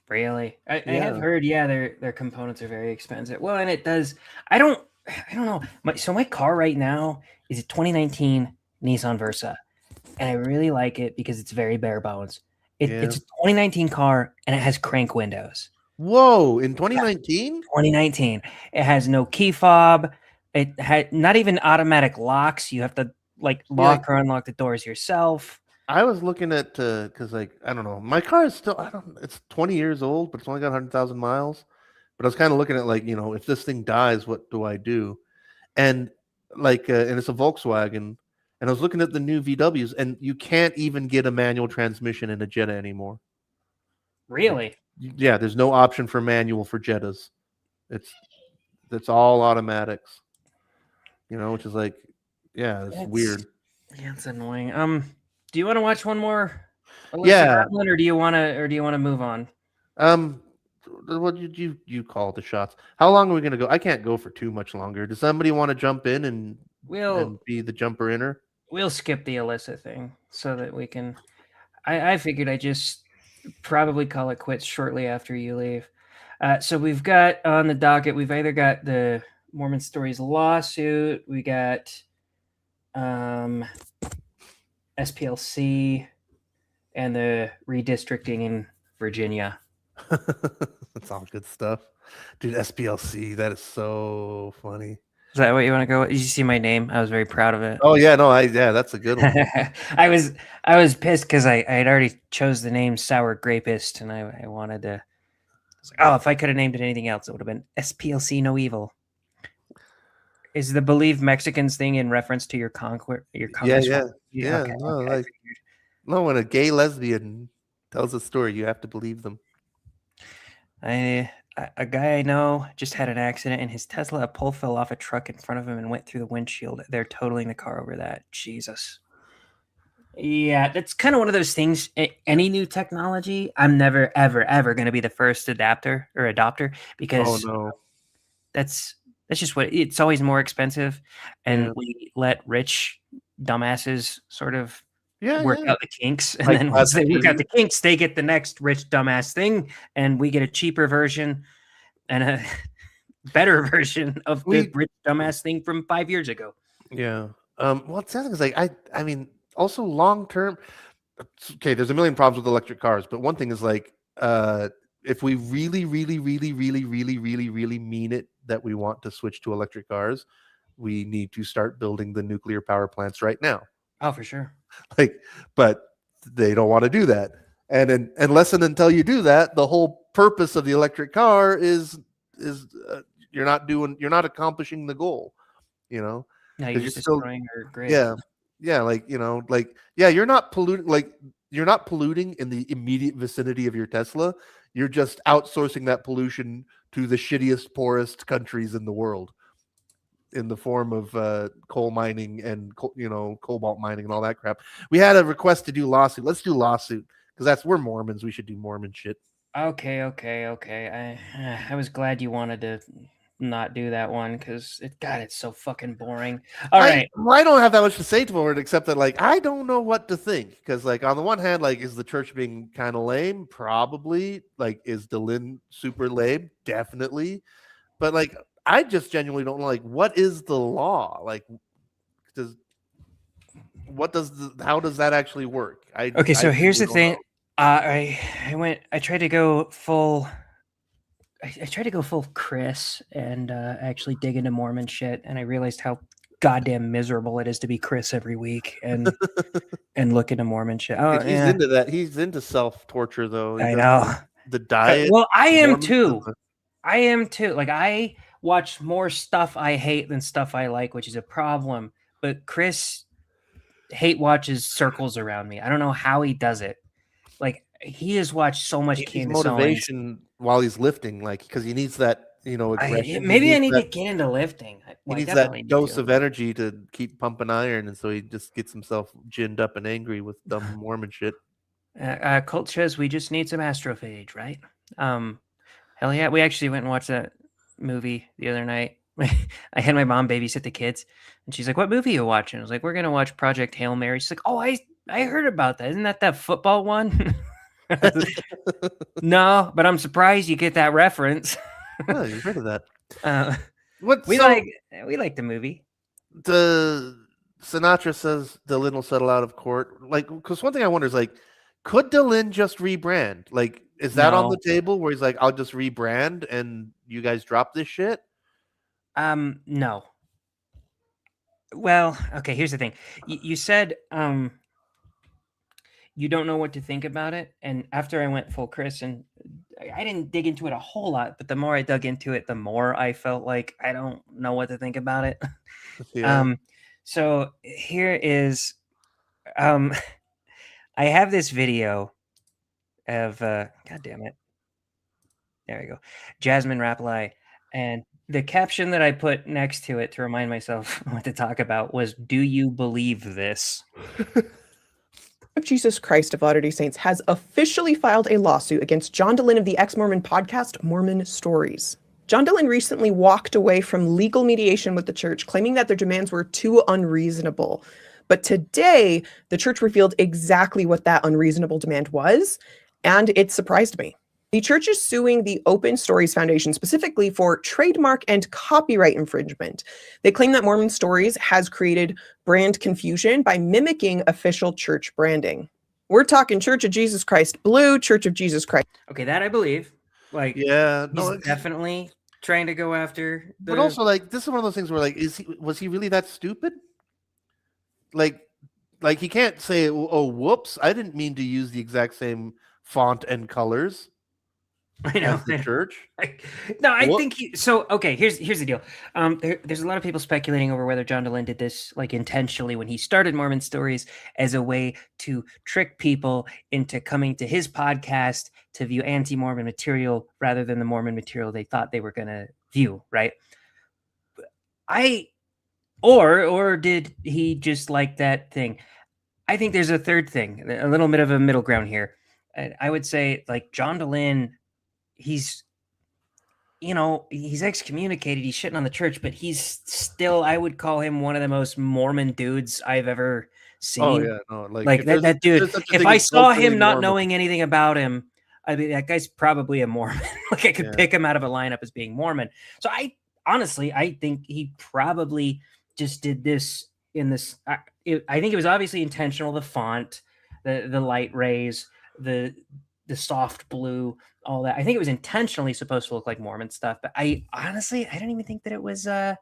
Really? I have heard, their components are very expensive. Well, and it does. I don't know. My car right now is a 2019 Nissan Versa. And I really like it because it's very bare bones. It's a 2019 car, and it has crank windows. Whoa, in 2019? 2019. It has no key fob. It had not even automatic locks. You have to lock or unlock the doors yourself. I was looking at because I don't know. My car is still it's 20 years old, but it's only got 100,000 miles. But I was kind of looking at if this thing dies, what do I do? And and it's a Volkswagen. And I was looking at the new VWs, and you can't even get a manual transmission in a Jetta anymore. Really? Yeah, there's no option for manual for Jettas. It's all automatics. Which is it's weird. Yeah, it's annoying. Do you want to watch one more? Yeah. Or do you want to move on? What did you call the shots? How long are we going to go? I can't go for too much longer. Does somebody want to jump in and be the jumper inner? We'll skip the Alyssa thing so that we can. I figured I just probably call it quits shortly after you leave. So we've got on the docket. We've either got the Mormon Stories lawsuit. We got SPLC and the redistricting in Virginia. That's all good stuff, dude. SPLC, that is so funny. Is that what you want to go with? Did you see my name? I was very proud of it. Oh yeah, no, that's a good one. I was pissed because I had already chose the name Sour Grapist, and I wanted to. I was like, oh, if I could have named it anything else, it would have been SPLC No Evil. Is the Believe Mexicans thing in reference to your conquest? Yeah. Okay, No, when a gay lesbian tells a story, you have to believe them. I A guy I know just had an accident, and his Tesla pole fell off a truck in front of him and went through the windshield. They're totaling the car over that. Jesus. Yeah, that's kind of one of those things. Any new technology, I'm never, ever, ever going to be the first adapter or adopter because that's just what it's always more expensive, and we let rich dumbasses sort of work out the kinks, and then once they work out the kinks, they get the next rich dumbass thing, and we get a cheaper version and a better version of the rich dumbass thing from 5 years ago. Yeah. Well, it's something is like I mean, also long term. Okay, there's a million problems with electric cars, but one thing is like, if we really, really, really, really, really, really, really mean it that we want to switch to electric cars, we need to start building the nuclear power plants right now. Oh, for sure. Like, but they don't want to do that, and unless and until you do that, the whole purpose of the electric car is you're not accomplishing the goal. You know, no, you're just destroying our grid. Yeah, like you're not polluting. Like you're not polluting in the immediate vicinity of your Tesla. You're just outsourcing that pollution to the shittiest, poorest countries in the world, in the form of coal mining and cobalt mining and all that crap. We had a request to do lawsuit. Let's do lawsuit because we're Mormons. We should do Mormon shit. Okay. I was glad you wanted to not do that one because it's so fucking boring. All right. I don't have that much to say for it except that like I don't know what to think because like on the one hand, like is the church being kind of lame? Probably. Like is Dylan super lame? Definitely. But like I just genuinely don't know like what is the law? Like how does that actually work? So here's the thing. I tried to go full. I tried to go full Chris and actually dig into Mormon shit, and I realized how goddamn miserable it is to be Chris every week and look into Mormon shit. Oh, he's into that. He's into self-torture though. I know the diet. Well, I am too. Like I watch more stuff I hate than stuff I like, which is a problem. But Chris hate watches circles around me. I don't know how he does it. Like he has watched so much Candace motivation while he's lifting, like because he needs that, aggression. Maybe I need to get into lifting. He needs that dose of energy to keep pumping iron, and so he just gets himself ginned up and angry with dumb Mormon shit. Cult says we just need some astrophage, right? Hell yeah, we actually went and watched that movie the other night. I had my mom babysit the kids, and she's like, "What movie are you watching?" I was like, "We're gonna watch Project Hail Mary." She's like, "Oh, I heard about that. Isn't that football one?" No, but I'm surprised you get that reference. Oh, you've heard of that. We like the movie. The Sinatra says Dylan will settle out of court. Like, because one thing I wonder is like, could Dylan just rebrand? Like, is that on the table where he's like, I'll just rebrand and you guys drop this shit? No. Well, okay, here's the thing. You said you don't know what to think about it. And after I went full Chris, and I didn't dig into it a whole lot, but the more I dug into it, the more I felt like I don't know what to think about it. Yeah. So here is, I have this video of, God damn it. There we go. Jasmine Rappleye. And the caption that I put next to it to remind myself what to talk about was, "Do you believe this?" of Jesus Christ of Latter-day Saints has officially filed a lawsuit against John Dylan of the ex-Mormon podcast, Mormon Stories. John Dylan recently walked away from legal mediation with the church, claiming that their demands were too unreasonable. But today, the church revealed exactly what that unreasonable demand was, and it surprised me. The church is suing the Open Stories Foundation specifically for trademark and copyright infringement. They claim that Mormon Stories has created brand confusion by mimicking official church branding. We're talking Church of Jesus Christ Blue, Church of Jesus Christ. Okay, that I believe. Like, yeah, he's definitely trying to go after. But also, like, this is one of those things where, like, was he really that stupid? Like he can't say, "Oh, whoops, I didn't mean to use the exact same font and colors." I know. As the church? No, I What? think okay, here's the deal. There's a lot of people speculating over whether John Dehlin did this like intentionally when he started Mormon Stories as a way to trick people into coming to his podcast to view anti-Mormon material rather than the Mormon material they thought they were going to view, right? Or did he just like that thing? I think there's a third thing, a little bit of a middle ground here. I would say like John Dehlin, he's excommunicated, he's shitting on the church, but he's still, I would call him one of the most Mormon dudes I've ever seen. Oh yeah, no, like that dude. If I saw him not knowing anything about him, I mean, that guy's probably a Mormon. Like I could pick him out of a lineup as being Mormon. So I think he probably just did this in this. I think it was obviously intentional. The font, the light rays, the soft blue, all that. I think it was intentionally supposed to look like Mormon stuff, but I don't even think that it was But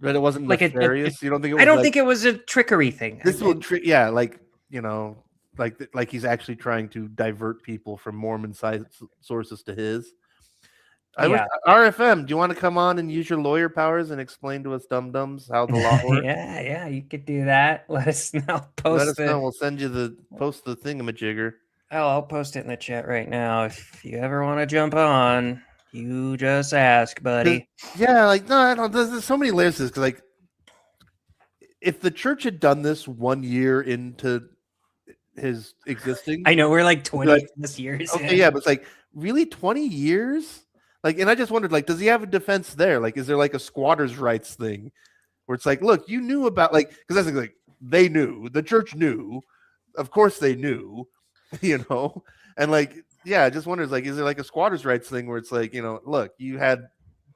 it wasn't like nefarious. You don't think it was I don't think it was a trickery thing. This will like he's actually trying to divert people from Mormon sources to his. RFM, do you want to come on and use your lawyer powers and explain to us dum-dums how the law works? yeah, you could do that. Let us know. Let us know. We'll send you post the thingamajigger. Oh, I'll post it in the chat right now. If you ever want to jump on, you just ask, buddy. Yeah, like no, I don't. There's so many layers to this because, like, if the church had done this 1 year into his existing, I know we're like 20 plus years. Okay, yeah, but it's like really 20 years. Like, and I just wondered, like, does he have a defense there? Like, is there like a squatters' rights thing where it's like, look, you knew about because that's like they knew, the church knew, of course they knew. And like, yeah, I just wonders, like, is there like a squatters' rights thing where it's like, look, you had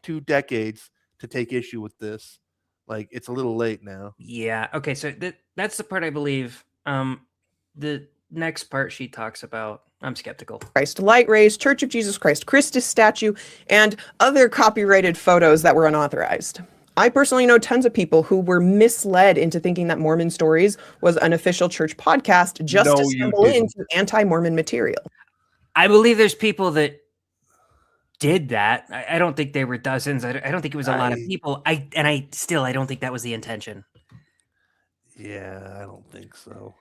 2 decades to take issue with this, like it's a little late now. Yeah. Okay. So that's the part I believe. The next part she talks about, I'm skeptical. Christ light rays, Church of Jesus Christ Christus statue, and other copyrighted photos that were unauthorized. I personally know tons of people who were misled into thinking that Mormon Stories was an official church podcast just to stumble into anti-Mormon material. I believe there's people that did that. I don't think they were dozens. I don't think it was a lot of people. I don't think that was the intention. Yeah, I don't think so.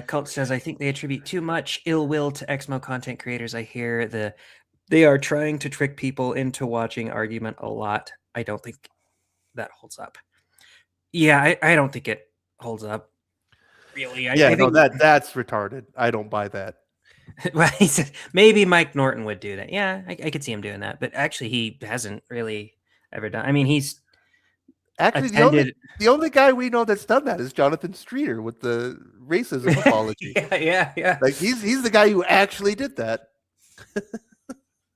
Cult says, I think they attribute too much ill will to Exmo content creators. I hear they are trying to trick people into watching argument a lot. I don't think that holds up. Yeah, I don't think it holds up. Really? I think that's retarded. I don't buy that. Well, he said maybe Mike Norton would do that. Yeah, I could see him doing that, but actually, he hasn't really ever done. I mean, he's actually the only guy we know that's done that is Jonathan Streeter with the racism apology. Yeah. Like he's the guy who actually did that.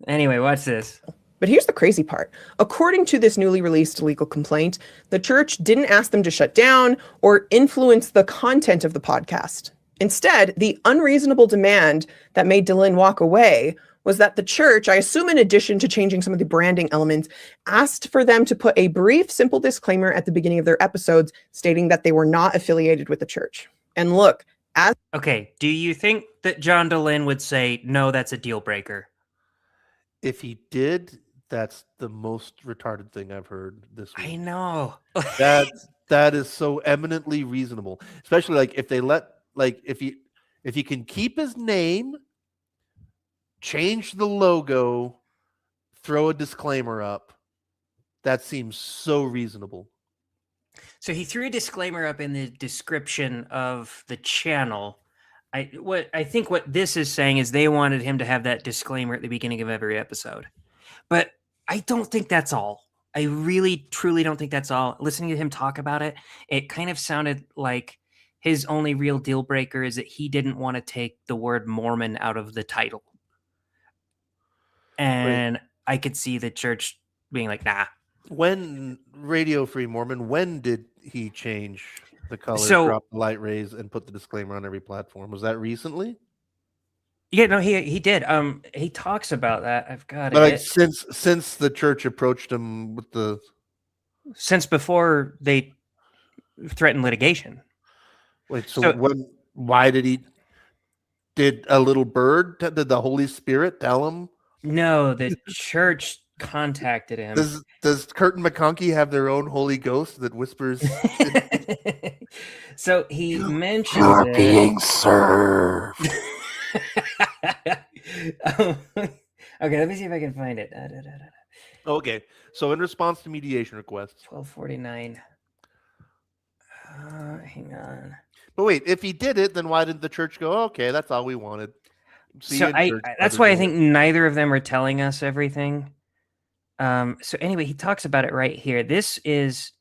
Anyway, watch this. But here's the crazy part. According to this newly released legal complaint, the church didn't ask them to shut down or influence the content of the podcast. Instead, the unreasonable demand that made Dehlin walk away was that the church, I assume in addition to changing some of the branding elements, asked for them to put a brief, simple disclaimer at the beginning of their episodes stating that they were not affiliated with the church. And look, Okay, do you think that John Dehlin would say, no, that's a deal breaker? If he did, that's the most retarded thing I've heard this week. I know. that is so eminently reasonable. Especially like if they if he can keep his name, change the logo, throw a disclaimer up, that seems so reasonable. So he threw a disclaimer up in the description of the channel. I think what this is saying is they wanted him to have that disclaimer at the beginning of every episode. But I don't think that's all. I really, truly don't think that's all. Listening to him talk about it, it kind of sounded like his only real deal breaker is that he didn't want to take the word Mormon out of the title. And I could see the church being like, nah. When Radio Free Mormon, when did he change the colors, drop the light rays, and put the disclaimer on every platform? Was that recently? Yeah, no, he did. He talks about that. I've got but it. Like since the church approached him with the since before they threatened litigation. Wait, so why did a little bird, did the Holy Spirit tell him No, the church contacted him. Does Curtin McConkie have their own Holy Ghost that whispers? So he mentioned You're it. being served. Okay, let me see if I can find it. Okay, so in response to mediation requests, 1249. Hang on. But wait, if he did it, then why didn't the church go? Okay, that's all we wanted. See you So in church, that's Brother why I Joel." think neither of them are telling us everything. So anyway, he talks about it right here. This is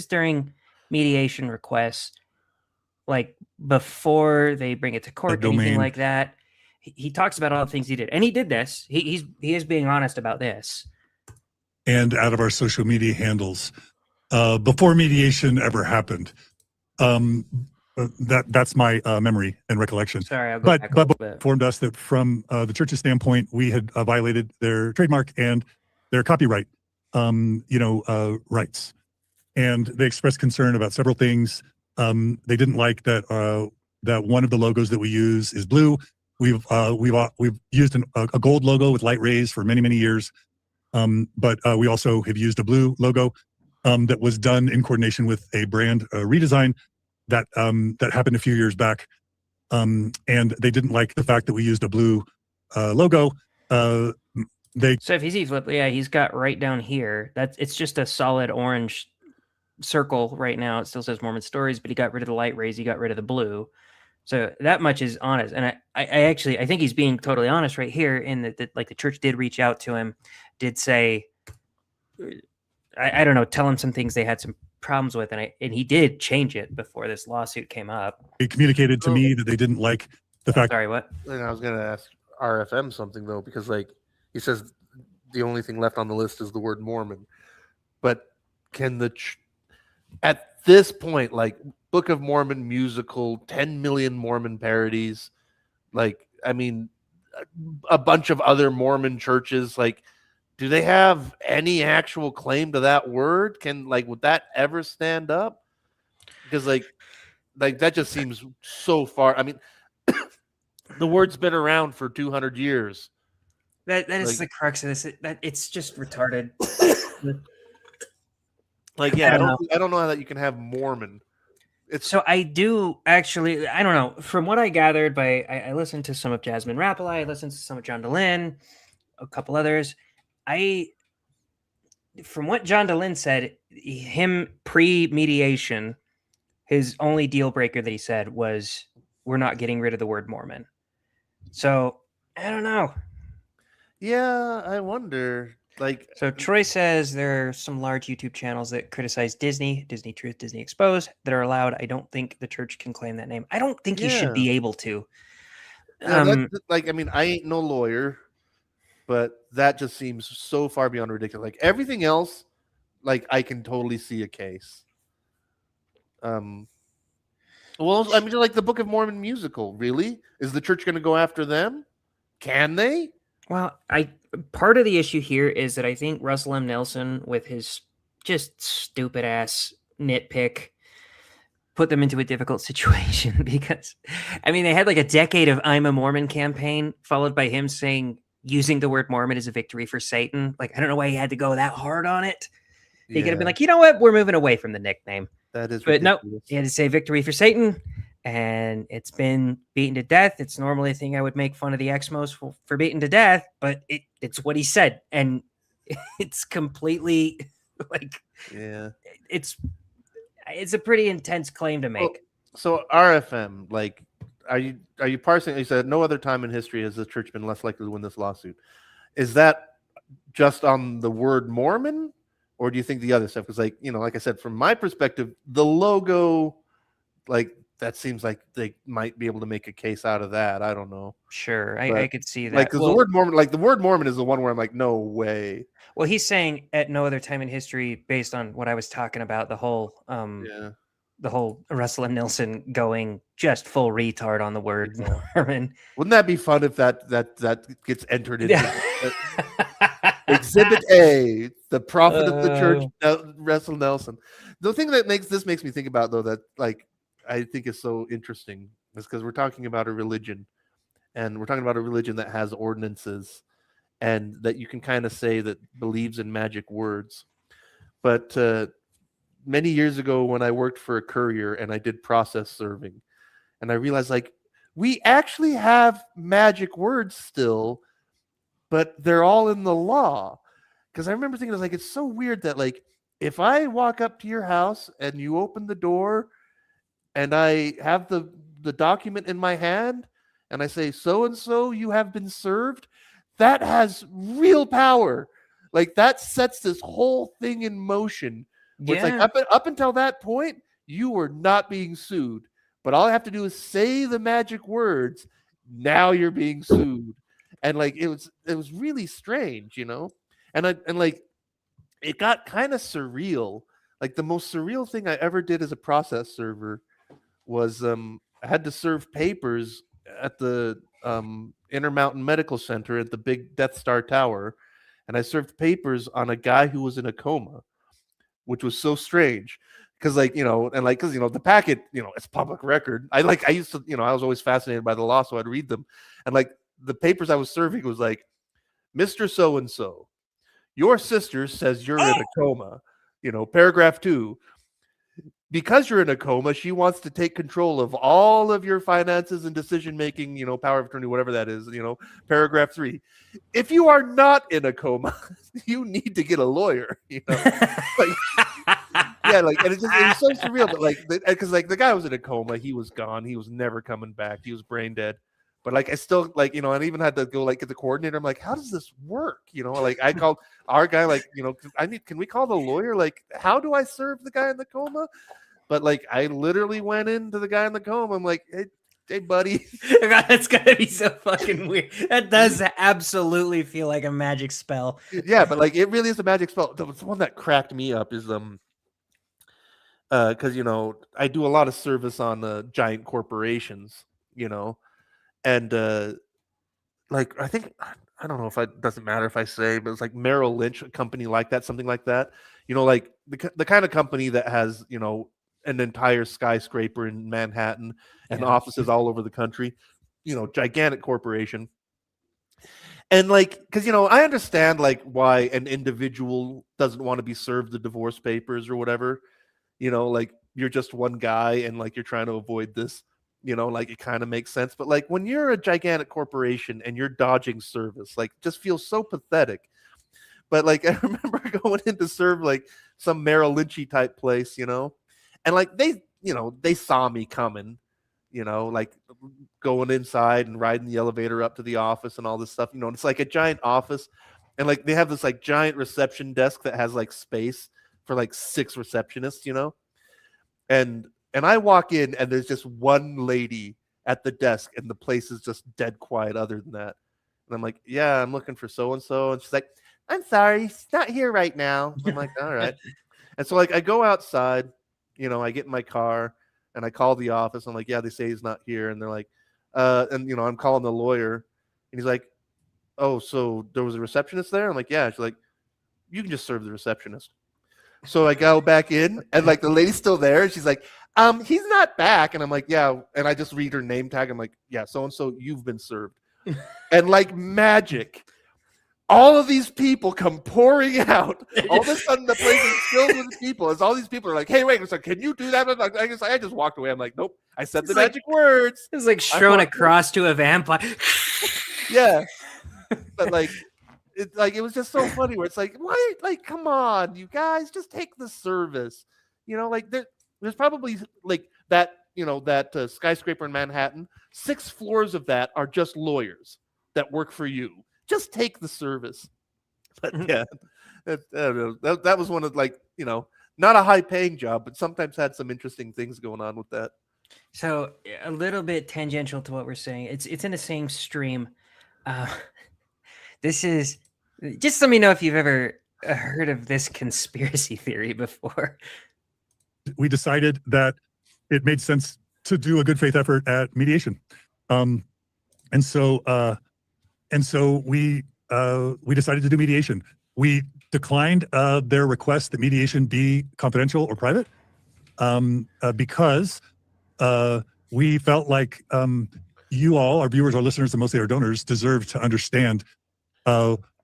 during mediation requests, like before they bring it to court, anything domain. like that. He talks about all the things he did, and he did this. He is being honest about this. And out of our social media handles, before mediation ever happened. That's my memory and recollection. Sorry, I'll go back a but little bit. informed us that from the church's standpoint, we had violated their trademark and their copyright, rights, and they expressed concern about several things. They didn't like that that one of the logos that we use is blue. We've used a gold logo with light rays for many years, but we also have used a blue logo that was done in coordination with a brand redesign that happened a few years back, and they didn't like the fact that we used a blue logo. So if he's he's got right down here. It's just a solid orange circle right now. It still says Mormon Stories, but he got rid of the light rays. He got rid of the blue. So that much is honest, and I think he's being totally honest right here in that like the church did reach out to him, did say, I don't know, tell him some things they had some problems with, and he did change it before this lawsuit came up. they communicated to me that they didn't like the fact. Sorry, what? And I was gonna ask RFM something though, because like he says, the only thing left on the list is the word Mormon. But can at this point, like Book of Mormon musical, 10 million Mormon parodies, like I mean, a bunch of other Mormon churches, like, do they have any actual claim to that word? Would that ever stand up? Because like that just seems so far. I mean, the word's been around for 200 years. That is the crux of this. That it's just retarded. Like, yeah, I don't know how that you can have Mormon. So I do actually, I don't know. From what I gathered I listened to some of Jasmine Rapalli, I listened to some of John DeLynn, a couple others. From what John DeLynn said, him pre-mediation, his only deal breaker that he said was, we're not getting rid of the word Mormon. So I don't know. Yeah, I wonder. So Troy says there are some large YouTube channels that criticize Disney, Disney Truth, Disney Exposed, that are allowed. I don't think the church can claim that name. I don't think you should be able to. Yeah, I mean, I ain't no lawyer, but that just seems so far beyond ridiculous. Like everything else, like I can totally see a case. Well, I mean, like the Book of Mormon musical, really? Is the church going to go after them? Can they? Well, part of the issue here is that I think Russell M. Nelson, with his just stupid ass nitpick, put them into a difficult situation because, I mean, they had like a decade of I'm a Mormon campaign followed by him saying using the word Mormon is a victory for Satan. Like, I don't know why he had to go that hard on it. He could have been like, you know what? We're moving away from the nickname. That is But no, ridiculous. he had to say victory for Satan. And it's been beaten to death. It's normally a thing I would make fun of the Exmos for beaten to death, but it's what he said. And it's completely like, yeah, it's a pretty intense claim to make. So RFM, like, are you parsing? You said no other time in history has the church been less likely to win this lawsuit. Is that just on the word Mormon, or do you think the other stuff? Because, like, like I said, from my perspective, the logo, like, that seems like they might be able to make a case out of that. I don't know. Sure, I could see that. Like, because the word Mormon is the one where I'm like, no way. Well, he's saying at no other time in history, based on what I was talking about, the whole Russell and Nilsson going just full retard on the word Mormon. Wouldn't that be fun if that gets entered into Exhibit A, the prophet of the church, Russell Nelson. The thing that makes me think about, though, that like I think is so interesting is because we're talking about a religion, and we're talking about a religion that has ordinances, and that you can kind of say that believes in magic words. But many years ago when I worked for a courier and I did process serving, and I realized like we actually have magic words still, but they're all in the law. Because I remember thinking, it's so weird that like if I walk up to your house and you open the door and I have the document in my hand and I say, so and so, you have been served, that has real power. Like that sets this whole thing in motion. Where it's like up until that point, you were not being sued. But all I have to do is say the magic words. Now you're being sued. And like it was really strange, you know? And like it got kind of surreal. Like the most surreal thing I ever did as a process server was I had to serve papers at the Intermountain Medical Center at the big Death Star Tower, and I served papers on a guy who was in a coma, which was so strange because the packet, it's public record. I used to, I was always fascinated by the law, so I'd read them, and like the papers I was serving was like, Mr. So and so, your sister says you're in a coma. Paragraph 2. Because you're in a coma, she wants to take control of all of your finances and decision-making, power of attorney, whatever that is, paragraph 3. If you are not in a coma, you need to get a lawyer, and it was so surreal, but because the guy was in a coma, he was gone. He was never coming back. He was brain dead. But I still I even had to go get the coordinator. I'm like, how does this work? I called our guy, can we call the lawyer? How do I serve the guy in the coma? But I literally went into the guy in the coma. I'm like, hey buddy. That's gotta be so fucking weird. That does absolutely feel like a magic spell. Yeah, but it really is a magic spell. The one that cracked me up is because I do a lot of service on giant corporations, and I think, I don't know if it doesn't matter if I say, but it's like Merrill Lynch, a company like that, something like that, the kind of company that has an entire skyscraper in Manhattan and offices all over the country, gigantic corporation. And because I understand why an individual doesn't want to be served the divorce papers or whatever, you're just one guy and you're trying to avoid this. It kind of makes sense. But when you're a gigantic corporation and you're dodging service, just feels so pathetic. But I remember going in to serve some Merrill Lynchy type place, and they saw me coming, going inside and riding the elevator up to the office and all this stuff. It's a giant office, and they have this giant reception desk that has space for 6 receptionists, And I walk in and there's just one lady at the desk and the place is just dead quiet other than that. And I'm like, yeah, I'm looking for so-and-so. And she's like, I'm sorry, he's not here right now. I'm like, all right. And so I go outside, I get in my car and I call the office. I'm like, yeah, they say he's not here. And they're like, I'm calling the lawyer. And he's like, oh, so there was a receptionist there? I'm like, yeah. She's like, you can just serve the receptionist. So I go back in and the lady's still there. And she's like, he's not back. And I'm like, yeah. And I just read her name tag. I'm like, yeah, so-and-so, you've been served. And magic, all of these people come pouring out. All of a sudden the place is filled with people. As all these people are like, hey, wait, so can you do that? I just walked away. I'm like, nope. I said the magic words. It's like thrown across to a vampire. Yeah. But it was just so funny where it's why, come on, you guys, just take the service. There's probably that skyscraper in Manhattan, 6 floors of that are just lawyers that work for you. Just take the service. But yeah, I don't know. That was one of not a high paying job, but sometimes had some interesting things going on with that. So a little bit tangential to what we're saying. It's in the same stream. This is just let me know if you've ever heard of this conspiracy theory before. We decided that it made sense to do a good faith effort at mediation. And so we decided to do mediation. We declined their request that mediation be confidential or private because we felt like you all, our viewers, our listeners, and mostly our donors, deserve to understand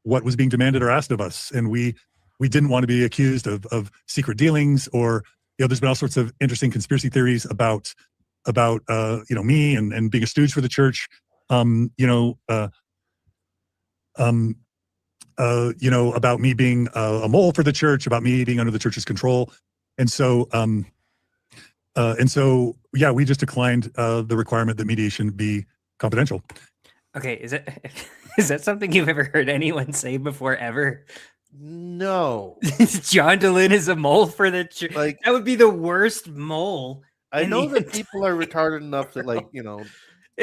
what was being demanded or asked of us, and we didn't want to be accused of secret dealings, or there's been all sorts of interesting conspiracy theories about me and being a stooge for the church, about me being a mole for the church, about me being under the church's control, and so yeah, we just declined the requirement that mediation be confidential. Okay, is that something you've ever heard anyone say before ever? No. John DeLynn is a mole for the church. Like, that would be the worst mole. I in know the that people are retarded enough that, like,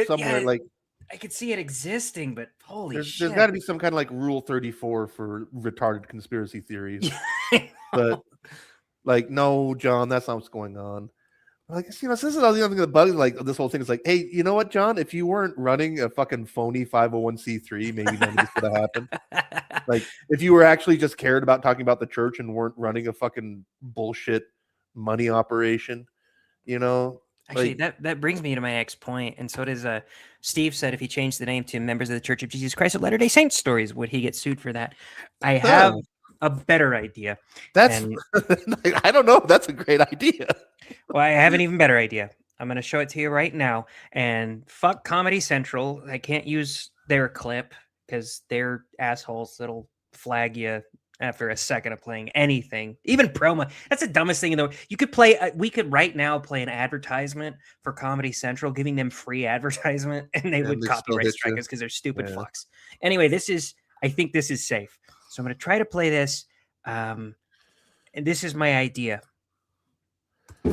somewhere, like, I could see it existing, but holy there's shit. got to be some kind of like Rule 34 for retarded conspiracy theories. But like, no, John, that's not what's going on. Like, this is all the other thing that bugs like this whole thing is like, hey, you know what, John? If you weren't running a fucking phony 501c3, maybe none of this would have happened. Like, if you were actually just cared about talking about the church and weren't running a fucking bullshit money operation, Actually, like, that brings me to my next point, and so does Steve said if he changed the name to Members of the Church of Jesus Christ of Latter-day Saints Stories, would he get sued for that? I have a better idea. That's I don't know. That's a great idea. Well, I have an even better idea. I'm going to show it to you right now. And fuck Comedy Central. I can't use their clip because they're assholes that'll flag you after a second of playing anything. Even promo. That's the dumbest thing in the world. You could play. We could right now play an advertisement for Comedy Central, giving them free advertisement, and they would copyright strike us because they're stupid fucks. Anyway, I think this is safe. So I'm going to try to play this. And this is my idea.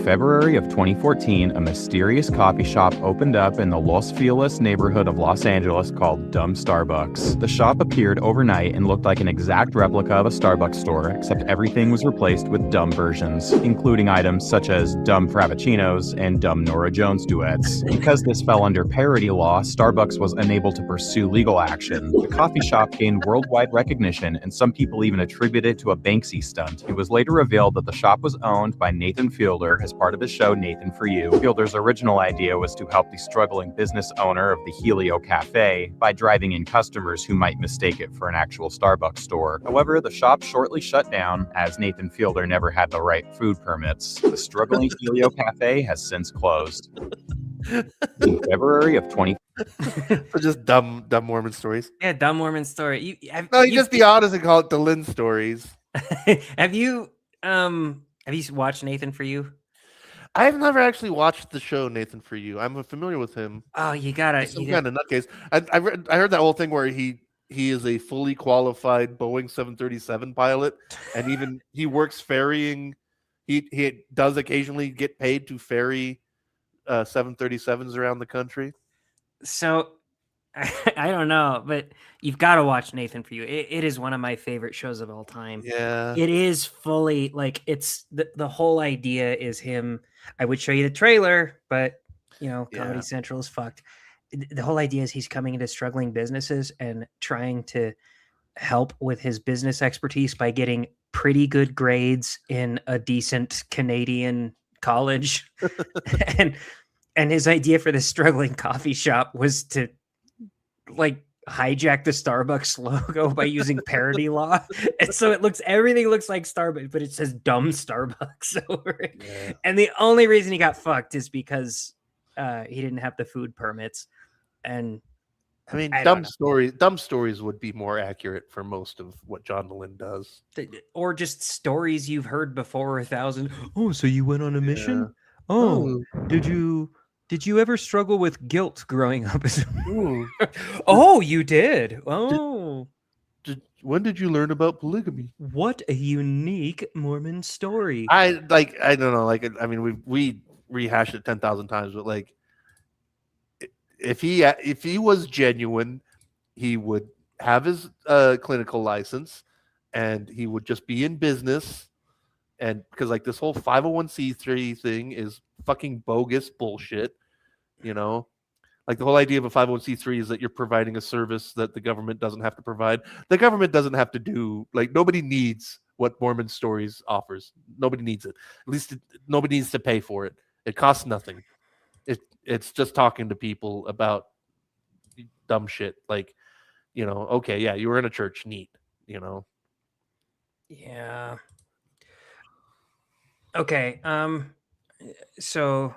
February of 2014, a mysterious coffee shop opened up in the Los Feliz neighborhood of Los Angeles called Dumb Starbucks. The shop appeared overnight and looked like an exact replica of a Starbucks store, except everything was replaced with dumb versions, including items such as dumb frappuccinos and dumb Norah Jones duets. Because this fell under parody law, Starbucks was unable to pursue legal action. The coffee shop gained worldwide recognition, and some people even attribute it to a Banksy stunt. It was later revealed that the shop was owned by Nathan Fielder as part of his show Nathan For You. Fielder's original idea was to help the struggling business owner of the Helio Cafe by driving in customers who might mistake it for an actual Starbucks store. However, the shop shortly shut down as Nathan Fielder never had the right food permits. The struggling Helio Cafe has since closed. In February of 20... So just dumb Mormon stories. Yeah, dumb Mormon story. You just be honest and call it the Lynn stories. Have you watched Nathan For You? I've never actually watched the show Nathan For You. I'm familiar with him. Oh, you gotta. Some kind of nutcase. I heard that whole thing where he is a fully qualified Boeing 737 pilot, and even he works ferrying. He does occasionally get paid to ferry 737s around the country. So I don't know, but you've got to watch Nathan For You. It is one of my favorite shows of all time. Yeah, it is fully like it's the whole idea is him. I would show you the trailer, but Comedy Central is fucked. The whole idea is he's coming into struggling businesses and trying to help with his business expertise by getting pretty good grades in a decent Canadian college. and his idea for this struggling coffee shop was to hijack the Starbucks logo by using parody law. And so everything looks like Starbucks, but it says dumb Starbucks over it. Yeah. And the only reason he got fucked is because he didn't have the food permits. And I mean, dumb stories would be more accurate for most of what John DeLynn does. Or just stories you've heard before 1,000. Oh, so you went on a mission? Yeah. Oh, did you ever struggle with guilt growing up? Oh, you did. Oh. When did you learn about polygamy? What a unique Mormon story. I don't know. I mean, we rehashed it 10,000 times, but if he was genuine, he would have his clinical license, and he would just be in business. And because this whole 501c3 thing is fucking bogus bullshit, the whole idea of a 501c3 is that you're providing a service that the government doesn't have to provide. The government doesn't have to do, nobody needs what Mormon Stories offers. Nobody needs it. At least nobody needs to pay for it. It costs nothing. It's just talking to people about dumb shit. you know, okay, yeah, you were in a church, neat, you know. Yeah. Okay. So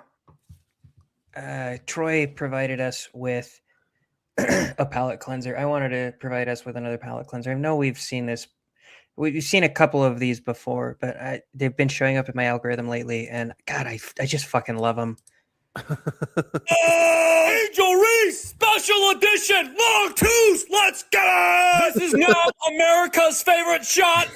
Troy provided us with a palate cleanser. I wanted to provide us with another palate cleanser. I know we've seen this. We've seen a couple of these before, but they've been showing up in my algorithm lately, and God, I just fucking love them. Angel Reese Special Edition Long Twos. Let's get it! This is now America's favorite shot.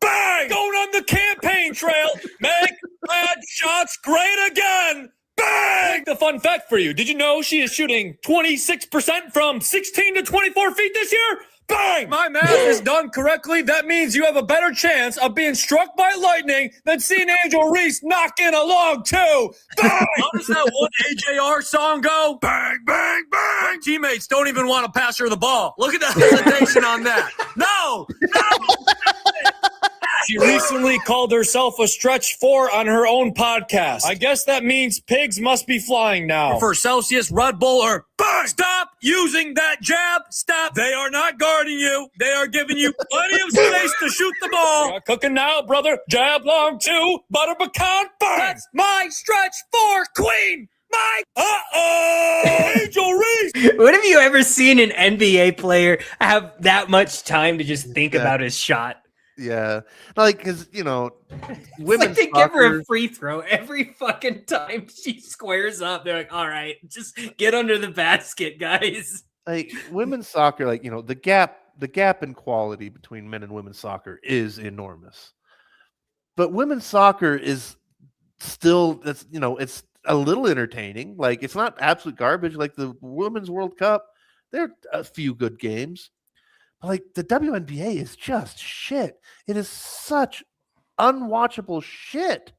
Bang! Going on the campaign trail. Make bad shots great again. Bang! The fun fact for you. Did you know she is shooting 26% from 16 to 24 feet this year? Bang! My math is done correctly. That means you have a better chance of being struck by lightning than seeing Angel Reese knock in a long two. Bang! How does that one AJR song go? Bang, bang, bang! Teammates don't even want to pass her the ball. Look at the hesitation on that. No! She recently called herself a stretch 4 on her own podcast. I guess that means pigs must be flying now. For Celsius, Red Bull, or bang! Stop using that jab. Stop. They are not guarding you. They are giving you plenty of space to shoot the ball. You're cooking now, brother. Jab long 2. Butter pecan. Bang! That's my stretch 4 queen. My Angel Reese. When have you ever seen an NBA player have that much time to just think about his shot? Yeah, like because you know, Women like they give her a free throw every fucking time she squares up. They're like, "All right, just get under the basket, guys." Like women's soccer, like you know, the gap in quality between men and women's soccer is enormous. But women's soccer is still it's a little entertaining. Like it's not absolute garbage. Like the Women's World Cup, there are a few good games. Like the WNBA is just shit. It is such unwatchable shit.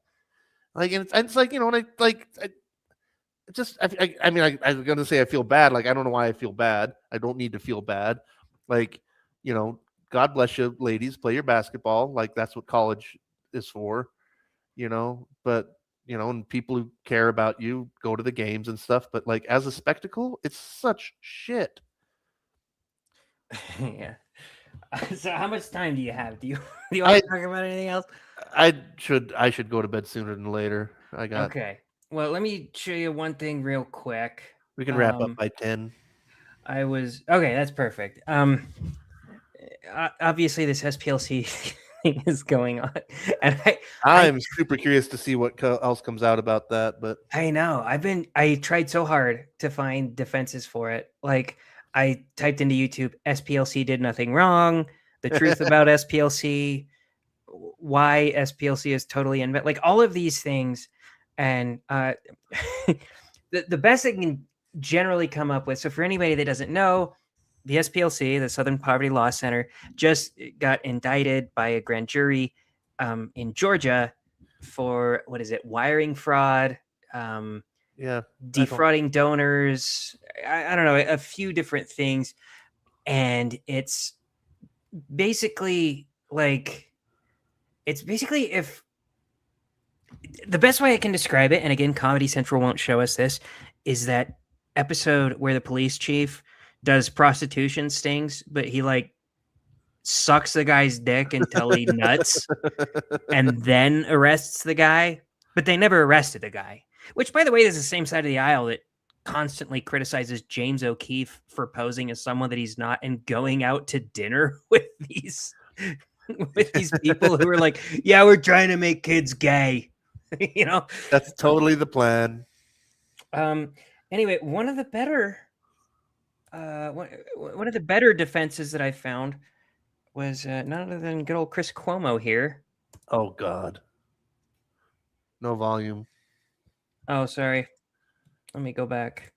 Like and it's like you know, and I mean, I was gonna say I feel bad. Like I don't know why I feel bad. I don't need to feel bad. Like you know, God bless you, ladies. Play your basketball. Like that's what college is for. You know, but you know, and people who care about you go to the games and stuff. But like as a spectacle, it's such shit. Yeah. So how much time do you have? Do you want to talk about anything else? I should go to bed sooner than later. Okay. Well, let me show you one thing real quick. We can wrap up by 10. Okay, that's perfect. Obviously this SPLC thing is going on, and I'm super curious to see what else comes out about that. But I know I tried so hard to find defenses for it. Like I typed into YouTube, SPLC did nothing wrong, the truth about SPLC, why SPLC is totally like all of these things. And the best I can generally come up with. So for anybody that doesn't know, the SPLC, the Southern Poverty Law Center, just got indicted by a grand jury in Georgia for, wiring fraud, defrauding donors. I don't know, a few different things. And it's basically if the best way I can describe it, and again, Comedy Central won't show us this, is that episode where the police chief does prostitution stings, but he sucks the guy's dick until he nuts and then arrests the guy, but they never arrested the guy. Which, by the way, is the same side of the aisle that constantly criticizes James O'Keefe for posing as someone that he's not and going out to dinner with these people who are like, yeah, we're trying to make kids gay. You know, that's totally the plan. Anyway, one of the better defenses that I found was none other than good old Chris Cuomo here. Oh God, no volume. Oh, sorry. Let me go back.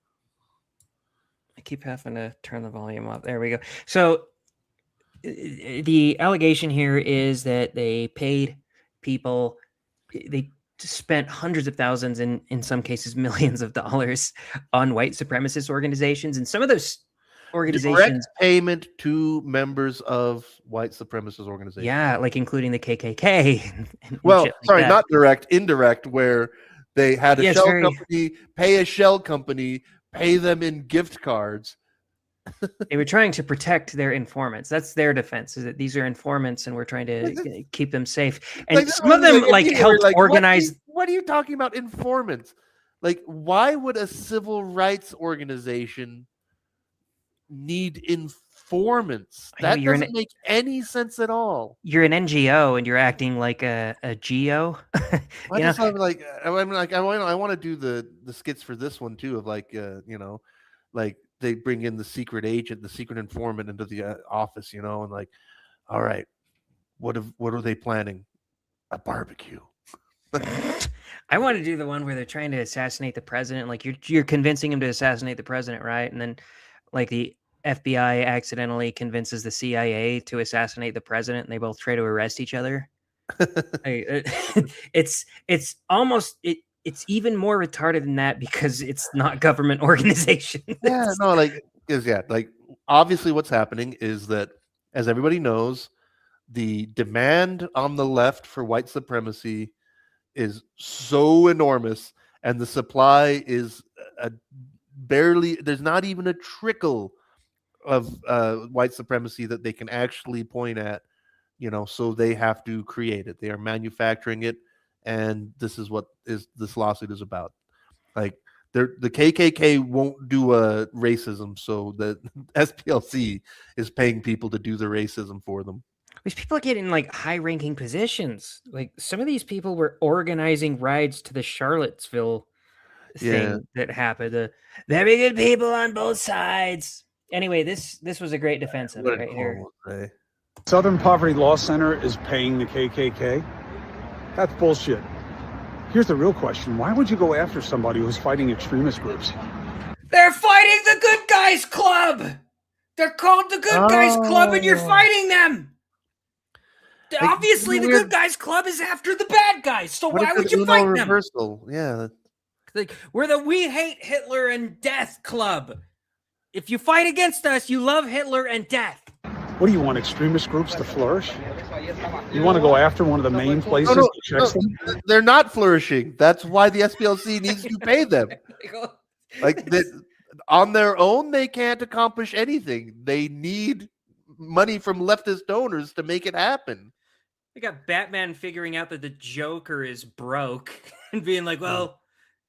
I keep having to turn the volume up. There we go. So the allegation here is that they paid people. They spent hundreds of thousands and in some cases millions of dollars on white supremacist organizations, and some of those organizations direct payment to members of white supremacist organizations. Yeah, like including the KKK. Well, sorry, not direct, indirect, where they had a shell company pay a shell company, pay them in gift cards They were trying to protect their informants. That's their defense, is that these are informants and we're trying to keep them safe. And Like, some of them helped organize. What are you talking about, informants? Like, why would a civil rights organization need informants? I know, That you're doesn't make any sense at all. You're an NGO and you're acting like a GO. I just have, like, I want to do the skits for this one too, of like, like they bring in the secret agent, the secret informant into the office, and like, all right, what are they planning? A barbecue. I want to do the one where they're trying to assassinate the president. Like you're convincing him to assassinate the president, right? And then like the FBI accidentally convinces the CIA to assassinate the president, and they both try to arrest each other. It's even more retarded than that because it's not government organization. Yeah, no, like obviously what's happening is that, as everybody knows, the demand on the left for white supremacy is so enormous, and the supply is there's not even a trickle of white supremacy that they can actually point at, so they have to create it. They are manufacturing it, and this is what this lawsuit is about. Like, the KKK won't do a racism, so the SPLC is paying people to do the racism for them. These people are getting like high-ranking positions. Like some of these people were organizing rides to the Charlottesville thing that happened. The very good people on both sides. Anyway, this was a great defense of it right here. Southern Poverty Law Center is paying the KKK? That's bullshit. Here's the real question. Why would you go after somebody who's fighting extremist groups? They're fighting the Good Guys Club. They're called the Good Guys Club, and you're fighting them. Obviously, the Good Guys Club is after the bad guys. So why would you fight them? Reversal? Yeah. Like, we're the We Hate Hitler and Death Club. If you fight against us, you love Hitler and death. What do you want, extremist groups to flourish? You want to go after one of the main places that checks them? They're not flourishing. That's why the SPLC needs to pay them. Like, on their own, they can't accomplish anything. They need money from leftist donors to make it happen. They got Batman figuring out that the Joker is broke and being like, well,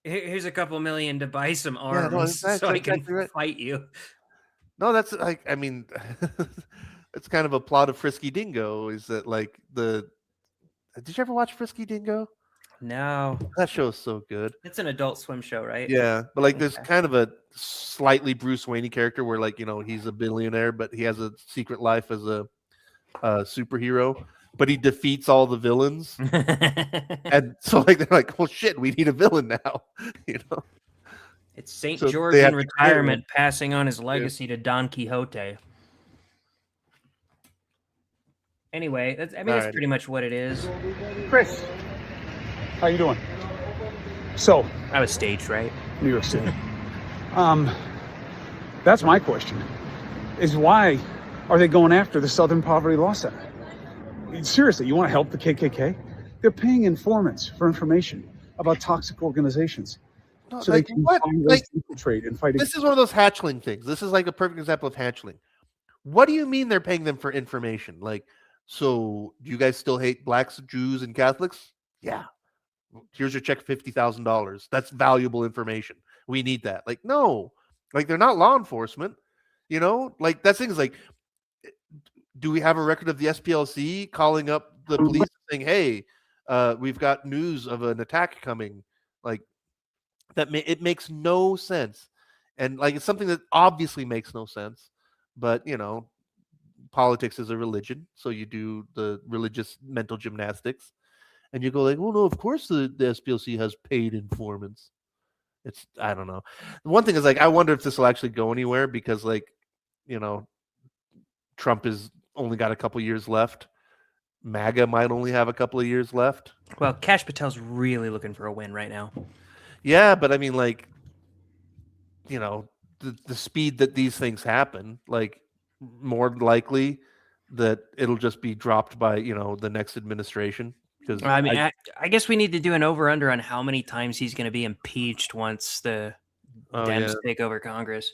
here's a couple million to buy some arms so I can fight you. No, that's like, I mean, it's kind of a plot of Frisky Dingo. Is that like did you ever watch Frisky Dingo? No. That show is so good. It's an Adult Swim show, right? Yeah, but like there's kind of a slightly Bruce Wayne character where, like, he's a billionaire, but he has a secret life as a superhero. But he defeats all the villains, and so like they're like, "Oh shit, we need a villain now," It's St. George in retirement passing on his legacy to Don Quixote. Anyway, that's pretty much what it is. Chris, how you doing? So I was staged, right? New York City. That's my question: is why are they going after the Southern Poverty Law Center? Seriously, you want to help the KKK? They're paying informants for information about toxic organizations, so they can find ways to infiltrate and fight. This is one of those hatchling things. This is like a perfect example of hatchling. What do you mean they're paying them for information? Like, so do you guys still hate blacks, Jews, and Catholics? Yeah. Here's your check, $50,000. That's valuable information. We need that. Like, no, like they're not law enforcement. Like that thing is like, do we have a record of the SPLC calling up the police saying, "Hey, we've got news of an attack coming"? Like that, it makes no sense, and like it's something that obviously makes no sense. But politics is a religion, so you do the religious mental gymnastics, and you go like, "Well, no, of course the SPLC has paid informants." I don't know. One thing is like, I wonder if this will actually go anywhere because Trump is only got a couple years left. MAGA might only have a couple of years left. Well, Kash Patel's really looking for a win right now. Yeah, but I mean, like, the speed that these things happen, like, more likely that it'll just be dropped by, the next administration. Because I mean, I guess we need to do an over-under on how many times he's going to be impeached once the Dems take over Congress.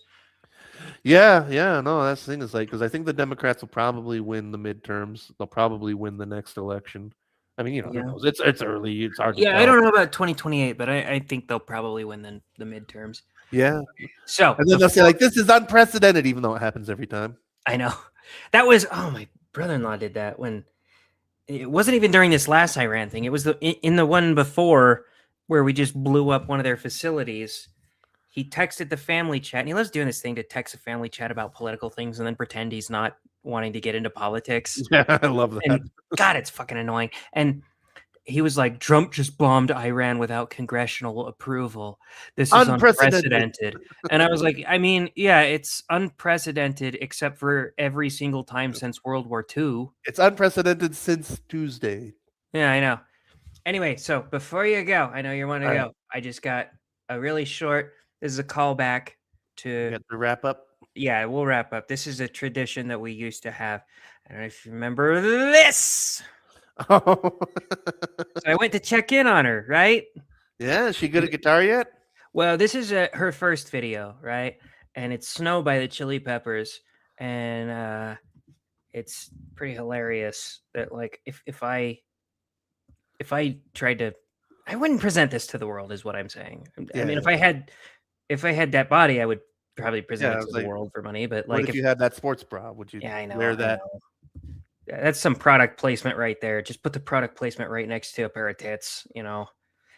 Yeah. No, that's the thing is like because I think the Democrats will probably win the midterms. They'll probably win the next election. I mean, who Yeah. knows? It's early. It's hard to Yeah, tell. I don't know about 2028, but I think they'll probably win the midterms. Yeah. So And then they'll say like, "This is unprecedented," even though it happens every time. I know that was my brother-in-law did that when it wasn't even during this last Iran thing. It was in the one before where we just blew up one of their facilities. He texted the family chat, and he loves doing this thing to text a family chat about political things and then pretend he's not wanting to get into politics. Yeah, I love that. And God, it's fucking annoying. And he was like, Trump just bombed Iran without congressional approval. This is unprecedented. And I was like, I mean, yeah, it's unprecedented except for every single time since World War II. It's unprecedented since Tuesday. Yeah, I know. Anyway, so before you go, I know you want to All go. right. I just got a really short. This is a callback to the wrap up. Yeah, we'll wrap up. This is a tradition that we used to have. I don't know if you remember this. So I went to check in on her, right? Yeah, is she good at guitar yet? Well, this is her first video, right? And it's Snow by the Chili Peppers. And it's pretty hilarious that like if I tried to I wouldn't present this to the world is what I'm saying. I mean, if I had that body, I would probably present it to the world for money. But like what if you had that sports bra? Would you I know, wear I that? know. Yeah, that's some product placement right there. Just put the product placement right next to a pair of tits, Yeah,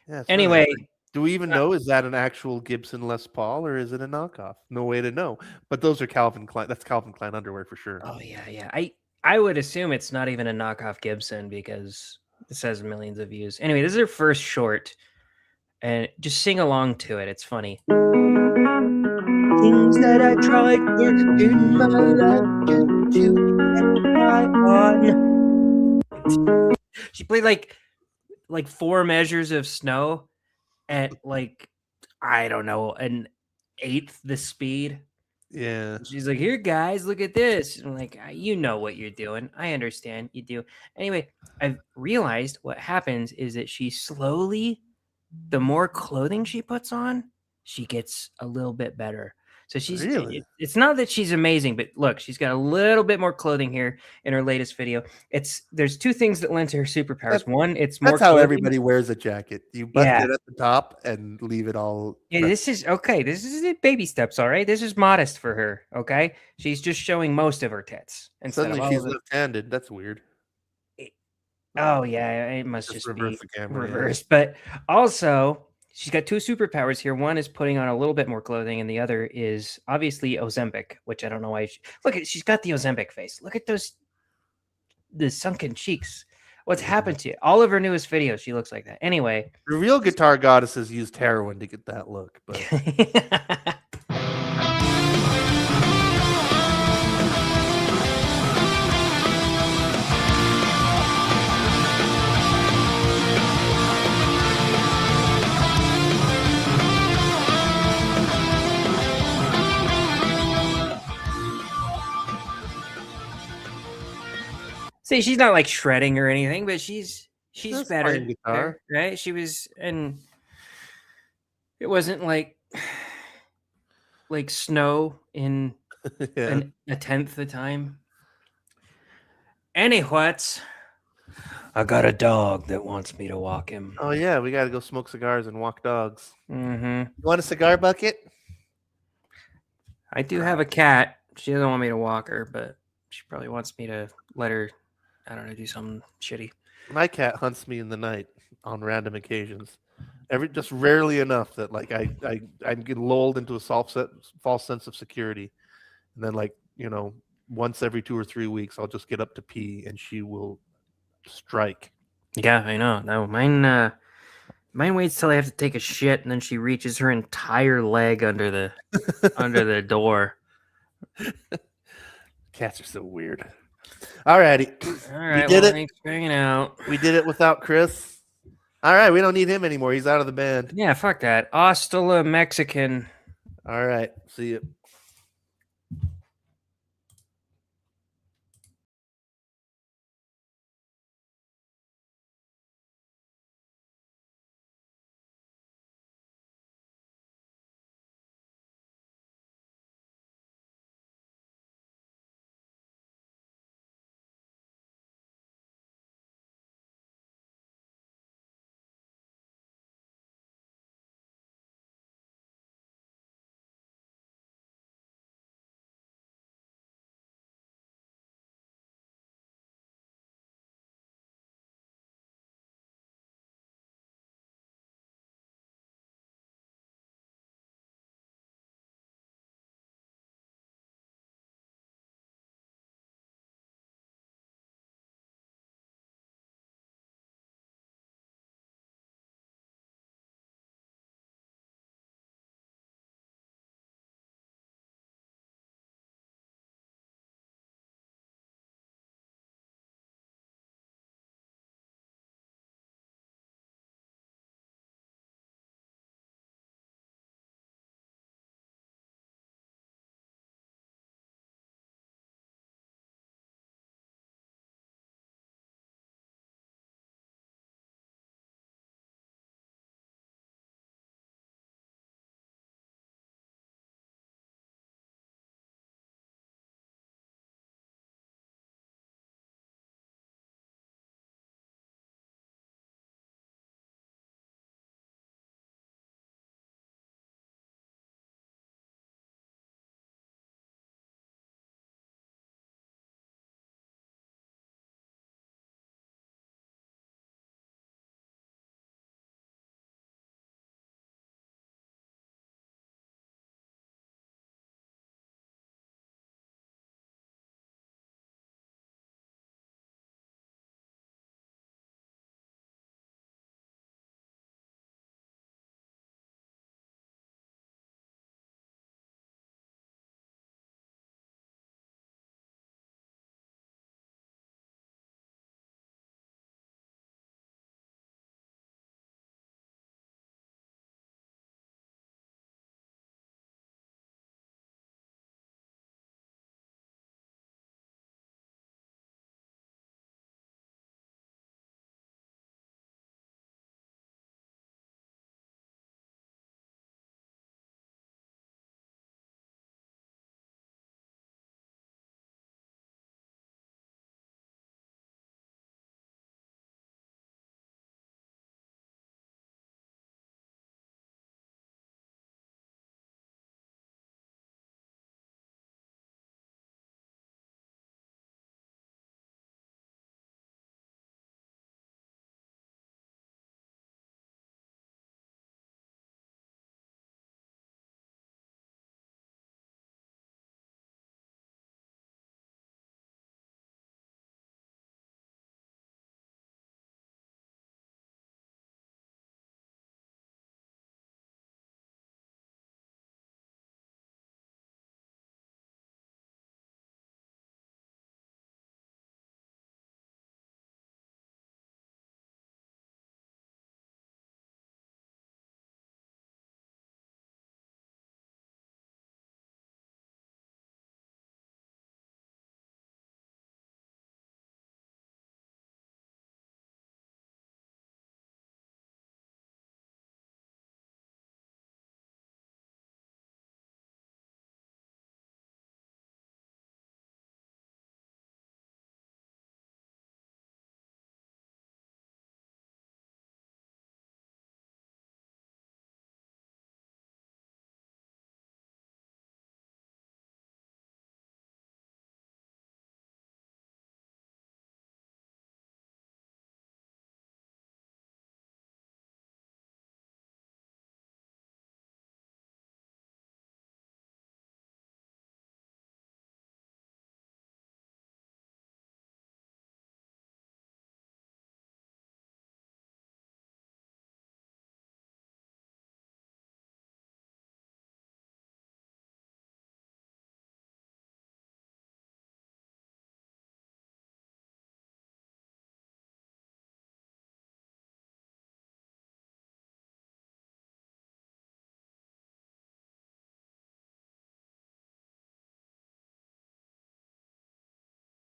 it's Anyway, really- do we even know is that an actual Gibson Les Paul or is it a knockoff? No way to know. But those are Calvin Klein. That's Calvin Klein underwear for sure. Oh yeah. I would assume it's not even a knockoff Gibson because this has millions of views. Anyway, this is her first short, and just sing along to it. It's funny. Things that I tried in my life to try on. She played like 4 measures of Snow at like I don't know an 1/8 the speed. Yeah. She's like, here, guys, look at this. And I'm like, you know what you're doing. I understand you do. Anyway, I've realized what happens is that she slowly, the more clothing she puts on, she gets a little bit better. So she's it's not that she's amazing, but look, she's got a little bit more clothing here in her latest video. There's 2 things that lend to her superpowers. One, it's more That's how clothing. everybody wears a jacket. You button it at the top and leave it all. Yeah, this is okay. This is baby steps, all right. This is modest for her. Okay, she's just showing most of her tits. Suddenly she's left-handed. That's weird. Oh yeah, it must just reverse be the camera, yeah. reversed. But also, she's got 2 superpowers here. One is putting on a little bit more clothing, and the other is obviously Ozempic, which I don't know why. Look at she's got the Ozempic face. Look at the sunken cheeks. What's happened to you? All of her newest videos, she looks like that. Anyway, The real guitar goddesses used heroin to get that look, but see, she's not like shredding or anything, but she's That's better, fine guitar. right? She was, and it wasn't like Snow in Yeah. a 10th the time. Anyways, I got a dog that wants me to walk him. Oh yeah, we got to go smoke cigars and walk dogs. Mm-hmm. You want a cigar bucket? I do have a cat. She doesn't want me to walk her, but she probably wants me to let her, I don't know, do something shitty. My cat hunts me in the night on random occasions. Just rarely enough that like I get lulled into a false sense of security, and then like once every 2 or 3 weeks I'll just get up to pee and she will strike. Yeah, I know. No, mine waits till I have to take a shit, and then she reaches her entire leg under the door. Cats are so weird. Alrighty. All right, we did it. Thanks for hanging out. We did it without Chris. All right, we don't need him anymore. He's out of the band. Yeah, fuck that. Hasta la Mexican. All right, see you.